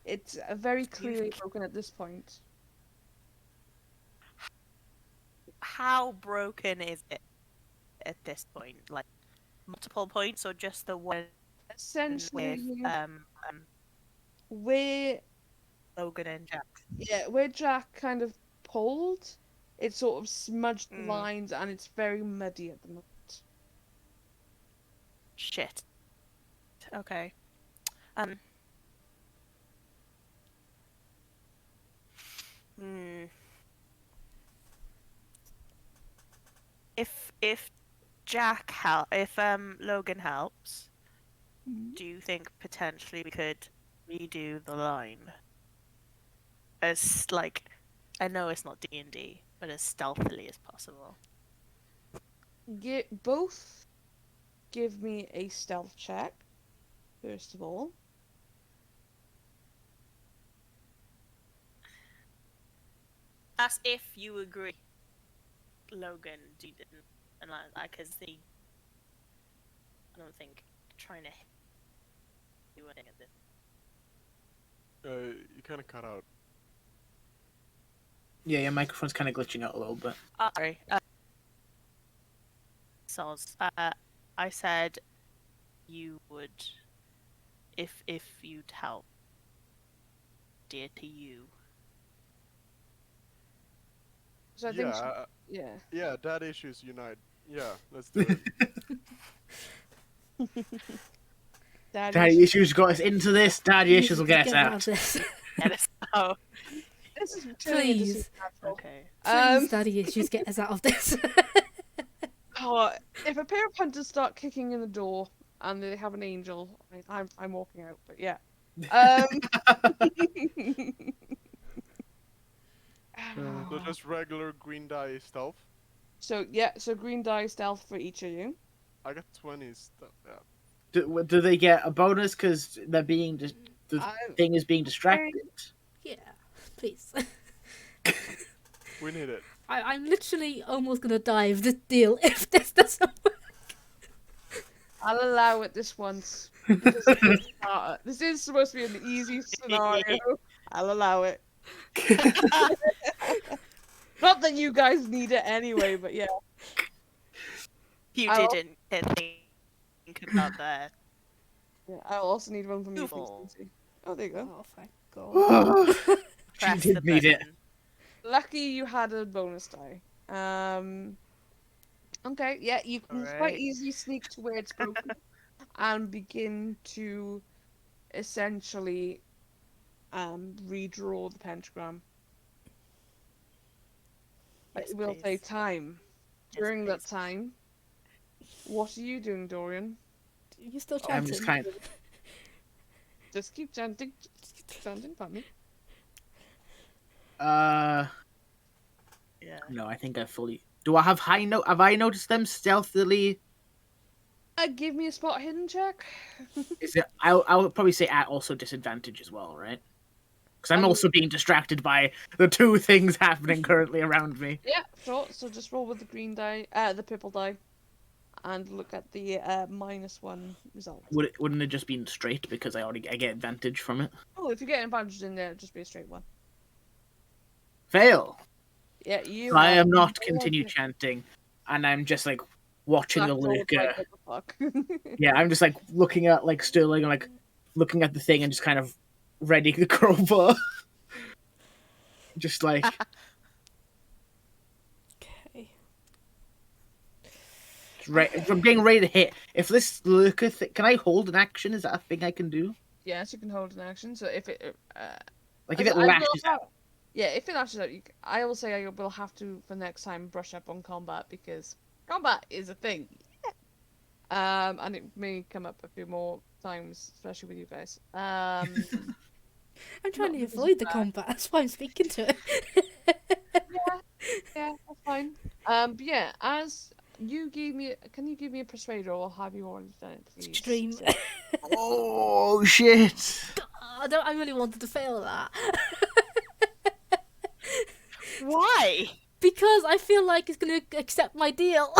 It's very clearly broken at this point. How broken is it at this point? Like multiple points, or just the one Essentially, with where Logan and Jack? where Jack kind of pulled, it sort of smudged the lines, and it's very muddy at the moment. Shit. Okay. If Logan helps, do you think potentially we could redo the line? As like, I know it's not D&D, but as stealthily as possible. Both give me a stealth check, first of all. As if you agree, Logan didn't, and I can see. I don't think trying to do anything at this. You kind of cut out. Yeah, your microphone's kind of glitching out a little bit. Sorry. Soz. I said you would, if you'd help, dear to you. So I think Yeah, dad issues unite. Yeah, let's do it. Daddy issues got us into this. Daddy issues will get us out. of this. Get us out. This is turning into Please. supernatural. Okay. Please, daddy issues, get us out of this. Oh, if a pair of hunters start kicking in the door and they have an angel, I'm walking out. But yeah. So just regular green die stealth. So green die stealth for each of you. I got 20 stuff. Yeah. Do they get a bonus because they're being the thing is being distracted? Yeah, please. We need it. I'm literally almost gonna die of this deal if this doesn't work. I'll allow it this once. Because this is supposed to be an easy scenario. I'll allow it. Not that you guys need it anyway, but yeah. You didn't think about that. Yeah, I'll also need one from you, Beautiful. please. Oh, there you go. Oh, thank God. Press did the need it. button. Lucky you had a bonus die. Okay, yeah, you can quite Alright. easily sneak to where it's broken and begin to essentially redraw the pentagram. Yes, It will please. take time. Yes, During that please. time, what are you doing, Dorian? You still I'm chanting? just kind of. Just keep chanting. Just keep chanting, Pammy. Yeah. No, I think I fully. Do I have high note? Have I noticed them stealthily? Give me a spot hidden check. Is it? I'll probably say at also disadvantage as well, right? Because I'm also being distracted by the two things happening currently around me. Yeah, sure. So just roll with the green die, the purple die, and look at the -1 result. Wouldn't it just be straight because I get advantage from it? Oh, if you get an advantage in there, it'd just be a straight one. Fail. Yeah, you. I have am not no continue idea. chanting, and I'm just like watching the Black lurker. Lord, like, what the fuck? Yeah, I'm just like looking at like Sterling, and like looking at the thing, and just kind of ready the crowbar. Just like Okay. I'm getting ready to hit. If this lurker can I hold an action? Is that a thing I can do? Yes, you can hold an action. So if it Like if it lashes out. Yeah, if it lashes out, I will say I will have to for next time brush up on combat because combat is a thing. And it may come up a few more times, especially with you guys. I'm trying Not to because of avoid the that. combat. That's why I'm speaking to it. Yeah, that's fine. But yeah, as you gave me, can you give me a persuader, or have you already done it? Please? Extreme. Oh shit! I really wanted to fail that. Why? Because I feel like it's going to accept my deal.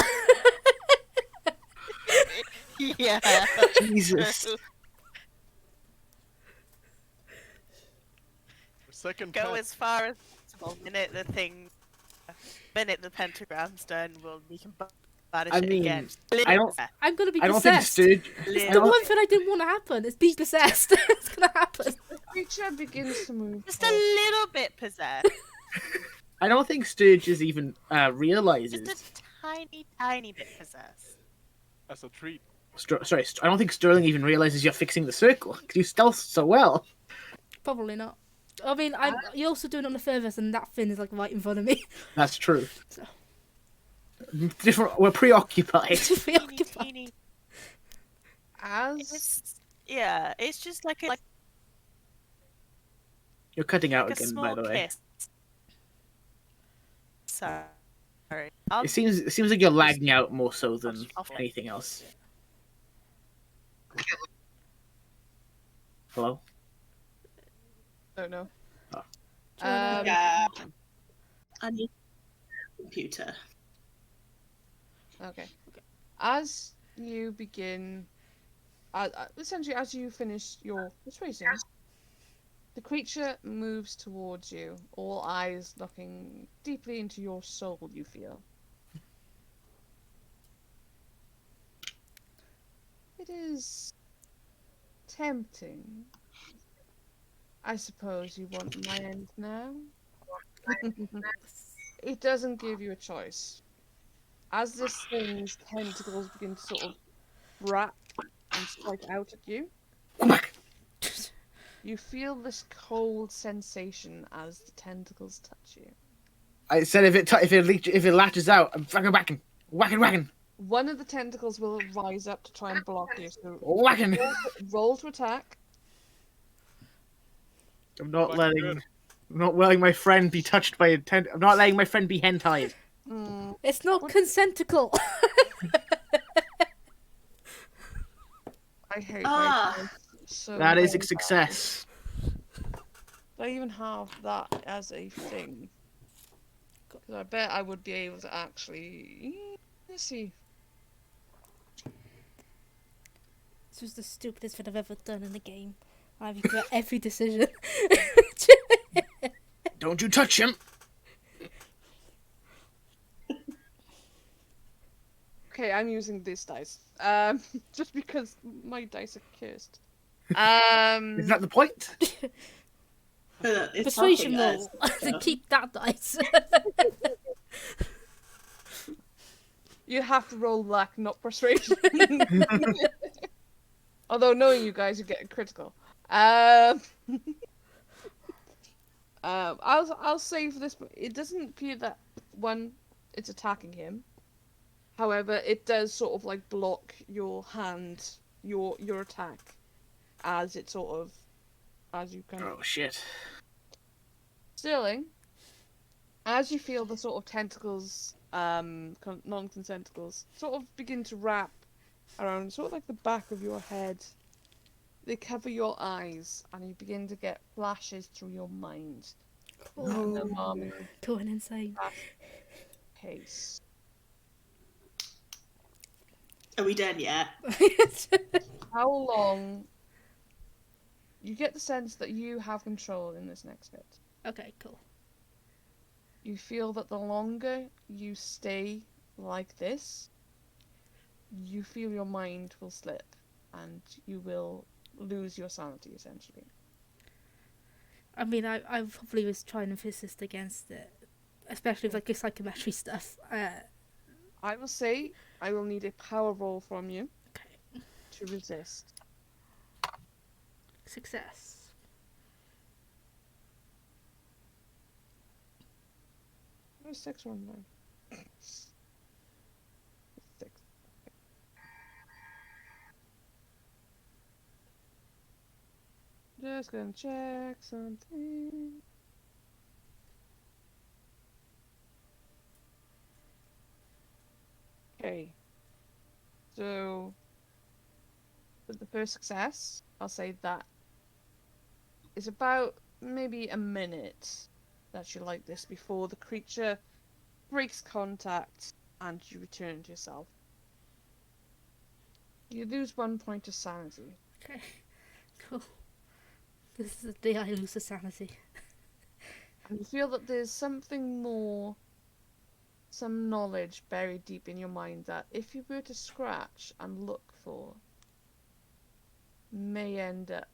Yeah. Jesus. Second Go pet. as far as possible. Minute the pentagram's done, we can banish I it mean, again. I don't. I'm going to be I don't think possessed. Sturgeon. It's I the don't- one thing I didn't want to happen. It's be possessed. It's going to happen. The creature begins to move. Just a little bit possessed. I don't think Sturgeon even realizes. Just a tiny, tiny bit possessed. As a treat. Sorry, I don't think Sterling even realizes you're fixing the circle because you stealth so well. Probably not. I mean, you're also doing it on the furthest, and that fin is like right in front of me. That's true. So. Different. We're preoccupied. Just Teeny, preoccupied. teeny. As It's just like a You're cutting out like a again, small by the way. kiss. Sorry. It seems like you're lagging out more so than I'll- anything else. Hello? don't know. Oh. Yeah. I need a computer. Okay. As you begin, essentially, as you finish your persuasion, the creature moves towards you, all eyes looking deeply into your soul, you feel. It is tempting. I suppose you want my end now? It doesn't give you a choice. As this thing's tentacles begin to sort of wrap and strike out at you, Come back! you feel this cold sensation as the tentacles touch you. I said if it latches out, I'm fucking whacking. One of the tentacles will rise up to try and block you. So Whacking. roll to attack. I'm not Fucking good. letting my friend be touched by a tent. I'm not letting my friend be hentai. It's not consentical. I hate Ah. my dice so That is very a success. bad. Do I even have that as a thing? Because I bet I would be able to actually. Let's see. This was the stupidest thing I've ever done in the game. I regret every decision. Don't you touch him. Okay, I'm using this dice. Just because my dice are cursed. Is that the point? It's Persuasion helping roll us, to so. keep that dice. You have to roll luck, not persuasion. Although knowing you guys, you get a critical. I'll say for this, it doesn't appear that it's attacking him. However, it does sort of like block your hand, your attack, as it sort of, as you kind of. Oh shit. Sterling, as you feel the sort of tentacles, non-tentacles, sort of begin to wrap around sort of like the back of your head, they cover your eyes, and you begin to get flashes through your mind. Going insane. Case. Are we done yet? How long? You get the sense that you have control in this next bit. Okay, cool. You feel that the longer you stay like this, you feel your mind will slip and you will lose your sanity, essentially. I mean, I probably was trying to persist against it, especially with like the psychometry stuff. I will say I will need a power roll from you Okay. to resist. Success. Where's 619? 6. Just gonna check something. Okay. So, with the first success, I'll say that it's about maybe a minute that you like this before the creature breaks contact and you return to yourself. You lose 1 point of sanity. Okay, cool. This is the day I lose the sanity. And you feel that there's something more, some knowledge buried deep in your mind that if you were to scratch and look for, may end up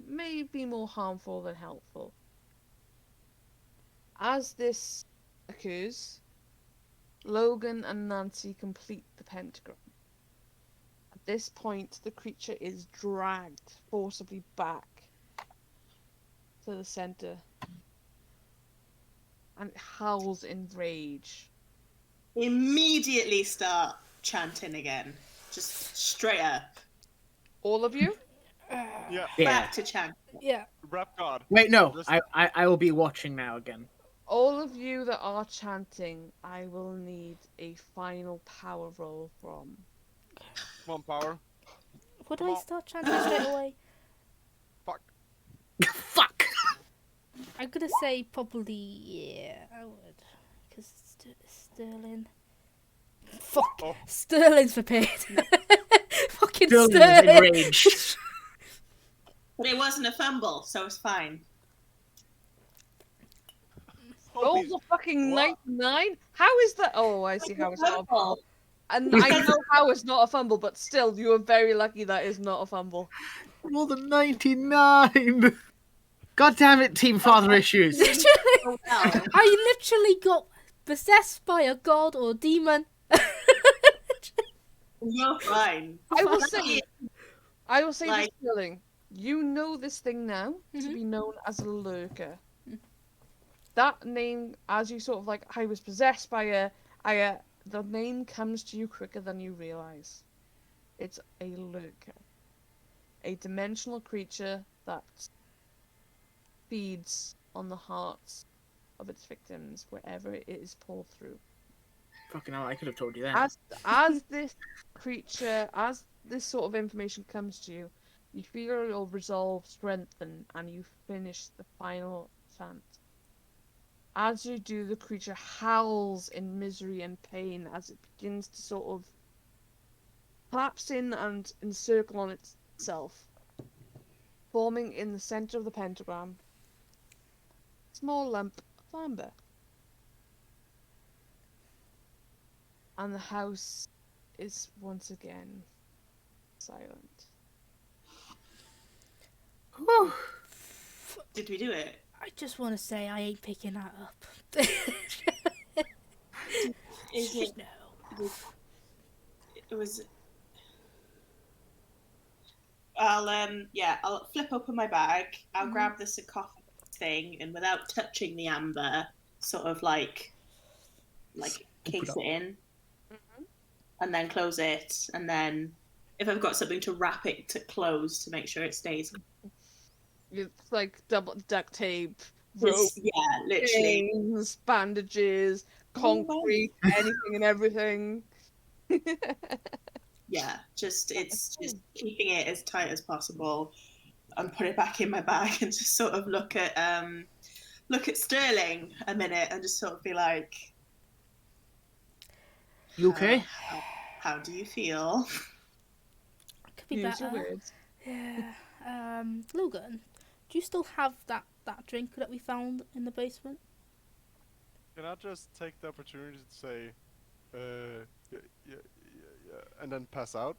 may be more harmful than helpful. As this occurs, Logan and Nancy complete the pentagram. At this point, the creature is dragged forcibly back to the center, and it howls in rage. Immediately start chanting again. Just straight up. All of you? Yeah. Back to chanting. Yeah. Rap God. Wait, no. Just- I will be watching now again. All of you that are chanting, I will need a final power roll from. Come on, power. Would Come I on. start chanting straight away? Fuck. Fuck! I'm gonna say probably, yeah, I would. Because Sterling. Fuck! Oh. Sterling's prepared. Fucking Sterling is Sterling! enraged. But it wasn't a fumble, so it's fine. Roll Holy the fucking what? 99? How is that? Oh, I see how it's not a fumble. Fumble. And I know how it's not a fumble, but still, you are very lucky that is not a fumble. Roll the 99! God damn it, Team Father Issues! Literally, Oh, no. I literally got possessed by a god or demon. You're fine. I will say this, Like- Sterling. You know this thing now to Mhm. be known as a lurker. That name, as you sort of like, I was possessed by the name comes to you quicker than you realize. It's a lurker. A dimensional creature that feeds on the hearts of its victims wherever it is pulled through. Fucking hell, I could have told you that. As this creature, as this sort of information comes to you, you feel your resolve strengthen and you finish the final chant. As you do, the creature howls in misery and pain as it begins to sort of collapse in and encircle on itself, forming in the center of the pentagram a small lump of amber. And the house is once again silent. Whew. Did we do it? I just want to say I ain't picking that up. Is it? No. It was. I'll flip open my bag. I'll grab the sarcophagus thing, and without touching the amber, sort of like case it in, and then close it, and then if I've got something to wrap it to close to make sure it stays. It's like double duct tape, rope, Yeah, literally. things, bandages, concrete, anything and everything. Yeah, it's just keeping it as tight as possible, and put it back in my bag, and just sort of look at Sterling a minute, and just sort of be like, You okay? How do you feel? Could be Use your better. words. Yeah. Logan, do you still have that drink that we found in the basement? Can I just take the opportunity to say, yeah, and then pass out?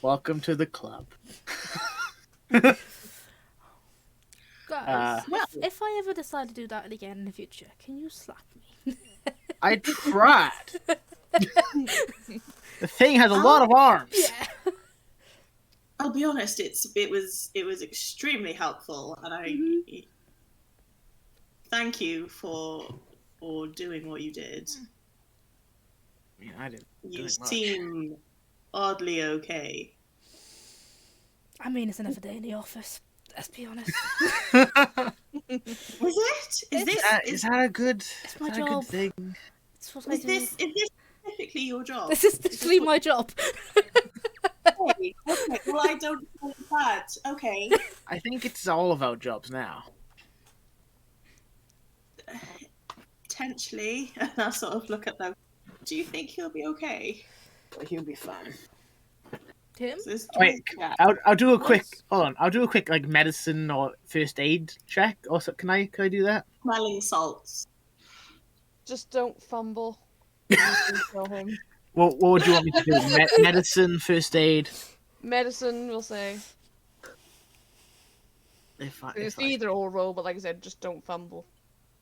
Welcome to the club. Guys, Well- if I ever decide to do that again in the future, can you slap me? I tried. The thing has a lot of arms. Yeah. I'll be honest, it was extremely helpful, and I thank you for doing what you did. I mean, I didn't do You it much. seem oddly okay. I mean, it's another day in the office. Let's be honest. Was it? Is that a good? It's my is that a job. good thing? It's what I Is do. this specifically your job? This is literally my job. Okay, well, I don't feel bad. Okay. I think it's all of our jobs now. Potentially. And I'll sort of look at them. Do you think he'll be okay? He'll be fine. Tim? Wait, I'll do a quick. Hold on, I'll do a quick like medicine or first aid check. Also, can I do that? Smelling salts. Just don't fumble. You can kill him. What would you want me to do? Medicine, first aid. Medicine, we'll say. It's either or roll, but like I said, just don't fumble.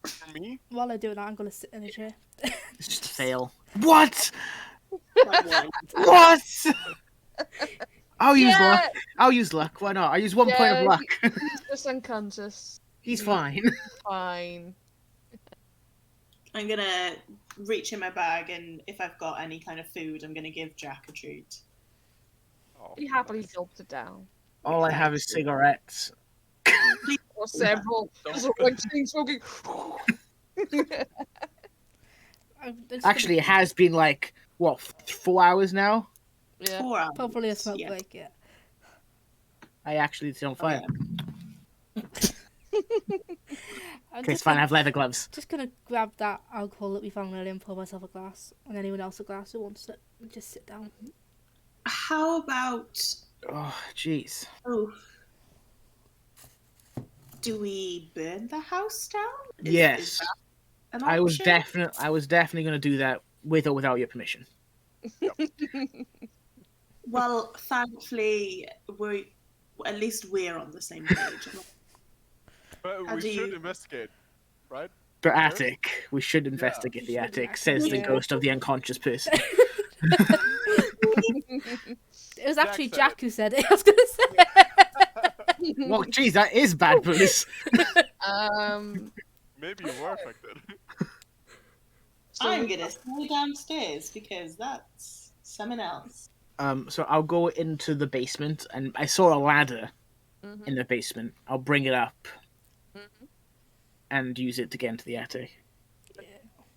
For me, While I do that, I'm going to sit in a chair. It's just a fail. What? Like, What? I'll use Yeah. luck. I'll use luck. Why not? I use 1 point of luck. He's just unconscious. He's fine. Fine. I'm gonna reach in my bag, and if I've got any kind of food, I'm gonna give Jack a treat. oh, He happily nice. gulped it down. All I have is cigarettes. Or several. Just like chain smoking. Actually, it has been like what 4 hours now. Yeah. 4 hours. Probably a smoke yeah. break, yeah. I actually it's on fire. I'm Okay, it's just fine. I gonna, have leather gloves. just gonna grab that alcohol that we found earlier and pour myself a glass, and anyone else a glass who wants it. And just sit down. How about? Oh, jeez. Oh, do we burn the house down? Yes, An I was option? definitely going to do that with or without your permission. Well, thankfully, at least we're on the same page. But How we do should you- investigate, right? The Yes. attic. We should investigate the should attic, investigate says the the ghost of the unconscious person. It was actually said Jack who said it. I was gonna say. Well, jeez, that is bad police. Maybe you were affected. I'm gonna stay downstairs because that's something else. So I'll go into the basement, and I saw a ladder in the basement. I'll bring it up and use it to get into the attic.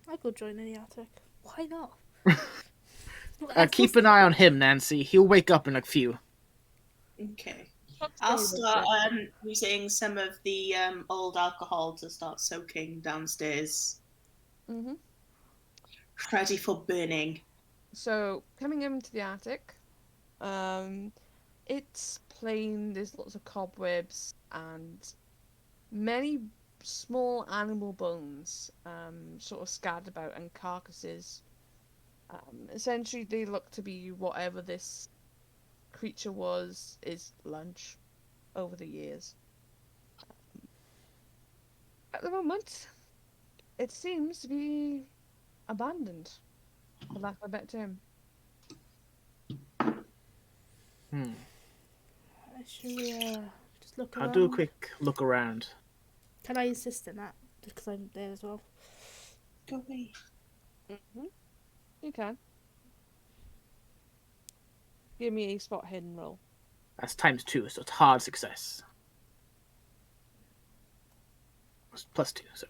I'll go join in the attic. Why not? Keep an eye on him, Nancy. He'll wake up in a few. Okay. I'll start using some of the old alcohol to start soaking downstairs. Mm-hmm. Ready for burning. So, coming into the attic, it's plain, there's lots of cobwebs and many small animal bones sort of scattered about and carcasses. Essentially, they look to be whatever this creature is lunch over the years. At the moment, it seems to be abandoned, for lack of a better term. Should we just look around? I'll do a quick look around. Can I assist in that? Just because I'm there as well. Go away. Mm-hmm. You can. Give me a spot hidden roll. That's ×2, so it's hard success. It's +2, so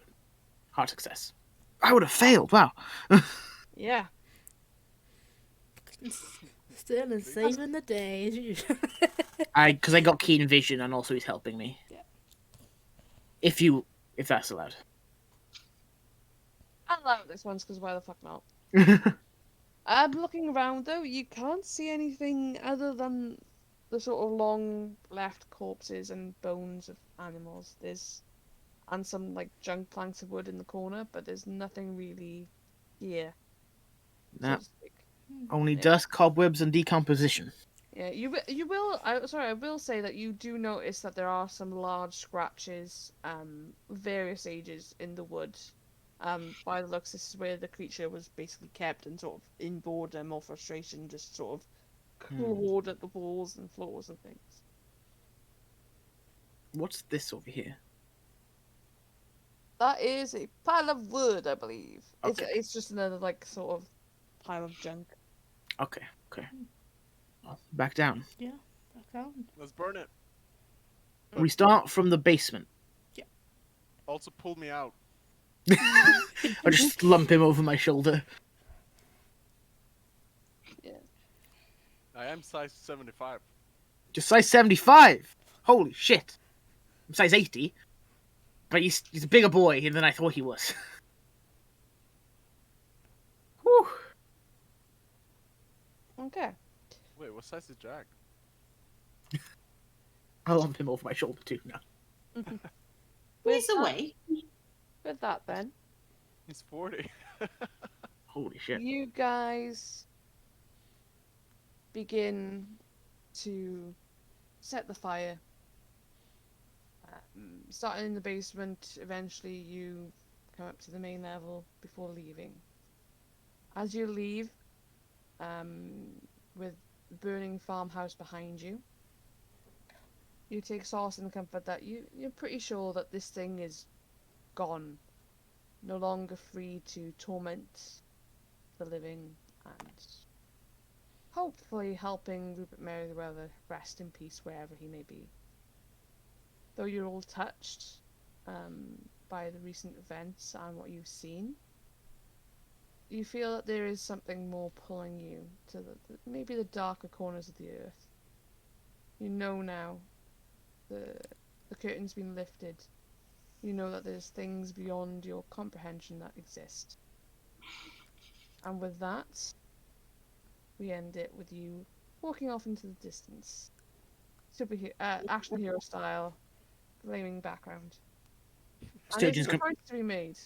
hard success. I would have failed. Wow. Yeah. Still and saving the day as usual. Because I got keen vision, and also he's helping me. Yeah. If that's allowed. I'll allow this one because why the fuck not? Looking around though, you can't see anything other than the sort of long left corpses and bones of animals. And some like junk planks of wood in the corner, but there's nothing really here. so Nah. to speak. Only Yeah. dust, cobwebs, and decomposition. Yeah, you will. I will say that you do notice that there are some large scratches, various ages in the wood. By the looks, this is where the creature was basically kept, and sort of in boredom or frustration, just sort of clawed at the walls and floors and things. What's this over here? That is a pile of wood, I believe. Okay. It's just another like sort of pile of junk. Okay. Well, back down. Yeah, back down. Let's burn it. We start from the basement. Also, pull me out. I just lump him over my shoulder. Yeah. I am size 75. Just size 75. Holy shit. I'm size 80. But he's a bigger boy than I thought he was. Whew. Okay. Wait, what size is Jack? I'll lump him over my shoulder too now. Ways away. With that then, He's 40. Holy shit. you guys begin to set the fire. Starting in the basement, eventually you come up to the main level before leaving. As you leave, with the burning farmhouse behind you, you take solace in the comfort that you're pretty sure that this thing is gone, no longer free to torment the living, and hopefully helping Rupert Merriweather rest in peace wherever he may be. Though you're all touched by the recent events and what you've seen, you feel that there is something more pulling you to maybe the darker corners of the earth. You know now the curtain's been lifted. You know that there's things beyond your comprehension that exist. And with that, we end it with you walking off into the distance. Action hero style, flaming background. Sturgeon's and it's to be made.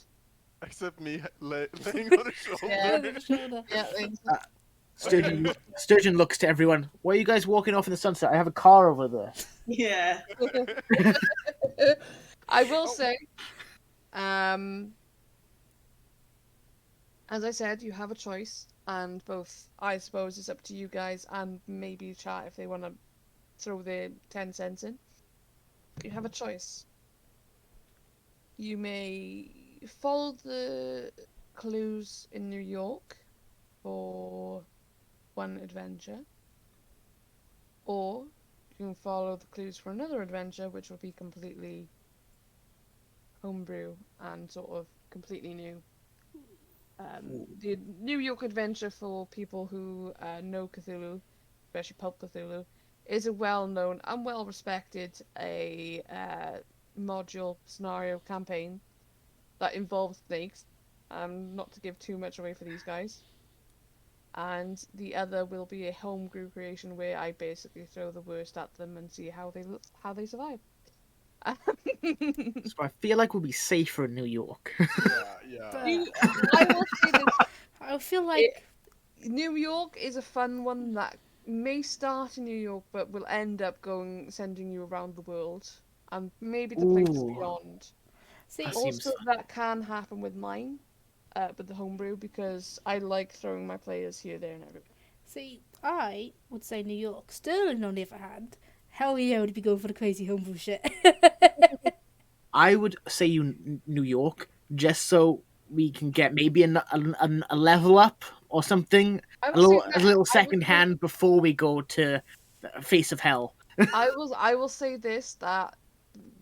Except me laying on his shoulder. Yeah. Sturgeon looks to everyone. Why are you guys walking off in the sunset? I have a car over there. Yeah. I will say, as I said, you have a choice, and both, I suppose, it's up to you guys and maybe chat if they want to throw their 10 cents in. You have a choice. You may follow the clues in New York for one adventure, or you can follow the clues for another adventure, which will be completely homebrew and sort of completely new. The New York adventure, for people who know Cthulhu, especially Pulp Cthulhu, is a well-known and well-respected module scenario campaign that involves snakes. Not to give too much away for these guys. And the other will be a homebrew creation where I basically throw the worst at them and see how they survive. So I feel like we'll be safer in New York. Yeah. I will say this. I feel like New York is a fun one that may start in New York, but will end up sending you around the world and maybe the places Ooh. beyond. see That Also, seems fun. that can happen with mine, with the homebrew, because I like throwing my players here, there, and everywhere. See, I would say New York. Sterling, on the other hand, hell yeah, would be going for the crazy homebrew shit. I would say New York, just so we can get maybe a level up or something, I a will say that- little I second will say- hand before we go to the face of hell. I will say this, that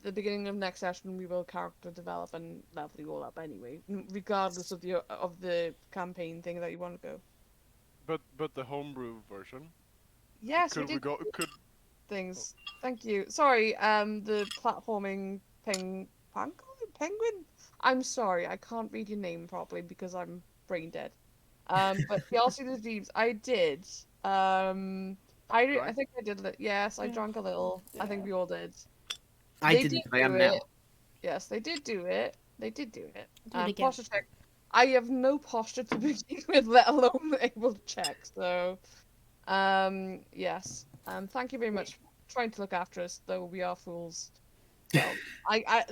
the beginning of next session we will character develop and level you all up anyway, regardless of the campaign thing that you want to go. But the homebrew version. Yes, Could we go? Could things. Thank you. Sorry, the platforming penguin. I'm sorry, I can't read your name properly because I'm brain dead. But DLC the Thieves, I did. I think I did. Yes, I Yeah. drank a little. I think Yeah. we all did. I They didn't, did but I am do now. it. Yes, they did do it. They did do it. Do it again. Posture check. I have no posture to begin with, let alone able to check. So, yes. Thank you very much for trying to look after us, though we are fools. Well,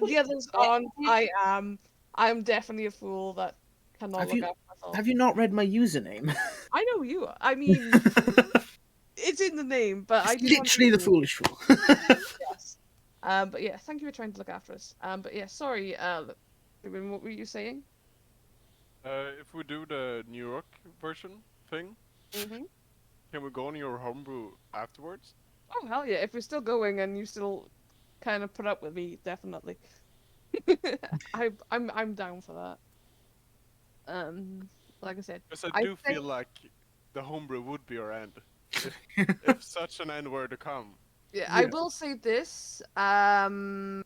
the others aren't. I'm definitely a fool that cannot Have look you- after myself. Have you not read my username? I know you are. I mean, it's in the name, but I It's didn't want to literally the do it. foolish fool. Yes. But yeah, thank you for trying to look after us. But yeah, sorry, Ruben, what were you saying? If we do the New York version thing, Mm-hmm. can we go on your homebrew afterwards? Oh hell yeah! If we're still going and you still kind of put up with me, definitely. I'm down for that. Like I said, Because I I do think feel like the homebrew would be our end. If such an end were to come. yeah, I Yeah. will say this. The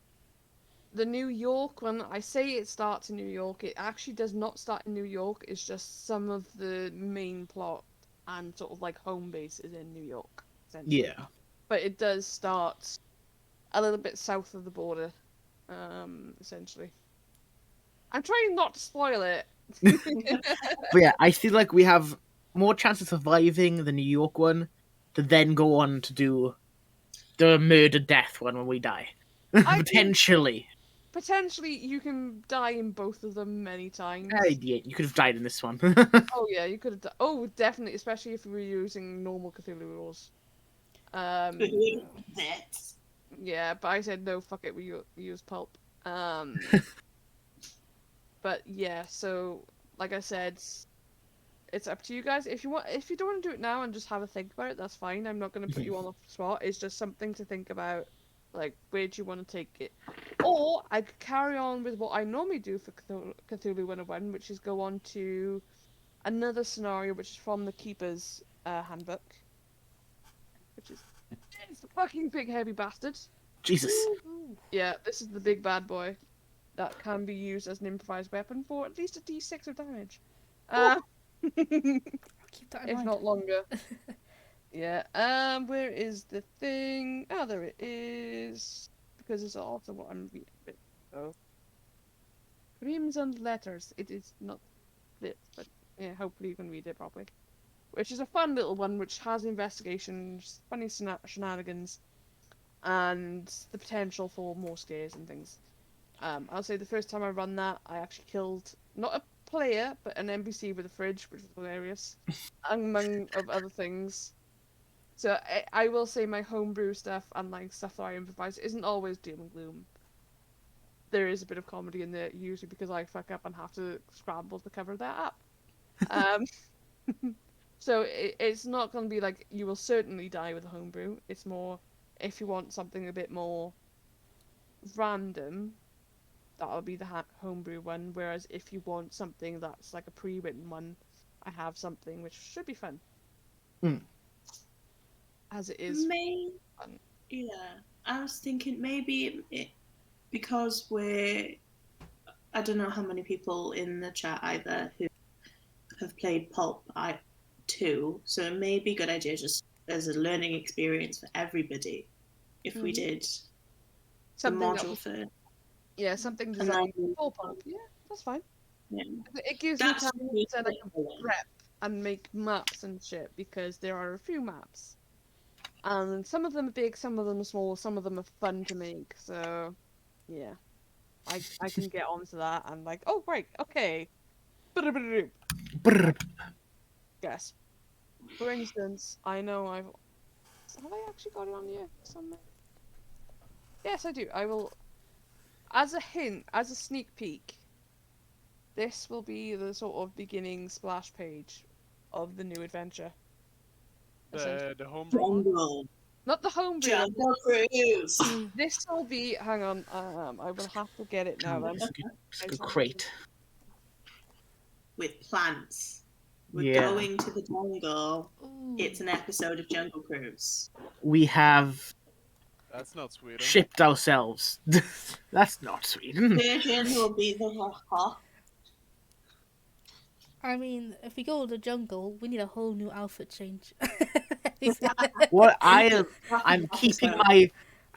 New York one, I say it starts in New York. It actually does not start in New York. It's just some of the main plot and sort of like home base is in New York, essentially. Yeah. But it does start a little bit south of the border, essentially. I'm trying not to spoil it. But yeah, I feel like we have more chance of surviving the New York one to then go on to do the murder death one when we die. I think Potentially. potentially you can die in both of them many times. Yeah, you could have died in this one. Oh yeah, you could have. Oh, definitely, especially if you were using normal Cthulhu rules. That. Yeah, but I said no. Fuck it, we use pulp. But yeah, so like I said, it's up to you guys. If you want, if you don't want to do it now and just have a think about it, that's fine. I'm not going to put you on the spot. It's just something to think about. Like, where do you want to take it? Or I could carry on with what I normally do for Cthulhu 101, which is go on to another scenario, which is from the Keeper's handbook, which is it's the fucking big heavy bastard. Jesus. Yeah, this is the big bad boy that can be used as an improvised weapon for at least a d6 of damage. Keep that in If mind. not longer. Yeah. Where is the thing? Oh, there it is. Because it's also what I'm reading. So, Crimson Letters. It is not this, but yeah, hopefully you can read it properly. Which is a fun little one, which has investigations, funny shenanigans, and the potential for more scares and things. I'll say the first time I run that, I actually killed not a player, but an NPC with a fridge, which was hilarious, among of other things. So I will say my homebrew stuff and like stuff that I improvise isn't always doom and gloom. There is a bit of comedy in there, usually because I fuck up and have to scramble to cover that up. So it's not going to be like you will certainly die with a homebrew. It's more if you want something a bit more random, that'll be the homebrew one. Whereas if you want something that's like a pre-written one, I have something which should be fun. As it is fun. Yeah, I was thinking maybe because I don't know how many people in the chat either who have played Pulp 2, so it may be a good idea just as a learning experience for everybody if we did Something the that module was, first. yeah, something And designed then- for Pulp. Yeah, that's fine. Yeah. It gives me That's time really to like cool. prep and make maps and shit because there are a few maps. And some of them are big, some of them are small, some of them are fun to make. So, yeah, I can get onto that and like, oh right, okay. Brr. Guess. For instance, I know have I actually got it on here somewhere? Yes, I do. I will, as a hint, as a sneak peek. This will be the sort of beginning splash page of the new adventure. The homebrew one? Jungle. Not the homebrew. Jungle Cruise. This will be. Hang on. I will have to get it now. Then. It's a good crate. With plants. We're Yeah. going to the jungle. Ooh. It's an episode of Jungle Cruise. We have That's not Sweden. shipped ourselves. That's not Sweden. Sturgeon will be the rocker. I mean, if we go to the jungle, we need a whole new outfit change. What I'm keeping my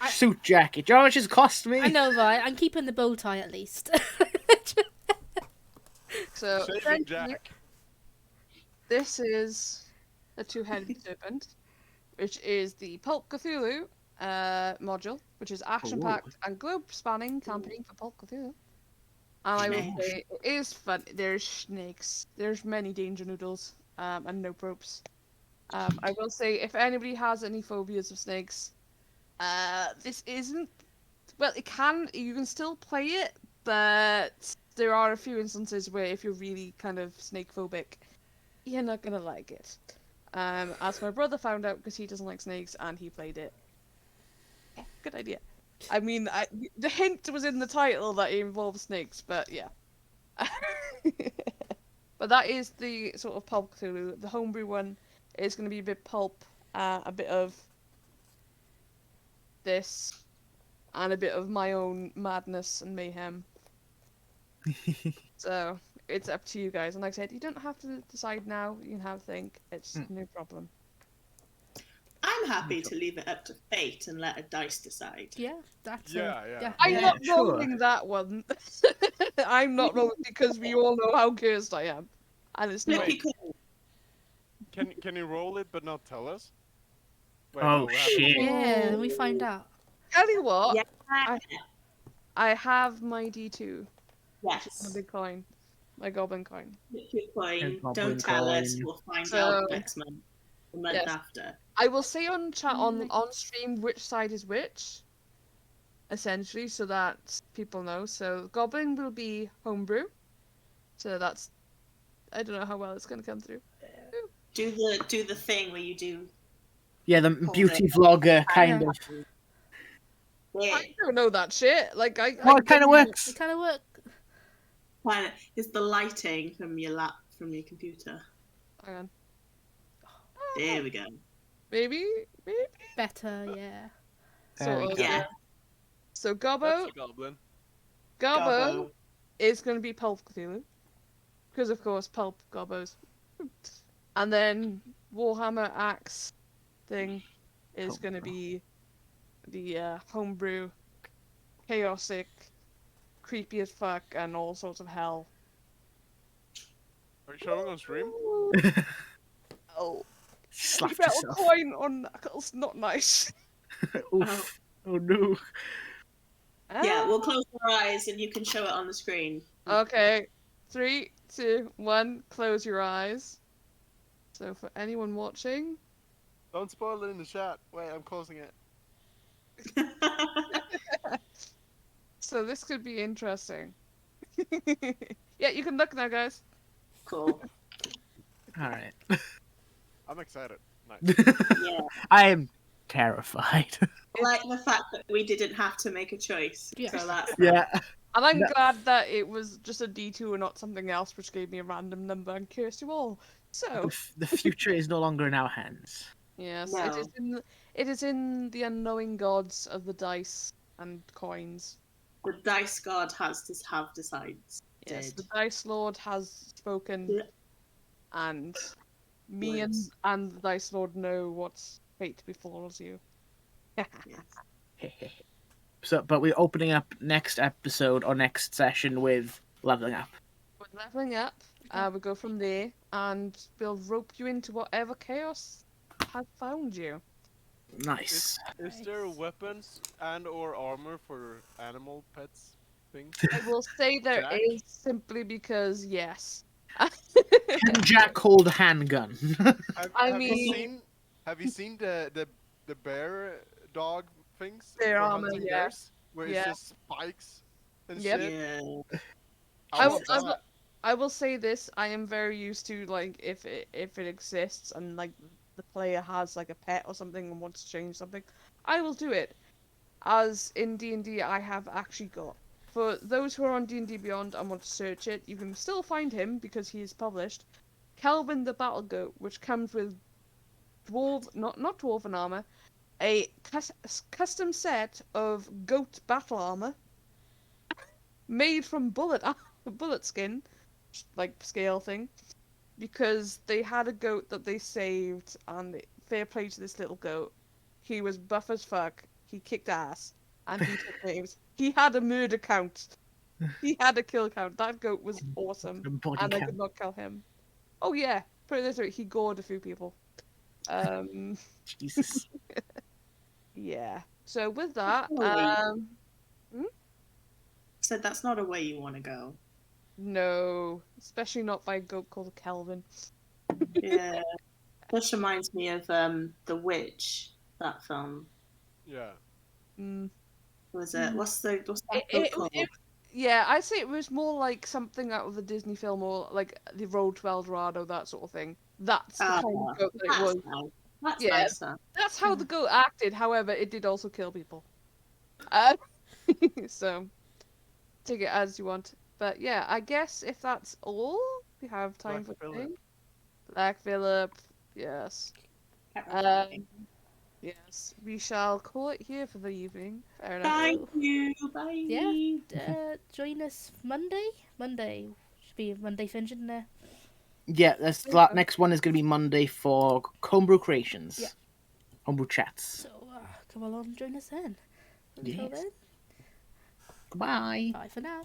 suit jacket. Do you know how much it's cost me? I know, right? I'm keeping the bow tie at least. So Shaving essentially, Jack. this is the two-headed serpent, which is the Pulp Cthulhu module, which is action-packed and globe-spanning campaign for Pulp Cthulhu. And I will say it is fun. There's snakes. There's many danger noodles and no ropes. I will say, if anybody has any phobias of snakes, this isn't. Well, you can still play it, but there are a few instances where if you're really kind of snake phobic, you're not gonna like it. As my brother found out because he doesn't like snakes and he played it. Yeah, good idea. I mean, the hint was in the title that it involves snakes, but yeah. But that is the sort of pulp Cthulhu. The homebrew one is going to be a bit pulp, a bit of this, and a bit of my own madness and mayhem. So it's up to you guys. And like I said, you don't have to decide now. You can have a think. It's no problem. I'm happy to leave it up to fate and let a dice decide. Yeah, that's Yeah. I'm Yeah, not sure. rolling that one. I'm not rolling because we all know how cursed I am, and it's not. Wait. Cool. Can you roll it but not tell us? Wait, Oh, no, we have to shit. roll. Yeah, then we find out. Tell you what, Yeah. I have my D2, my Yes. big coin, my goblin coin. Good coin. Goblin Don't tell us. coin. We'll find So- out next month. The month Yes. after. I will say on chat on stream which side is which, essentially, so that people know. So goblin will be homebrew, so that's I don't know how well it's gonna come through. Do the thing where you do. Yeah, the Hold beauty it. vlogger kind Yeah. of. Yeah. I don't know that shit. Like I. Well, it kind of It works. kind of work. It's the lighting from your computer. Hang on. There we go. Maybe. Better, yeah. There we Sort of, go. Yeah. So That's Gobbo a goblin. Gobbo is going to be Pulp Cthulhu. Because, of course, Pulp Gobbos. And then Warhammer Axe thing is Pulp going to Bro. be the homebrew, chaotic, creepy as fuck, and all sorts of hell. Are you showing on stream? Oh. Slapped Metal yourself. coin on knuckles, not nice. Oof. Oh no. Yeah, we'll close our eyes and you can show it on the screen. Okay. 3, 2, 1, close your eyes. So for anyone watching, Don't spoil it in the chat. Wait, I'm closing it. so this could be interesting. Yeah, you can look now, guys. Cool. All right. I'm excited. Nice. Yeah. I am terrified. I like the fact that we didn't have to make a choice. Yeah. So that's Yeah. And I'm No. glad that it was just a D2 and not something else, which gave me a random number and cursed you all. So, The future is no longer in our hands. yes, No. it is in the unknowing gods of the dice and coins. the dice god has to have decided. Yes, the Dice Lord has spoken, Yeah. and me Words. and the Dice Lord know what fate befalls you. Yes. So, but we're opening up next episode or next session with leveling up. With leveling up, we go from there, and we'll rope you into whatever chaos has found you. Nice. Is there weapons and or armor for animal pets things? I will say there Jack? is simply because yes. Can Jack hold a handgun? Have mean- you seen the bear dog things Bear for armor, hunting yeah. bears? Where it's Yeah. just spikes and Yep. shit? Yeah. I want that. I will say this: I am very used to like if it exists and like the player has like a pet or something and wants to change something, I will do it. As in D&D, I have actually got. For those who are on D&D Beyond and want to search it, you can still find him because he is published. Kelvin the Battle Goat, which comes with not dwarven armor, a custom set of goat battle armor made from bullet skin, like scale thing, because they had a goat that they saved, and fair play to this little goat. He was buff as fuck. He kicked ass, and he took names. He had a murder count. He had a kill count. That goat was awesome, Body and I count. could not kill him. Oh yeah, put it this way, he gored a few people. Jesus. Yeah. So with that, Said that's not a way you want to go. no, especially not by a goat called Kelvin. Yeah. This reminds me of The Witch, that film. Yeah. Mm. Was it? What's that book It- called? Yeah, I'd say it was more like something out of a Disney film or like The Road to El Dorado, that sort of thing. That's the kind of goat that it that's was. nice. That's Yeah. nice. Then. That's how the goat acted. However, it did also kill people. So take it as you want. But yeah, I guess if that's all we have time Black for Phillip. today. Black Phillip, yes. Yes, we shall call it here for the evening. Fair enough. Thank you. Bye. Yeah. Join us Monday. Monday should be Monday finishing there. Yeah, that next one is going to be Monday for Homebrew Creations. Yeah. Homebrew Chats. So come along and join us then. Until Yes. then, Goodbye. bye for now.